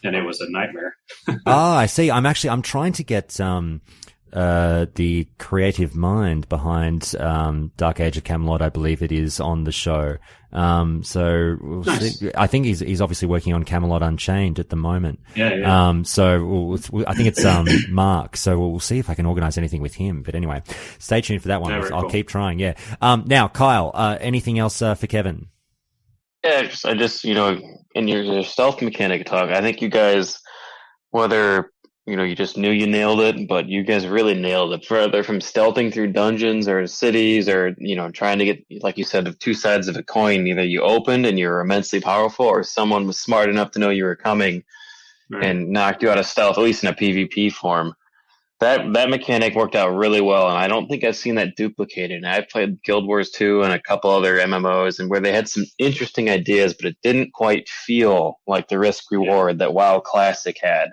I: And it was a nightmare.
A: I see. I'm trying to get the creative mind behind Dark Age of Camelot, I believe it is, on the show. So we'll see. I think he's obviously working on Camelot Unchained at the moment.
I: Yeah.
A: So I think it's Mark. So we'll see if I can organize anything with him. But anyway, stay tuned for that one. I'll keep trying. Yeah. Now, Kyle, anything else for Kevin?
J: Yeah, I just in your stealth mechanic talk, I think you guys, whether you just knew you nailed it, but you guys really nailed it. Whether from stealthing through dungeons or cities, or trying to get, like you said, two sides of a coin. Either you opened and you're immensely powerful, or someone was smart enough to know you were coming and knocked you out of stealth, at least in a PvP form. That mechanic worked out really well, and I don't think I've seen that duplicated. And I've played Guild Wars 2 and a couple other MMOs, and where they had some interesting ideas, but it didn't quite feel like the risk reward that WoW Classic had.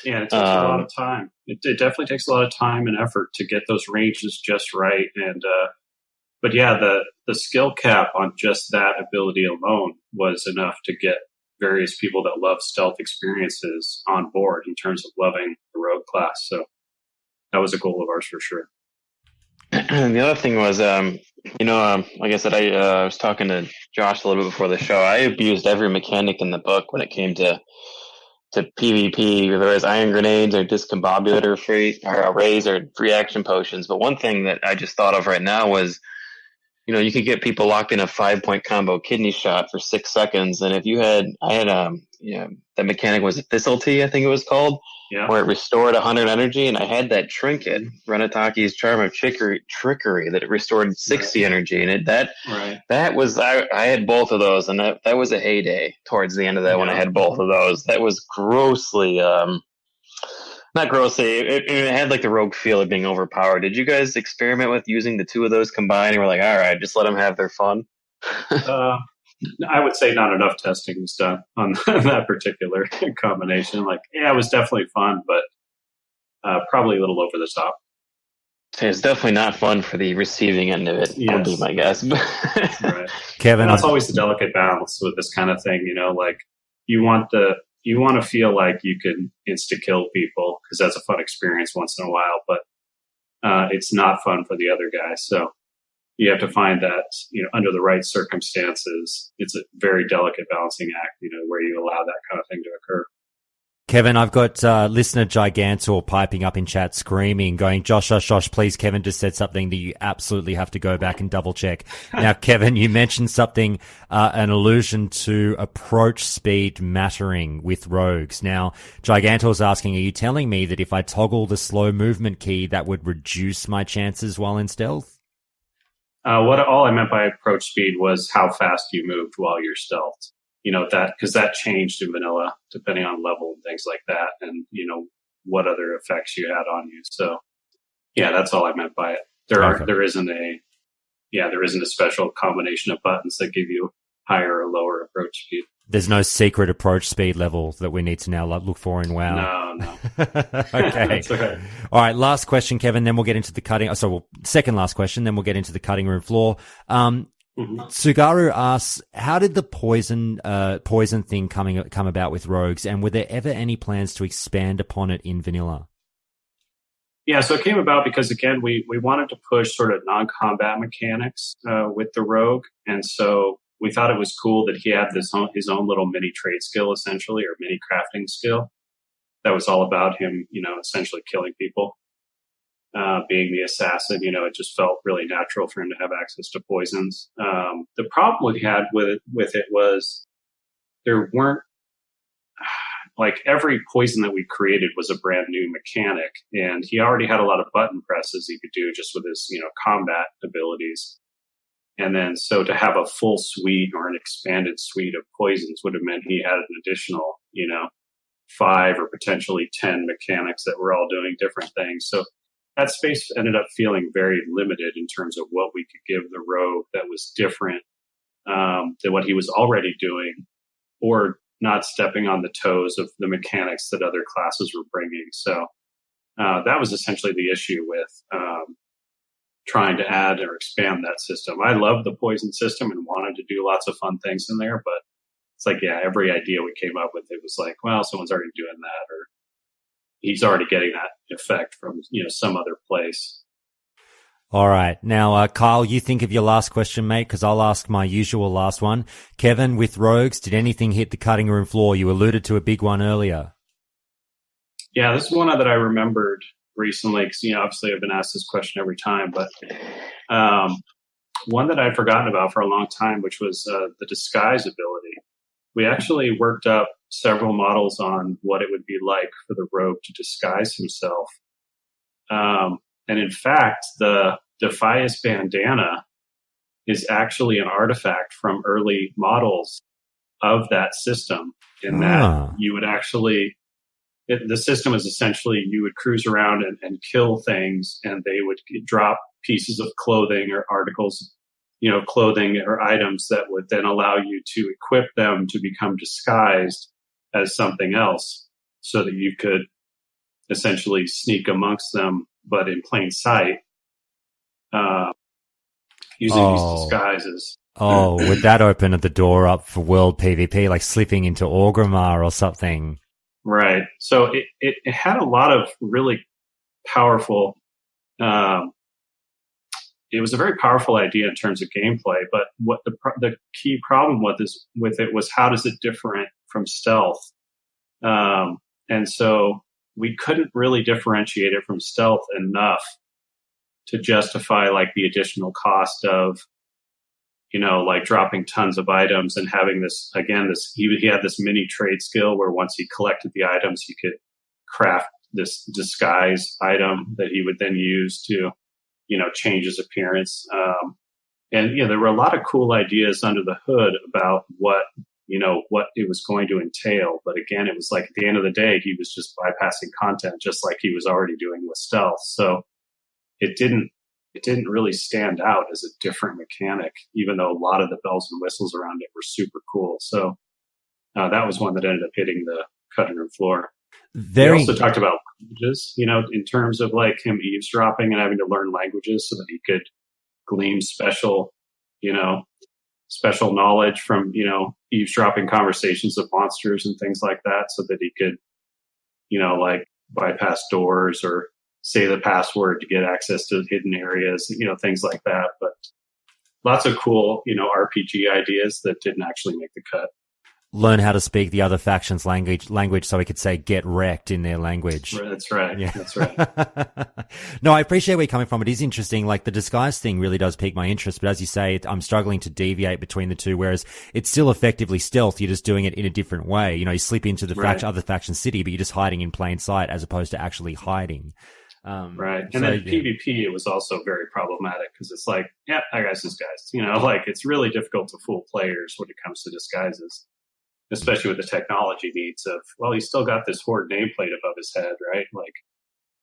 I: Yeah, it takes a lot of time. It definitely takes a lot of time and effort to get those ranges just right. And but yeah, the skill cap on just that ability alone was enough to get various people that love stealth experiences on board in terms of loving the rogue class. So that was a goal of ours for sure.
J: And the other thing was, like I said, I was talking to Josh a little bit before the show. I abused every mechanic in the book when it came to PvP, whether it's iron grenades or discombobulator free or rays or free action potions. But one thing that I just thought of right now was, you could get people locked in a 5-point combo kidney shot for 6 seconds. And if the mechanic was a Thistletea, I think it was called, where it restored 100 energy. And I had that trinket, Runataki's Charm of Trickery, that it restored 60 energy. And that was, I had both of those, and that was a heyday towards the end of that when I had both of those. That was grossly, not grossly, it had like the rogue feel of being overpowered. Did you guys experiment with using the two of those combined and we're like, all right, just let them have their fun?
I: I would say not enough testing was done on that particular combination. Like, yeah, it was definitely fun, but probably a little over the top.
J: It's definitely not fun for the receiving end of it, would be my guess.
I: Right.
A: Kevin,
I: and that's always the delicate balance with this kind of thing. Like you want to feel like you can insta-kill people because that's a fun experience once in a while, but it's not fun for the other guy. So you have to find that, under the right circumstances, it's a very delicate balancing act, where you allow that kind of thing to occur.
A: Kevin, I've got listener Jigantor piping up in chat screaming, going, Josh, please, Kevin just said something that you absolutely have to go back and double check. Now, Kevin, you mentioned something, an allusion to approach speed mattering with rogues. Now, Gigantor's asking, are you telling me that if I toggle the slow movement key, that would reduce my chances while in stealth?
I: All I meant by approach speed was how fast you moved while you're stealthed. Because that changed in vanilla depending on level and things like that, and what other effects you had on you. So, yeah, that's all I meant by it. There isn't a special combination of buttons that give you higher or lower approach speed.
A: There's no secret approach speed level that we need to now look for in WoW.
I: No.
A: Okay.
I: That's okay.
A: All right. Last question, Kevin. Then we'll get into the cutting. Second last question. Then we'll get into the cutting room floor. Sugaru asks, how did the poison thing come about with rogues, and were there ever any plans to expand upon it in vanilla?
I: Yeah, so it came about because, again, we wanted to push sort of non-combat mechanics with the rogue, and so we thought it was cool that he had his own little mini trade skill, essentially, or mini crafting skill that was all about him, essentially killing people. Being the assassin, it just felt really natural for him to have access to poisons. The problem we had with it was there weren't, like, every poison that we created was a brand new mechanic, and he already had a lot of button presses he could do just with his, combat abilities. And then, so to have a full suite or an expanded suite of poisons would have meant he had an additional, 5 or potentially 10 mechanics that were all doing different things. So that space ended up feeling very limited in terms of what we could give the rogue that was different than what he was already doing, or not stepping on the toes of the mechanics that other classes were bringing. So that was essentially the issue with trying to add or expand that system. I loved the poison system and wanted to do lots of fun things in there, but it's like, yeah, every idea we came up with, it was like, well, someone's already doing that, or he's already getting that effect from, some other place.
A: All right. Now, Kyle, you think of your last question, mate, because I'll ask my usual last one. Kevin, with rogues, did anything hit the cutting room floor? You alluded to a big one earlier.
I: Yeah, this is one that I remembered recently because, obviously I've been asked this question every time, but one that I'd forgotten about for a long time, which was the disguise ability. We actually worked up several models on what it would be like for the rogue to disguise himself. And in fact, the Defias bandana is actually an artifact from early models of that system, in that you would actually... the system is essentially you would cruise around and kill things, and they would drop pieces of clothing or articles, clothing or items that would then allow you to equip them to become disguised as something else, so that you could essentially sneak amongst them, but in plain sight, using these disguises.
A: Would that open the door up for world PvP, like slipping into Orgrimmar or something?
I: Right. So it had a lot of really powerful, it was a very powerful idea in terms of gameplay, but what the key problem with it was, how does it different from stealth? And so we couldn't really differentiate it from stealth enough to justify like the additional cost of, like dropping tons of items and having this, again, he had this mini trade skill where once he collected the items, he could craft this disguise item that he would then use to, change his appearance. And there were a lot of cool ideas under the hood about what it was going to entail. But again, it was like at the end of the day, he was just bypassing content, just like he was already doing with stealth. So it didn't really stand out as a different mechanic, even though a lot of the bells and whistles around it were super cool. So that was one that ended up hitting the cutting room floor. They also talked about languages, in terms of like him eavesdropping and having to learn languages so that he could glean special knowledge from, eavesdropping conversations of monsters and things like that, so that he could, like bypass doors or say the password to get access to hidden areas, things like that. But lots of cool, RPG ideas that didn't actually make the cut.
A: Learn how to speak the other faction's language so he could say get wrecked in their language.
I: That's right.
A: Yeah.
I: That's right.
A: No, I appreciate where you're coming from. It is interesting. Like the disguise thing really does pique my interest. But as you say, I'm struggling to deviate between the two, whereas it's still effectively stealth. You're just doing it in a different way. You slip into the other faction city, but you're just hiding in plain sight as opposed to actually hiding.
I: Right. And then PvP, it was also very problematic because it's like, yeah, I got disguised. Like it's really difficult to fool players when it comes to disguises, especially with the technology needs of, well, he's still got this horde nameplate above his head, right? Like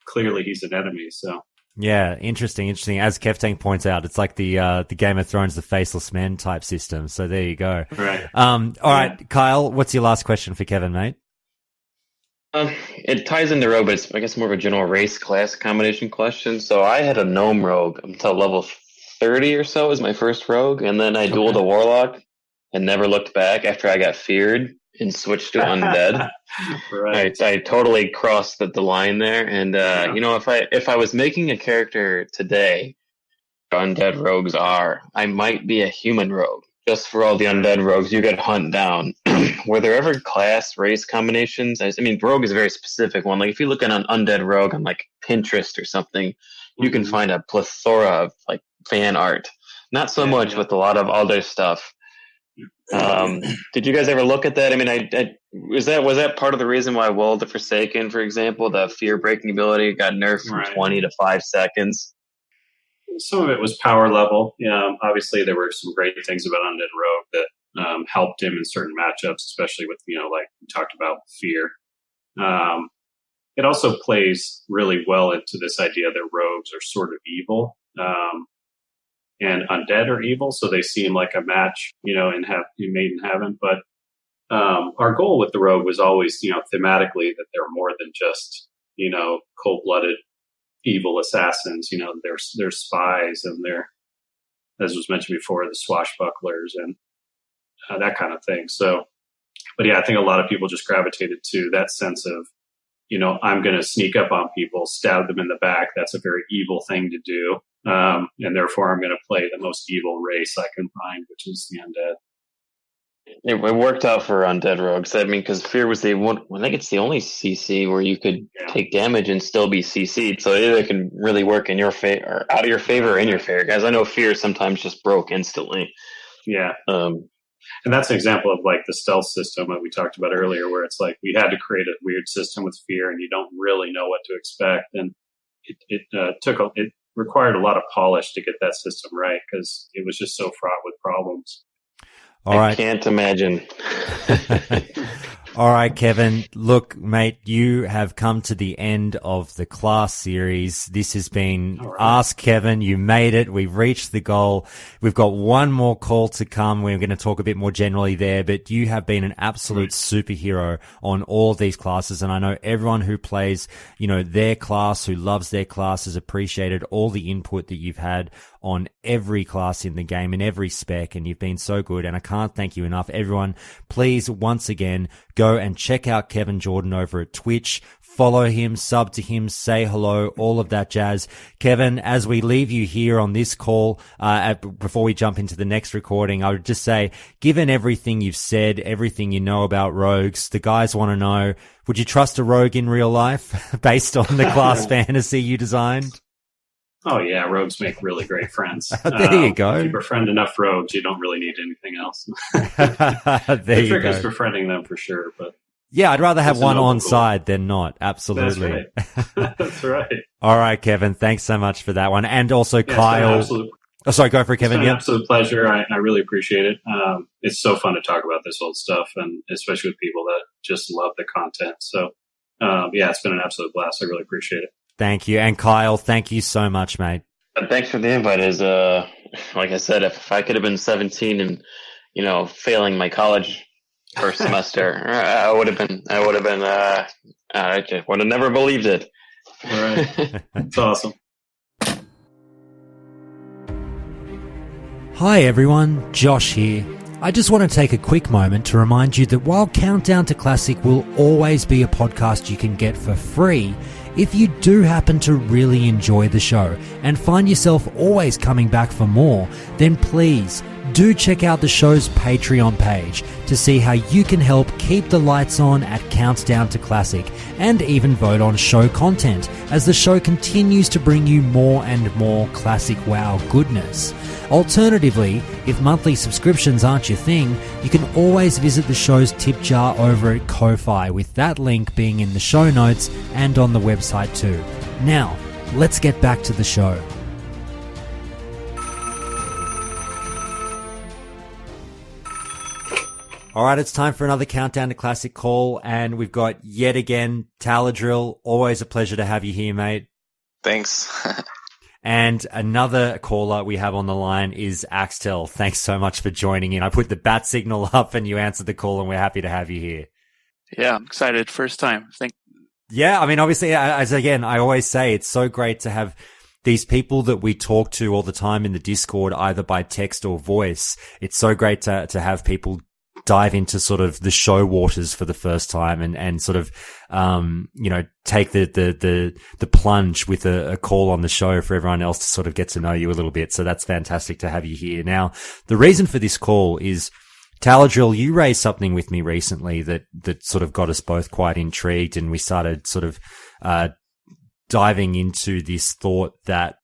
I: clearly he's an enemy. So
A: yeah, interesting. As Keftang points out, it's like the Game of Thrones, the faceless men type system. So there you go.
I: Right.
A: All right, Kyle, what's your last question for Kevin, mate?
J: It ties into rogue, but it's, I guess, more of a general race class combination question. So I had a gnome rogue until level 30 or so is my first rogue, and then I dueled a warlock and never looked back after I got feared and switched to undead.
I: Right.
J: I totally crossed the line there. And if I was making a character today, undead rogues are, I might be a human rogue. Just for all the undead rogues you could hunt down. Were there ever class race combinations? I mean, rogue is a very specific one. Like if you look at an undead rogue on like Pinterest or something, you can find a plethora of like fan art. Not so much with a lot of other stuff. Did you guys ever look at that? I mean, was that part of the reason why World of Forsaken, for example, the fear breaking ability got nerfed from 20 to 5 seconds?
I: Some of it was power level. Obviously, there were some great things about Undead Rogue that helped him in certain matchups, especially with, like we talked about fear. It also plays really well into this idea that rogues are sort of evil, and undead are evil, so they seem like a match, in Made in Heaven. But our goal with the rogue was always, thematically, that they're more than just, cold-blooded evil assassins. They're spies, and they're, as was mentioned before, the swashbucklers and that kind of thing. So, but yeah, I think a lot of people just gravitated to that sense of I'm going to sneak up on people, stab them in the back. That's a very evil thing to do. And therefore I'm going to play the most evil race I can find, which is the undead.
J: It worked out for undead rogues. I mean, because fear was I think it's the only CC where you could take damage and still be CC'd. So it can really work in your favor, or out of your favor or in your favor. Guys, I know fear sometimes just broke instantly.
I: Yeah. And that's an example of like the stealth system that we talked about earlier, where it's like we had to create a weird system with fear, and you don't really know what to expect. And it required a lot of polish to get that system right, because it was just so fraught with problems.
A: All right.
J: I can't imagine.
A: All right, Kevin. Look, mate, you have come to the end of the class series. This has been Ask Kevin. You made it. We've reached the goal. We've got one more call to come. We're going to talk a bit more generally there, but you have been an absolute superhero on all of these classes. And I know everyone who plays, their class, who loves their class, has appreciated all the input that you've had on every class in the game and every spec, and you've been so good, and I can't thank you enough. Everyone, please, once again, go and check out Kevin Jordan over at Twitch. Follow him, sub to him, say hello, all of that jazz. Kevin, as we leave you here on this call, before we jump into the next recording, I would just say, given everything you've said, everything you know about rogues, the guys want to know, would you trust a rogue in real life based on the class fantasy you designed?
I: Oh yeah, rogues make really great friends.
A: There you go.
I: If you befriend enough rogues, you don't really need anything else.
A: There you
I: trick
A: go.
I: is befriending them for sure, but
A: yeah, I'd rather have one on side than not. Absolutely.
I: That's right. That's right.
A: All right, Kevin. Thanks so much for that one, and also
I: Yeah,
A: Kyle. Oh, sorry, go for it, Kevin.
I: It's been an
A: Yeah,
I: absolute pleasure. I really appreciate it. It's so fun to talk about this old stuff, and especially with people that just love the content. So, it's been an absolute blast. I really appreciate it.
A: thank you, and Kyle, thank you so much, mate.
J: Thanks for the invite. Like I said, if I could have been 17 and, failing my college first semester, I would have never believed it.
I: All right. It's awesome.
A: Hi everyone, Josh here. I just want to take a quick moment to remind you that while Countdown to Classic will always be a podcast you can get for free, if you do happen to really enjoy the show and find yourself always coming back for more, then please do check out the show's Patreon page to see how you can help keep the lights on at Countdown to Classic, and even vote on show content as the show continues to bring you more and more classic WoW goodness. Alternatively, if monthly subscriptions aren't your thing, you can always visit the show's tip jar over at Ko-Fi, with that link being in the show notes and on the website too. Now, let's get back to the show. All right, it's time for another Countdown to Classic call, and we've got yet again Taladril. Always a pleasure to have you here, mate.
K: Thanks.
A: And another caller we have on the line is Axtel. Thanks so much for joining in. I put the bat signal up and you answered the call, and we're happy to have you here.
K: Yeah, I'm excited. First time.
A: Yeah, I mean, obviously, as again, I always say, it's so great to have these people that we talk to all the time in the Discord, either by text or voice. It's so great to have people dive into sort of the show waters for the first time and sort of, take the plunge with a call on the show for everyone else to sort of get to know you a little bit. So that's fantastic to have you here. Now, the reason for this call is, Taladril, you raised something with me recently that sort of got us both quite intrigued, and we started sort of, diving into this thought that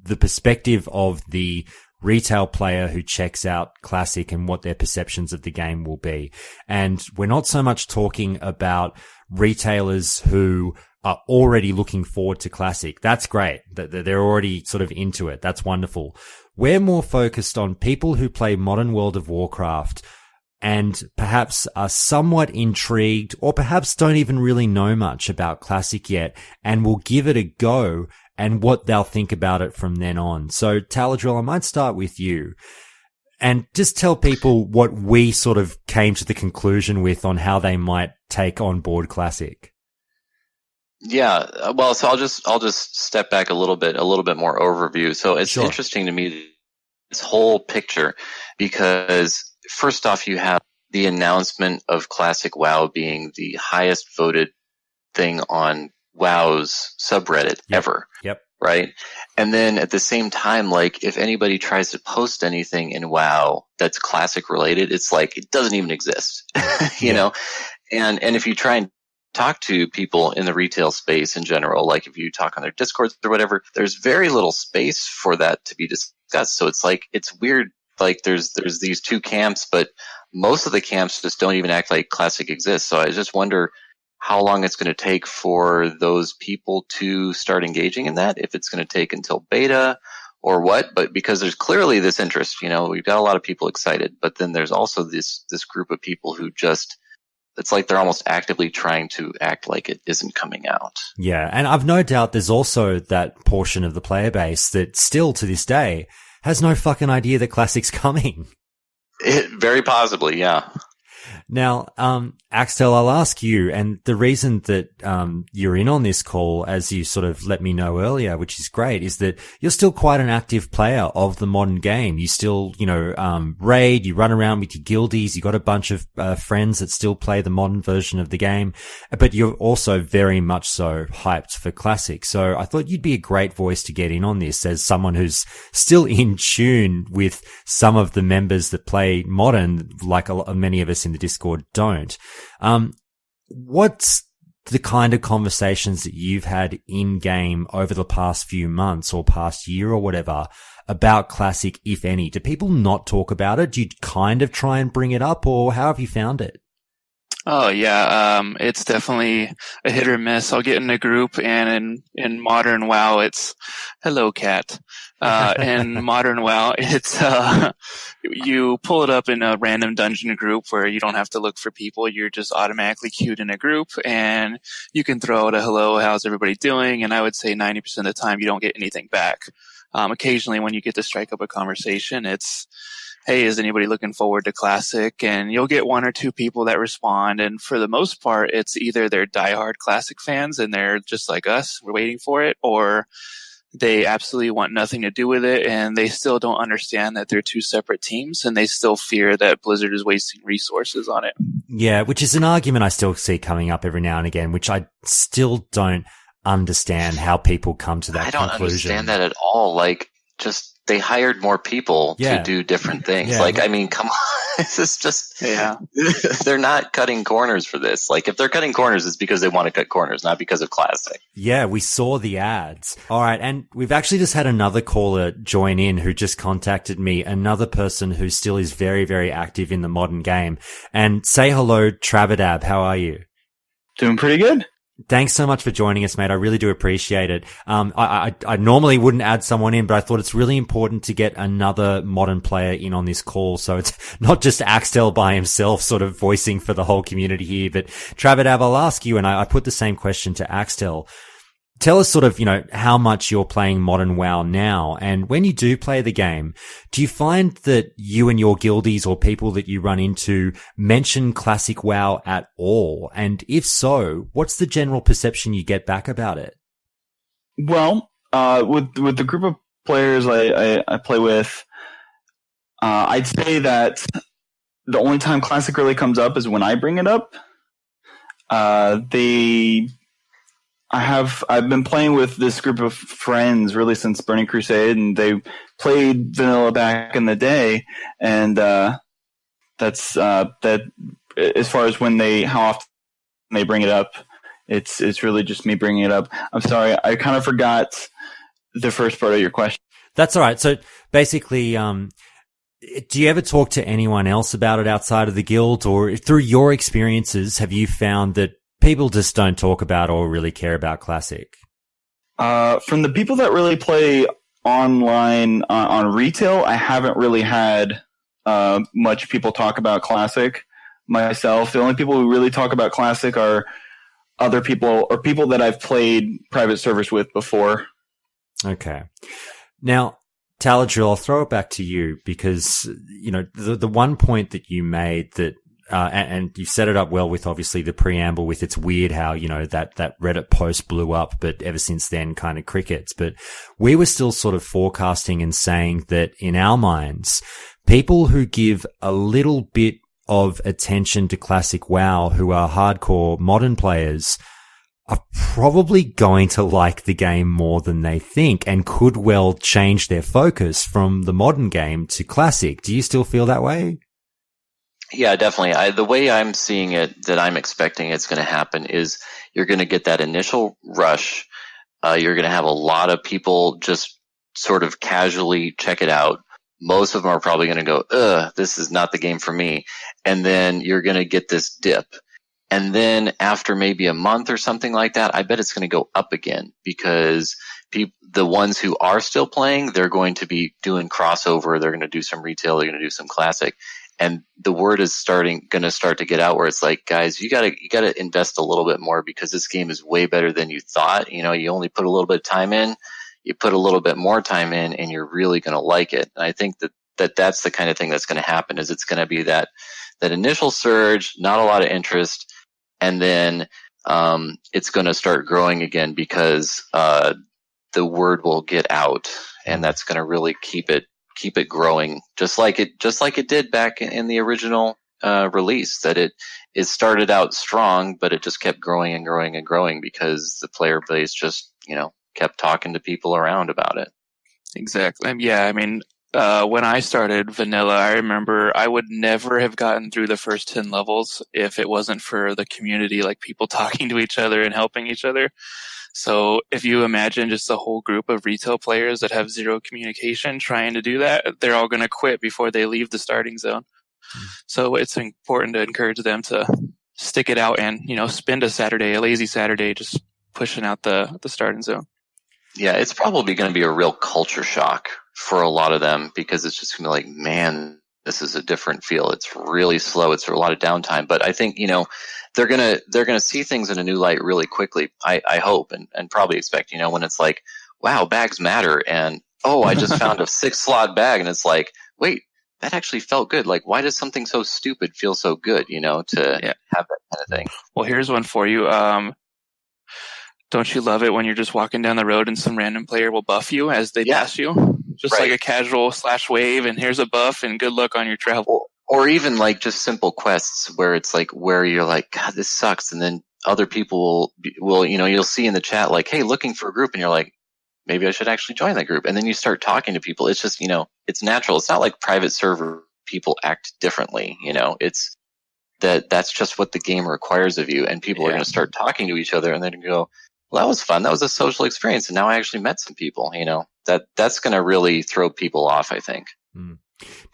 A: the perspective of the retail player who checks out Classic and what their perceptions of the game will be. And we're not so much talking about retailers who are already looking forward to Classic. That's great. They're already sort of into it. That's wonderful. We're more focused on people who play modern World of Warcraft and perhaps are somewhat intrigued, or perhaps don't even really know much about Classic yet, and will give it a go, and what they'll think about it from then on. So, Taladril, I might start with you and just tell people what we sort of came to the conclusion with on how they might take on board Classic.
K: Yeah, well, so I'll just step back a little bit more overview. So it's
A: Sure.
K: interesting to me, this whole picture, because first off, you have the announcement of Classic WoW being the highest voted thing on WoW's subreddit ever.
A: Yep.
K: Right. And then at the same time, like if anybody tries to post anything in WoW that's classic related, it's like it doesn't even exist, you know? And if you try and talk to people in the retail space in general, like if you talk on their Discords or whatever, there's very little space for that to be discussed. So it's like, it's weird. Like there's these two camps, but most of the camps just don't even act like classic exists. So I just wonder how long it's going to take for those people to start engaging in that, if it's going to take until beta or what, but because there's clearly this interest, you know, we've got a lot of people excited, but then there's also this group of people who just, it's like they're almost actively trying to act like it isn't coming out.
A: Yeah. And I've no doubt there's also that portion of the player base that still to this day has no fucking idea that Classic's coming.
K: Very possibly. Yeah.
A: Now, Axtel, I'll ask you, and the reason that you're in on this call, as you sort of let me know earlier, which is great, is that you're still quite an active player of the modern game. You still, you know, raid, you run around with your guildies, you got a bunch of friends that still play the modern version of the game, but you're also very much so hyped for Classic. So I thought you'd be a great voice to get in on this as someone who's still in tune with some of the members that play modern, like many of us in the Discord don't. What's the kind of conversations that you've had in game over the past few months or past year or whatever about Classic, if any? Do people not talk about it? Do you kind of try and bring it up, or how have you found it?
L: Oh yeah, it's definitely a hit or miss. I'll get in a group, and in modern WoW, it's hello cat. In modern WoW, it's you pull it up in a random dungeon group where you don't have to look for people. You're just automatically queued in a group, and you can throw out a hello, how's everybody doing? And I would say 90% of the time you don't get anything back. Occasionally, when you get to strike up a conversation, it's, hey, is anybody looking forward to Classic? And you'll get one or two people that respond. And for the most part, it's either they're diehard Classic fans and they're just like us, we're waiting for it, or they absolutely want nothing to do with it, and they still don't understand that they're two separate teams, and they still fear that Blizzard is wasting resources on it.
A: Yeah, which is an argument I still see coming up every now and again, which I still don't understand how people come to that conclusion.
K: I don't understand that at all. Like, just they hired more people to do different things. Yeah. Like, I mean, come on. This is just, they're not cutting corners for this. Like, if they're cutting corners, it's because they want to cut corners, not because of Classic.
A: Yeah, we saw the ads. All right. And we've actually just had another caller join in who just contacted me, another person who still is very, very active in the modern game. And say hello, Trabadab. How are you?
M: Doing pretty good.
A: Thanks so much for joining us, mate. I really do appreciate it. I normally wouldn't add someone in, but I thought it's really important to get another modern player in on this call. So it's not just Axtel by himself sort of voicing for the whole community here, but Trabadab, I'll ask you, and I put the same question to Axtel. Tell us sort of, you know, how much you're playing modern WoW now. And when you do play the game, do you find that you and your guildies or people that you run into mention Classic WoW at all? And if so, what's the general perception you get back about it?
M: Well, with the group of players I play with, I'd say that the only time Classic really comes up is when I bring it up. I've been playing with this group of friends really since Burning Crusade, and they played vanilla back in the day, and that's that. As far as how often they bring it up, it's really just me bringing it up. I'm sorry, I kind of forgot the first part of your question.
A: That's all right. So basically, do you ever talk to anyone else about it outside of the guild, or through your experiences, have you found that people just don't talk about or really care about Classic?
M: From the people that really play online on retail, I haven't really had much people talk about Classic myself. The only people who really talk about Classic are other people or people that I've played private servers with before.
A: Okay. Now, Taladril, I'll throw it back to you because, you know, the one point that you made that and you set it up well with obviously the preamble with it's weird how, you know, that Reddit post blew up, but ever since then kind of crickets. But we were still sort of forecasting and saying that in our minds, people who give a little bit of attention to Classic WoW who are hardcore modern players are probably going to like the game more than they think and could well change their focus from the modern game to classic. Do you still feel that way?
K: Yeah, definitely. The way I'm seeing it, that I'm expecting it's going to happen, is you're going to get that initial rush. You're going to have a lot of people just sort of casually check it out. Most of them are probably going to go, ugh, this is not the game for me. And then you're going to get this dip. And then after maybe a month or something like that, I bet it's going to go up again, because the ones who are still playing, they're going to be doing crossover. They're going to do some retail. They're going to do some classic. And the word is going to start to get out where it's like, guys, you gotta invest a little bit more, because this game is way better than you thought. You know, you only put a little bit of time in, you put a little bit more time in, and you're really going to like it. And I think that's the kind of thing that's going to happen, is it's going to be that initial surge, not a lot of interest. And then it's going to start growing again, because the word will get out, and that's going to really keep it growing, just like it did back in the original release. That it started out strong, but it just kept growing and growing and growing, because the player base just kept talking to people around about it.
L: Exactly. Yeah, I mean, when I started vanilla, I remember I would never have gotten through the first 10 levels if it wasn't for the community, like people talking to each other and helping each other. So if you imagine just a whole group of retail players that have zero communication trying to do that, they're all going to quit before they leave the starting zone. So it's important to encourage them to stick it out and, spend a lazy Saturday, just pushing out the starting zone.
K: Yeah, it's probably going to be a real culture shock for a lot of them, because it's just going to be like, man, this is a different feel. It's really slow. It's a lot of downtime. But I think, they're gonna see things in a new light really quickly. I hope and probably expect, when it's like, wow, bags matter, and oh, I just found a 6-slot bag, and it's like, wait, that actually felt good. Like, why does something so stupid feel so good? To have that kind of thing.
L: Well, here's one for you. Don't you love it when you're just walking down the road and some random player will buff you as they pass you? Just like a casual /wave, and here's a buff, and good luck on your travel.
K: Or even like just simple quests where it's like, where you're like, God, this sucks. And then other people will you'll see in the chat like, hey, looking for a group. And you're like, maybe I should actually join that group. And then you start talking to people. It's just, it's natural. It's not like private server people act differently. It's that's just what the game requires of you. And people are going to start talking to each other, and then go, well, that was fun. That was a social experience. And now I actually met some people, that's going to really throw people off, I think.
A: Mm.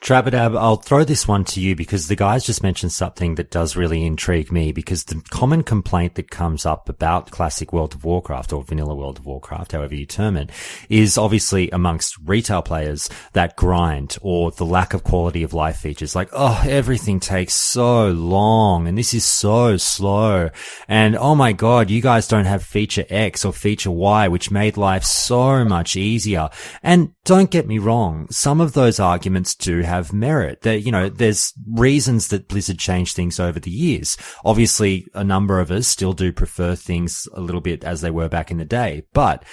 A: Trabadab, I'll throw this one to you, because the guys just mentioned something that does really intrigue me, because the common complaint that comes up about classic World of Warcraft, or vanilla World of Warcraft, however you term it, is obviously amongst retail players that grind, or the lack of quality of life features. Like, oh, everything takes so long, and this is so slow, and oh my god, you guys don't have feature X or feature Y, which made life so much easier. And don't get me wrong, some of those arguments do have merit. There's reasons that Blizzard changed things over the years. Obviously, a number of us still do prefer things a little bit as they were back in the day, but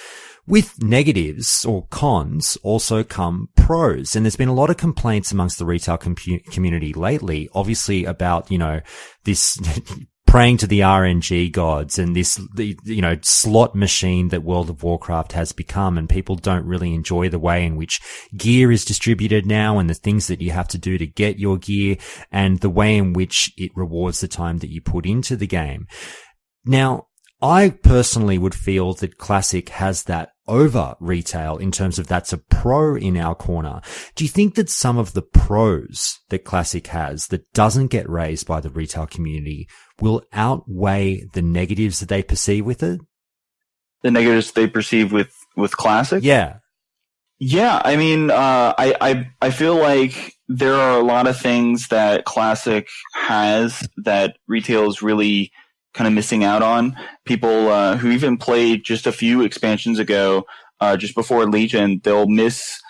A: with negatives or cons also come pros. And there's been a lot of complaints amongst the retail community lately, obviously about, this praying to the RNG gods and this, slot machine that World of Warcraft has become, and people don't really enjoy the way in which gear is distributed now, and the things that you have to do to get your gear, and the way in which it rewards the time that you put into the game. Now, I personally would feel that Classic has that over retail in terms of that's a pro in our corner. Do you think that some of the pros that Classic has that doesn't get raised by the retail community will outweigh the negatives that they perceive with it?
M: The negatives they perceive with Classic?
A: Yeah.
M: Yeah, I mean, I feel like there are a lot of things that Classic has that retail is really kind of missing out on. People who even played just a few expansions ago, just before Legion, they'll miss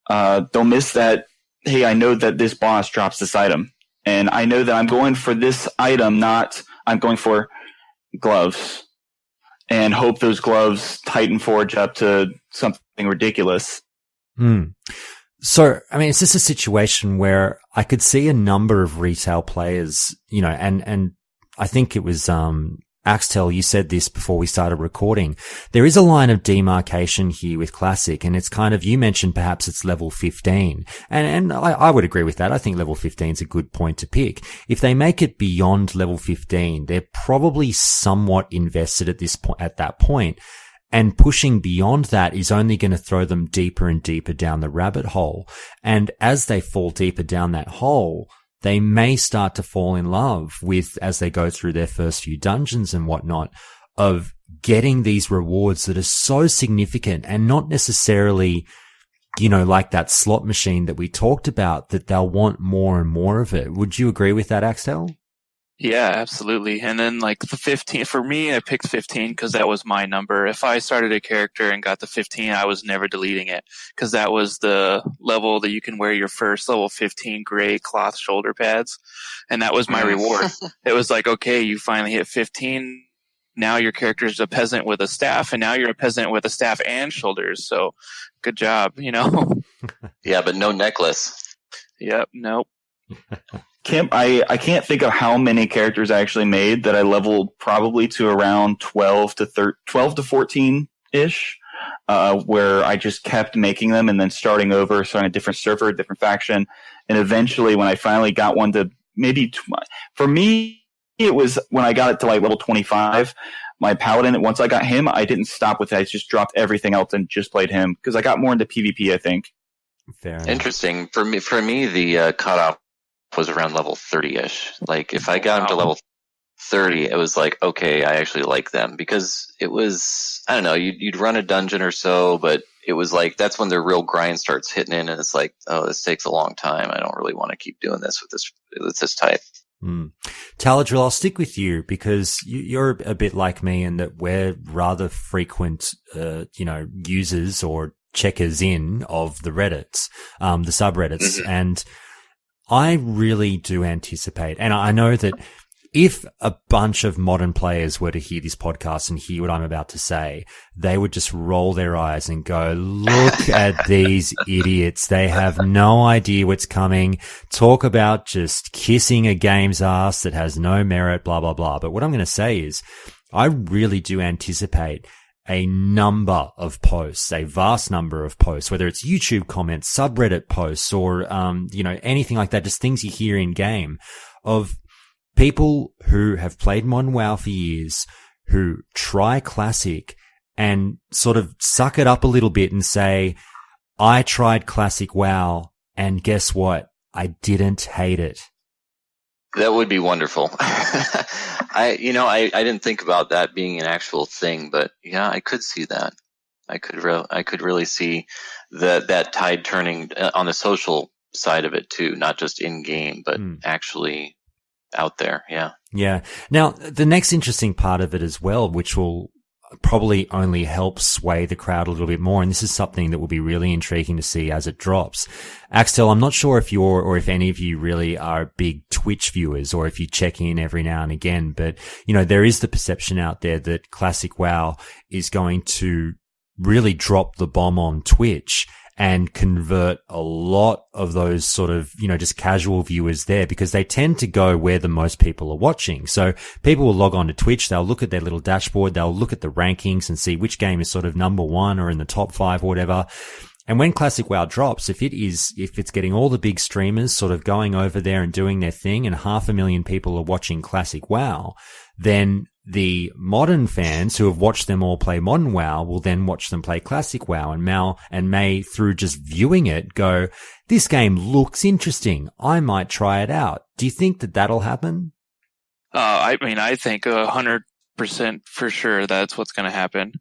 M: that, hey, I know that this boss drops this item, and I know that I'm going for this item, not I'm going for gloves, and hope those gloves Titan Forge up to something ridiculous.
A: So, I mean, it's just a situation where I could see a number of retail players, and I think it was, Axtel, you said this before we started recording. There is a line of demarcation here with Classic, and it's kind of, you mentioned perhaps it's level 15. And I would agree with that. I think level 15 is a good point to pick. If they make it beyond level 15, they're probably somewhat invested at that point. And pushing beyond that is only going to throw them deeper and deeper down the rabbit hole. And as they fall deeper down that hole, they may start to fall in love with, as they go through their first few dungeons and whatnot, of getting these rewards that are so significant and not necessarily, like that slot machine that we talked about, that they'll want more and more of it. Would you agree with that, Axtel?
L: Yeah, absolutely. And then like the 15, for me, I picked 15 because that was my number. If I started a character and got the 15, I was never deleting it because that was the level that you can wear your first level 15 gray cloth shoulder pads. And that was my reward. It was like, okay, you finally hit 15. Now your character is a peasant with a staff, and now you're a peasant with a staff and shoulders. So good job,
K: Yeah, but no necklace.
L: Yep, nope.
M: I can't think of how many characters I actually made that I leveled probably to around 12 to 14 ish, where I just kept making them and then starting over, starting a different server, a different faction, and eventually when I finally got one to for me it was when I got it to like level 25. My paladin, once I got him, I didn't stop with it. I just dropped everything else and just played him because I got more into PvP, I think.
A: Fair enough.
K: Interesting. For me, the cutoff was around level 30-ish. Like, if I got him to level 30, it was like, okay, I actually like them. Because it was, I don't know, you'd run a dungeon or so, but it was like, that's when the real grind starts hitting in, and it's like, oh, this takes a long time. I don't really want to keep doing this with this type.
A: Taladril, I'll stick with you because you're a bit like me in that we're rather frequent, users or checkers in of the Reddits, the subreddits. Mm-hmm. And I really do anticipate, and I know that if a bunch of modern players were to hear this podcast and hear what I'm about to say, they would just roll their eyes and go, look at these idiots. They have no idea what's coming. Talk about just kissing a game's ass that has no merit, blah, blah, blah. But what I'm going to say is I really do anticipate a number of posts, a vast number of posts, whether it's YouTube comments, subreddit posts, or, anything like that, just things you hear in game of people who have played Modern WoW for years, who try Classic and sort of suck it up a little bit and say, I tried Classic WoW and guess what? I didn't hate it.
K: That would be wonderful. I didn't think about that being an actual thing, but yeah, I could see that. I could really see that tide turning on the social side of it too, not just in game, but actually out there. Yeah.
A: Yeah. Now, the next interesting part of it as well, which will probably only help sway the crowd a little bit more, and this is something that will be really intriguing to see as it drops. Axtel, I'm not sure if you're or if any of you really are big Twitch viewers or if you check in every now and again, but there is the perception out there that Classic WoW is going to really drop the bomb on Twitch and convert a lot of those sort of, just casual viewers there because they tend to go where the most people are watching. So people will log on to Twitch, they'll look at their little dashboard, they'll look at the rankings and see which game is sort of number one or in the top 5 or whatever. And when Classic WoW drops, if it's getting all the big streamers sort of going over there and doing their thing and 500,000 people are watching Classic WoW, then the modern fans who have watched them all play Modern WoW will then watch them play Classic WoW and may, through just viewing it, go, this game looks interesting. I might try it out. Do you think that that'll happen?
L: I think 100% for sure that's what's going to happen.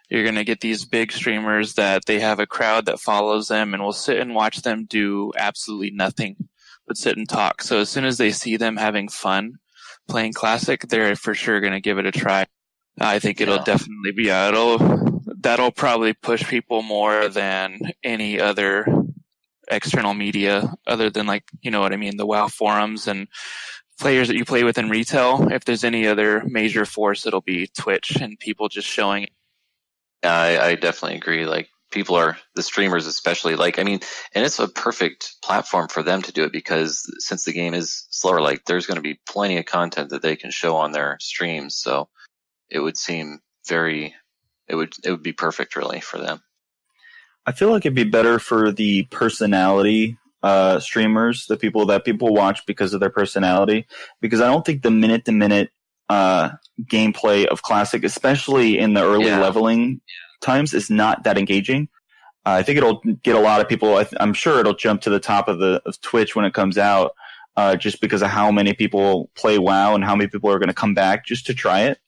L: You're going to get these big streamers that they have a crowd that follows them and will sit and watch them do absolutely nothing but sit and talk. So as soon as they see them having fun playing Classic, they're for sure going to give it a try. I think it'll definitely be, that'll probably push people more than any other external media other than the WoW forums and players that you play with in retail. If there's any other major force, it'll be Twitch and people just showing it.
K: I definitely agree. Like, people are, the streamers especially, and it's a perfect platform for them to do it because since the game is slower, there's going to be plenty of content that they can show on their streams. So it would seem it would be perfect really for them.
M: I feel like it'd be better for the personality streamers, the people that people watch because of their personality, because I don't think the minute-to-minute gameplay of Classic, especially in the early leveling times, is not that engaging. I think it'll get a lot of people. I'm sure it'll jump to the top of Twitch when it comes out, just because of how many people play WoW and how many people are going to come back just to try it.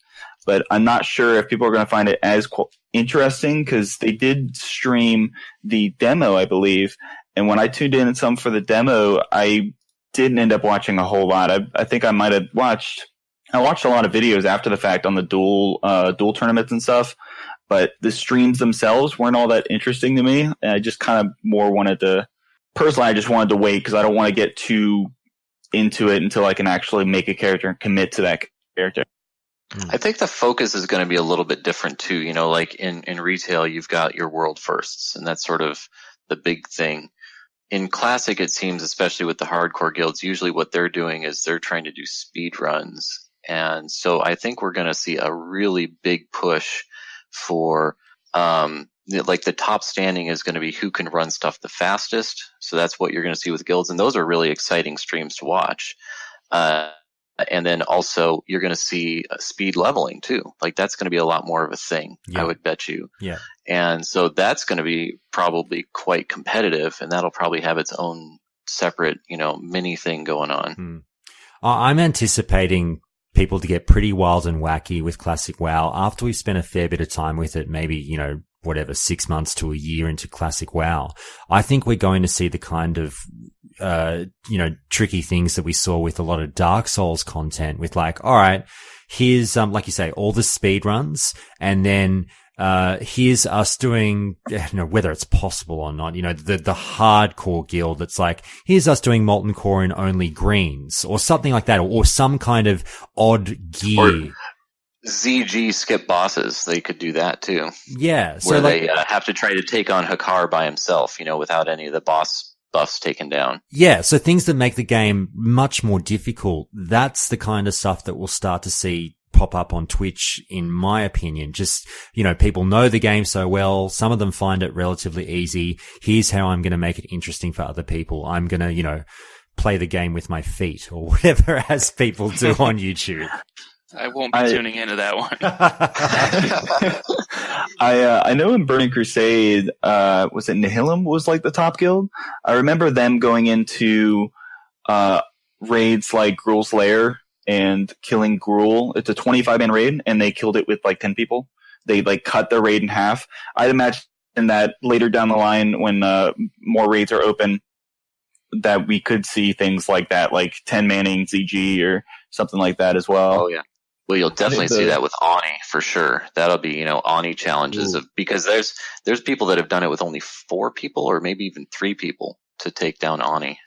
M: But I'm not sure if people are going to find it as interesting, because they did stream the demo, I believe. And when I tuned in some for the demo, I didn't end up watching a whole lot. I think I might have watched a lot of videos after the fact on the duel tournaments and stuff. But the streams themselves weren't all that interesting to me. And I just kind of more wanted to, personally, I just wanted to wait because I don't want to get too into it until I can actually make a character and commit to that character.
K: I think the focus is going to be a little bit different too. You know, like in retail, you've got your world firsts, and that's sort of the big thing. In Classic, it seems, especially with the hardcore guilds, usually what they're doing is they're trying to do speed runs. And so I think we're going to see a really big push for, like the top standing is going to be who can run stuff the fastest. So that's what you're going to see with guilds. And those are really exciting streams to watch. And then also you're going to see speed leveling too. Like that's going to be a lot more of a thing, I would bet you.
A: Yeah.
K: And so that's going to be probably quite competitive, and that'll probably have its own separate, mini thing going on.
A: I'm anticipating people to get pretty wild and wacky with Classic WoW after we've spent a fair bit of time with it, maybe, 6 months to a year into Classic WoW. I think we're going to see the kind of tricky things that we saw with a lot of Dark Souls content, with like, all right, here's, like you say, all the speed runs, and then, here's us doing, whether it's possible or not, the hardcore guild that's like, here's us doing Molten Core in only greens, or something like that, or some kind of odd gear.
K: Or ZG skip bosses, they could do that too.
A: Yeah.
K: So where they have to try to take on Hakar by himself, without any of the boss buffs taken down.
A: Yeah, so things that make the game much more difficult, that's the kind of stuff that we'll start to see pop up on Twitch, in my opinion. Just, people know the game so well. Some of them find it relatively easy. Here's how I'm going to make it interesting for other people. I'm going to, play the game with my feet, or whatever, as people do on YouTube.
L: I won't be tuning into that one.
M: I know in Burning Crusade, was it Nihilum was like the top guild? I remember them going into raids like Gruul's Lair and killing Gruul. It's a 25-man raid, and they killed it with like 10 people. They like cut their raid in half. I'd imagine that later down the line, when more raids are open, that we could see things like that, like 10-manning ZG or something like that as well.
K: Oh yeah. Well, you'll definitely see that with Ani for sure. That'll be, Ani challenges because there's people that have done it with only 4 people or maybe even 3 people to take down Ani.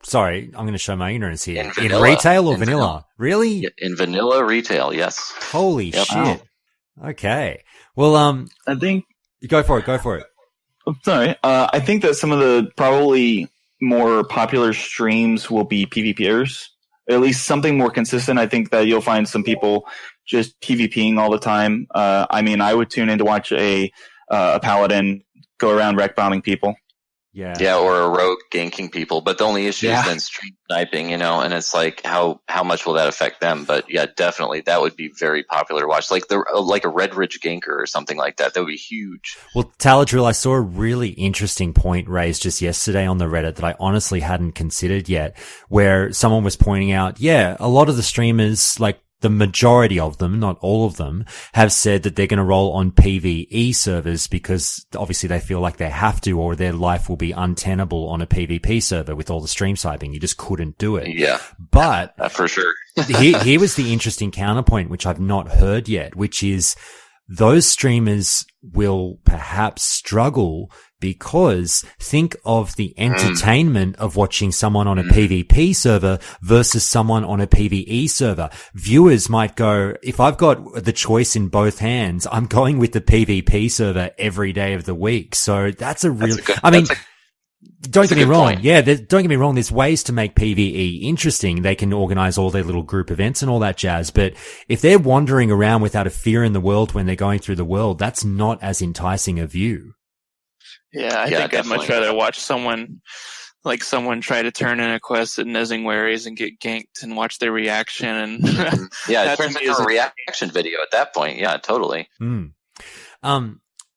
A: Sorry, I'm going to show my ignorance here.
K: In
A: retail or vanilla? Really?
K: Yeah, in vanilla retail, yes.
A: Holy shit. Okay. Well,
M: I think...
A: Go for it.
M: I'm sorry. I think that some of the probably more popular streams will be PvPers. At least something more consistent. I think that you'll find some people just PvPing all the time. I would tune in to watch a paladin go around wreck bombing people.
K: Yeah, or a rogue ganking people. But the only issue is then stream sniping, and it's like how much will that affect them? But yeah, definitely that would be very popular to watch. Like a Red Ridge ganker or something like that. That would be huge.
A: Well, Taladril, I saw a really interesting point raised just yesterday on the Reddit that I honestly hadn't considered yet, where someone was pointing out, a lot of the streamers, like the majority of them, not all of them, have said that they're going to roll on PvE servers because obviously they feel like they have to, or their life will be untenable on a PvP server with all the stream sniping. You just couldn't do it.
K: Yeah.
A: But
K: for sure.
A: here was the interesting counterpoint, which I've not heard yet, which is those streamers will perhaps struggle because think of the entertainment of watching someone on a PvP server versus someone on a PvE server. Viewers might go, if I've got the choice in both hands, I'm going with the PvP server every day of the week. So that's a real, Don't get me wrong. Yeah, don't get me wrong. There's ways to make PvE interesting. They can organize all their little group events and all that jazz. But if they're wandering around without a fear in the world when they're going through the world, that's not as enticing a view.
L: Yeah, I think I'd much rather watch someone try to turn in a quest at Nezingwaries and get ganked and watch their reaction. And
K: yeah, it turns into a reaction video at that point. Yeah, totally.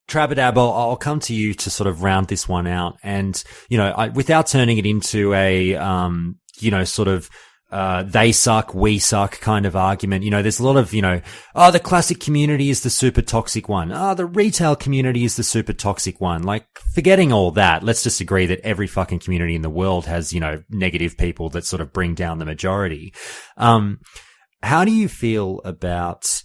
A: Trabadab, I'll come to you to sort of round this one out. And, without turning it into a, sort of, they suck, we suck kind of argument. There's a lot of, the classic community is the super toxic one. The retail community is the super toxic one. Like, forgetting all that, let's just agree that every fucking community in the world has, negative people that sort of bring down the majority. How do you feel about,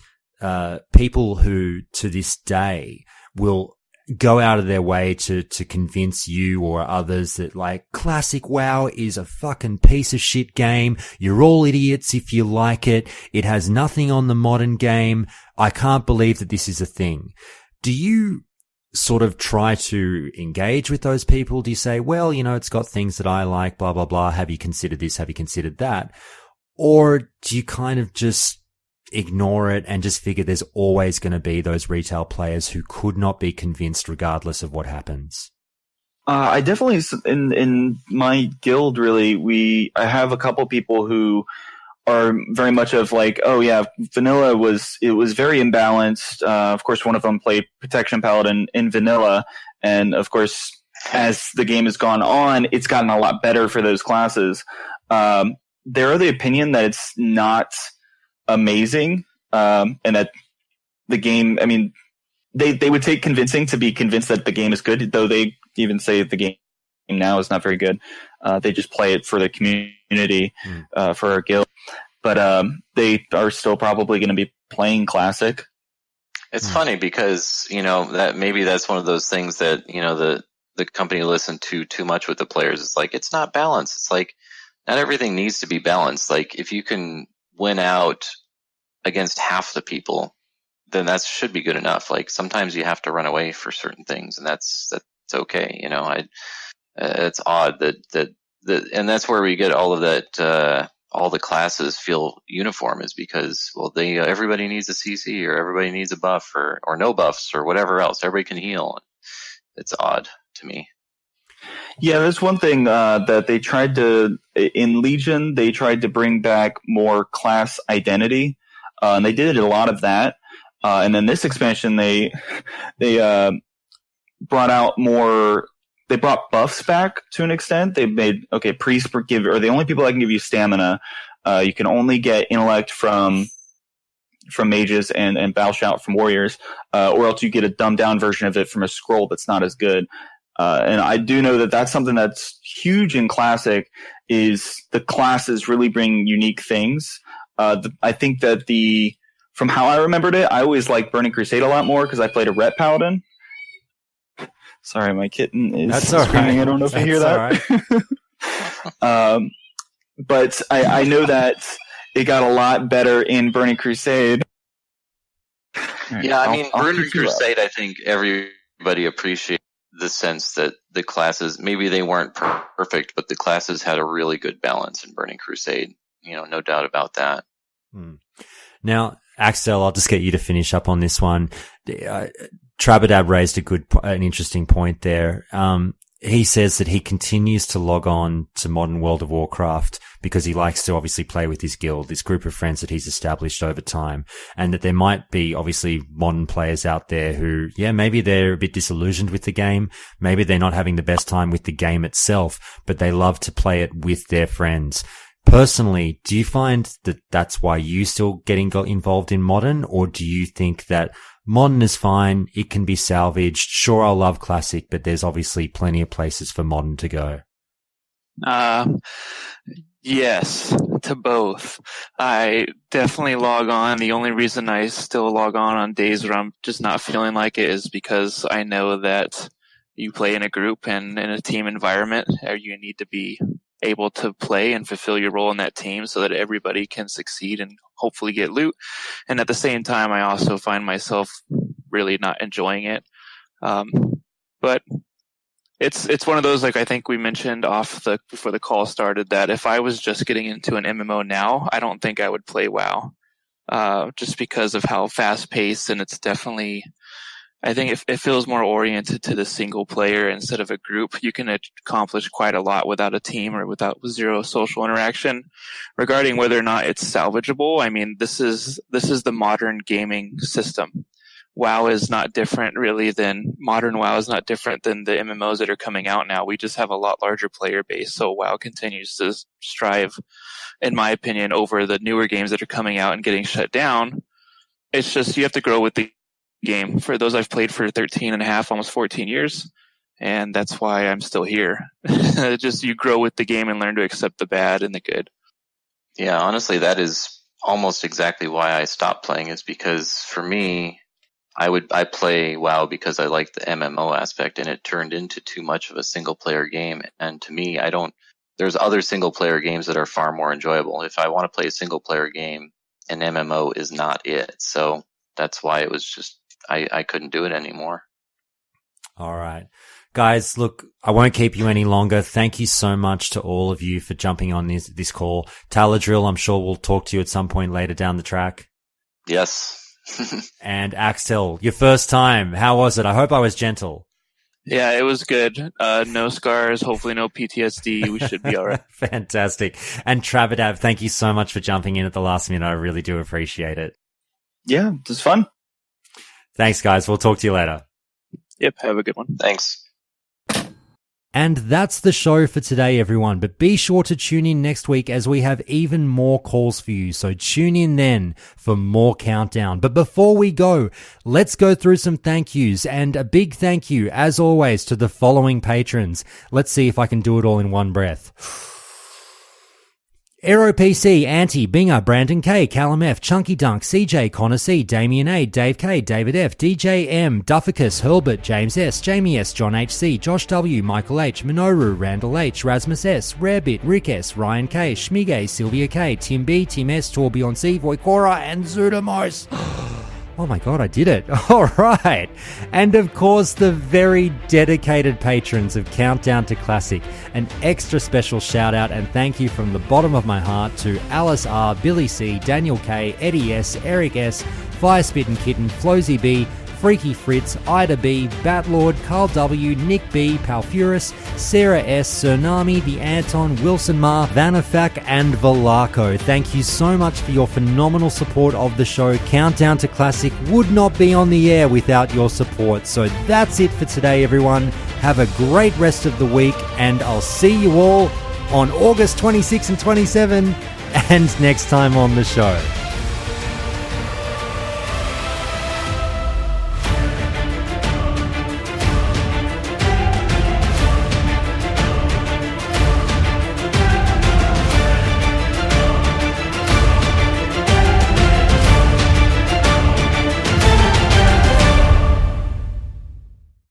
A: people who to this day will go out of their way to convince you or others that like classic WoW is a fucking piece of shit game. You're all idiots if you like it. It has nothing on the modern game. I can't believe that this is a thing. Do you sort of try to engage with those people? Do you say, well, it's got things that I like, blah, blah, blah. Have you considered this? Have you considered that? Or do you kind of just ignore it and just figure there's always going to be those retail players who could not be convinced regardless of what happens?
M: I definitely, in my guild, really, I have a couple people who are very much of like, oh yeah, vanilla was very imbalanced. Of course, one of them played Protection Paladin in vanilla, and of course, as the game has gone on, it's gotten a lot better for those classes. They're of the opinion that it's not amazing, and that the game, I mean, they would take convincing to be convinced that the game is good, though they even say the game now is not very good. They just play it for the community, for our guild. But they are still probably going to be playing Classic.
K: It's funny because, that maybe that's one of those things that, the company listened to too much with the players. It's like, it's not balanced. It's like, not everything needs to be balanced. Like, if you can win out against half the people, then that should be good enough. Like, sometimes you have to run away for certain things, and that's okay. It's odd that and that's where we get all of that. All the classes feel uniform is because, well, everybody needs a CC or everybody needs a buff or no buffs or whatever else. Everybody can heal. It's odd to me.
M: Yeah, there's one thing that they tried to in Legion. They tried to bring back more class identity, and they did a lot of that. And then this expansion, they brought out more. They brought buffs back to an extent. They made priests are the only people that can give you stamina. You can only get intellect from mages and battle shout from warriors, or else you get a dumbed down version of it from a scroll that's not as good. And I do know that that's something that's huge in Classic, is the classes really bring unique things. I think that from how I remembered it, I always liked Burning Crusade a lot more because I played a Ret Paladin. Sorry, my kitten is screaming. Right. I don't know if you hear that. Right. But I know that it got a lot better in Burning Crusade.
K: Yeah, I mean, Burning Crusade, I think everybody appreciates the sense that the classes, maybe they weren't perfect, but the classes had a really good balance in Burning Crusade. No doubt about that.
A: Now, Axtel, I'll just get you to finish up on this one. Trabadab raised an interesting point there. He says that he continues to log on to modern World of Warcraft because he likes to obviously play with his guild, this group of friends that he's established over time, and that there might be obviously modern players out there who, maybe they're a bit disillusioned with the game. Maybe they're not having the best time with the game itself, but they love to play it with their friends. Personally, do you find that that's why you still get involved in modern, or do you think that modern is fine, it can be salvaged? Sure, I'll love Classic, but there's obviously plenty of places for modern to go.
L: Yes, to both. I definitely log on. The only reason I still log on days where I'm just not feeling like it is because I know that you play in a group and in a team environment, or you need to be able to play and fulfill your role in that team so that everybody can succeed and hopefully get loot. And at the same time, I also find myself really not enjoying it. But it's one of those, like I think we mentioned before the call started, that if I was just getting into an MMO now, I don't think I would play WoW, just because of how fast paced, and it's definitely, I think it feels more oriented to the single player instead of a group. You can accomplish quite a lot without a team or without zero social interaction. Regarding whether or not it's salvageable, I mean, this is the modern gaming system. WoW is not different really than modern WoW is not different than the MMOs that are coming out now. We just have a lot larger player base. So WoW continues to strive, in my opinion, over the newer games that are coming out and getting shut down. It's just, you have to grow with the game. For those I've played for 13 and a half, almost 14 years. And that's why I'm still here. Just, you grow with the game and learn to accept the bad and the good.
K: Yeah, honestly, that is almost exactly why I stopped playing, is because for me, I play WoW because I like the MMO aspect, and it turned into too much of a single player game. And to me, there's other single player games that are far more enjoyable. If I want to play a single player game, an MMO is not it. So that's why it was just, I couldn't do it anymore.
A: All right. Guys, look, I won't keep you any longer. Thank you so much to all of you for jumping on this call. Taladril, I'm sure we'll talk to you at some point later down the track.
K: Yes.
A: And Axtel, your first time, how was it? I hope I was gentle.
L: Yeah, it was good. No scars, hopefully no PTSD. We should be all right.
A: Fantastic. And Trabadab, thank you so much for jumping in at the last minute. I really do appreciate it.
M: Yeah, it was fun.
A: Thanks, guys. We'll talk to you later.
L: Yep, have a good one.
K: Thanks.
A: And that's the show for today, everyone. But be sure to tune in next week as we have even more calls for you. So tune in then for more Countdown. But before we go, let's go through some thank yous. And a big thank you, as always, to the following patrons. Let's see if I can do it all in one breath. AeroPC, Anti, Binger, Brandon K, Callum F, Chunky Dunk, CJ, Connor C, Damien A, Dave K, David F, DJ M, Dufficus, Hurlbert, James S, Jamie S, John HC, Josh W, Michael H, Minoru, Randall H, Rasmus S, Rarebit, Rick S, Ryan K, Schmige, Sylvia K, Tim B, Tim S, Torbjorn C, Voikora, and Zudamos. Oh my god, I did it. All right. And of course, the very dedicated patrons of Countdown to Classic. An extra special shout out and thank you from the bottom of my heart to Alice R, Billy C, Daniel K, Eddie S, Eric S, Firespittin' Kitten, Flosy B, Freaky Fritz, Ida B, Batlord, Carl W, Nick B, Palfurus, Sarah S, Tsunami, The Anton, Wilson Mar, Vanafak, and Valaco. Thank you so much for your phenomenal support of the show. Countdown to Classic would not be on the air without your support. So that's it for today, everyone. Have a great rest of the week, and I'll see you all on August 26 and 27 and next time on the show.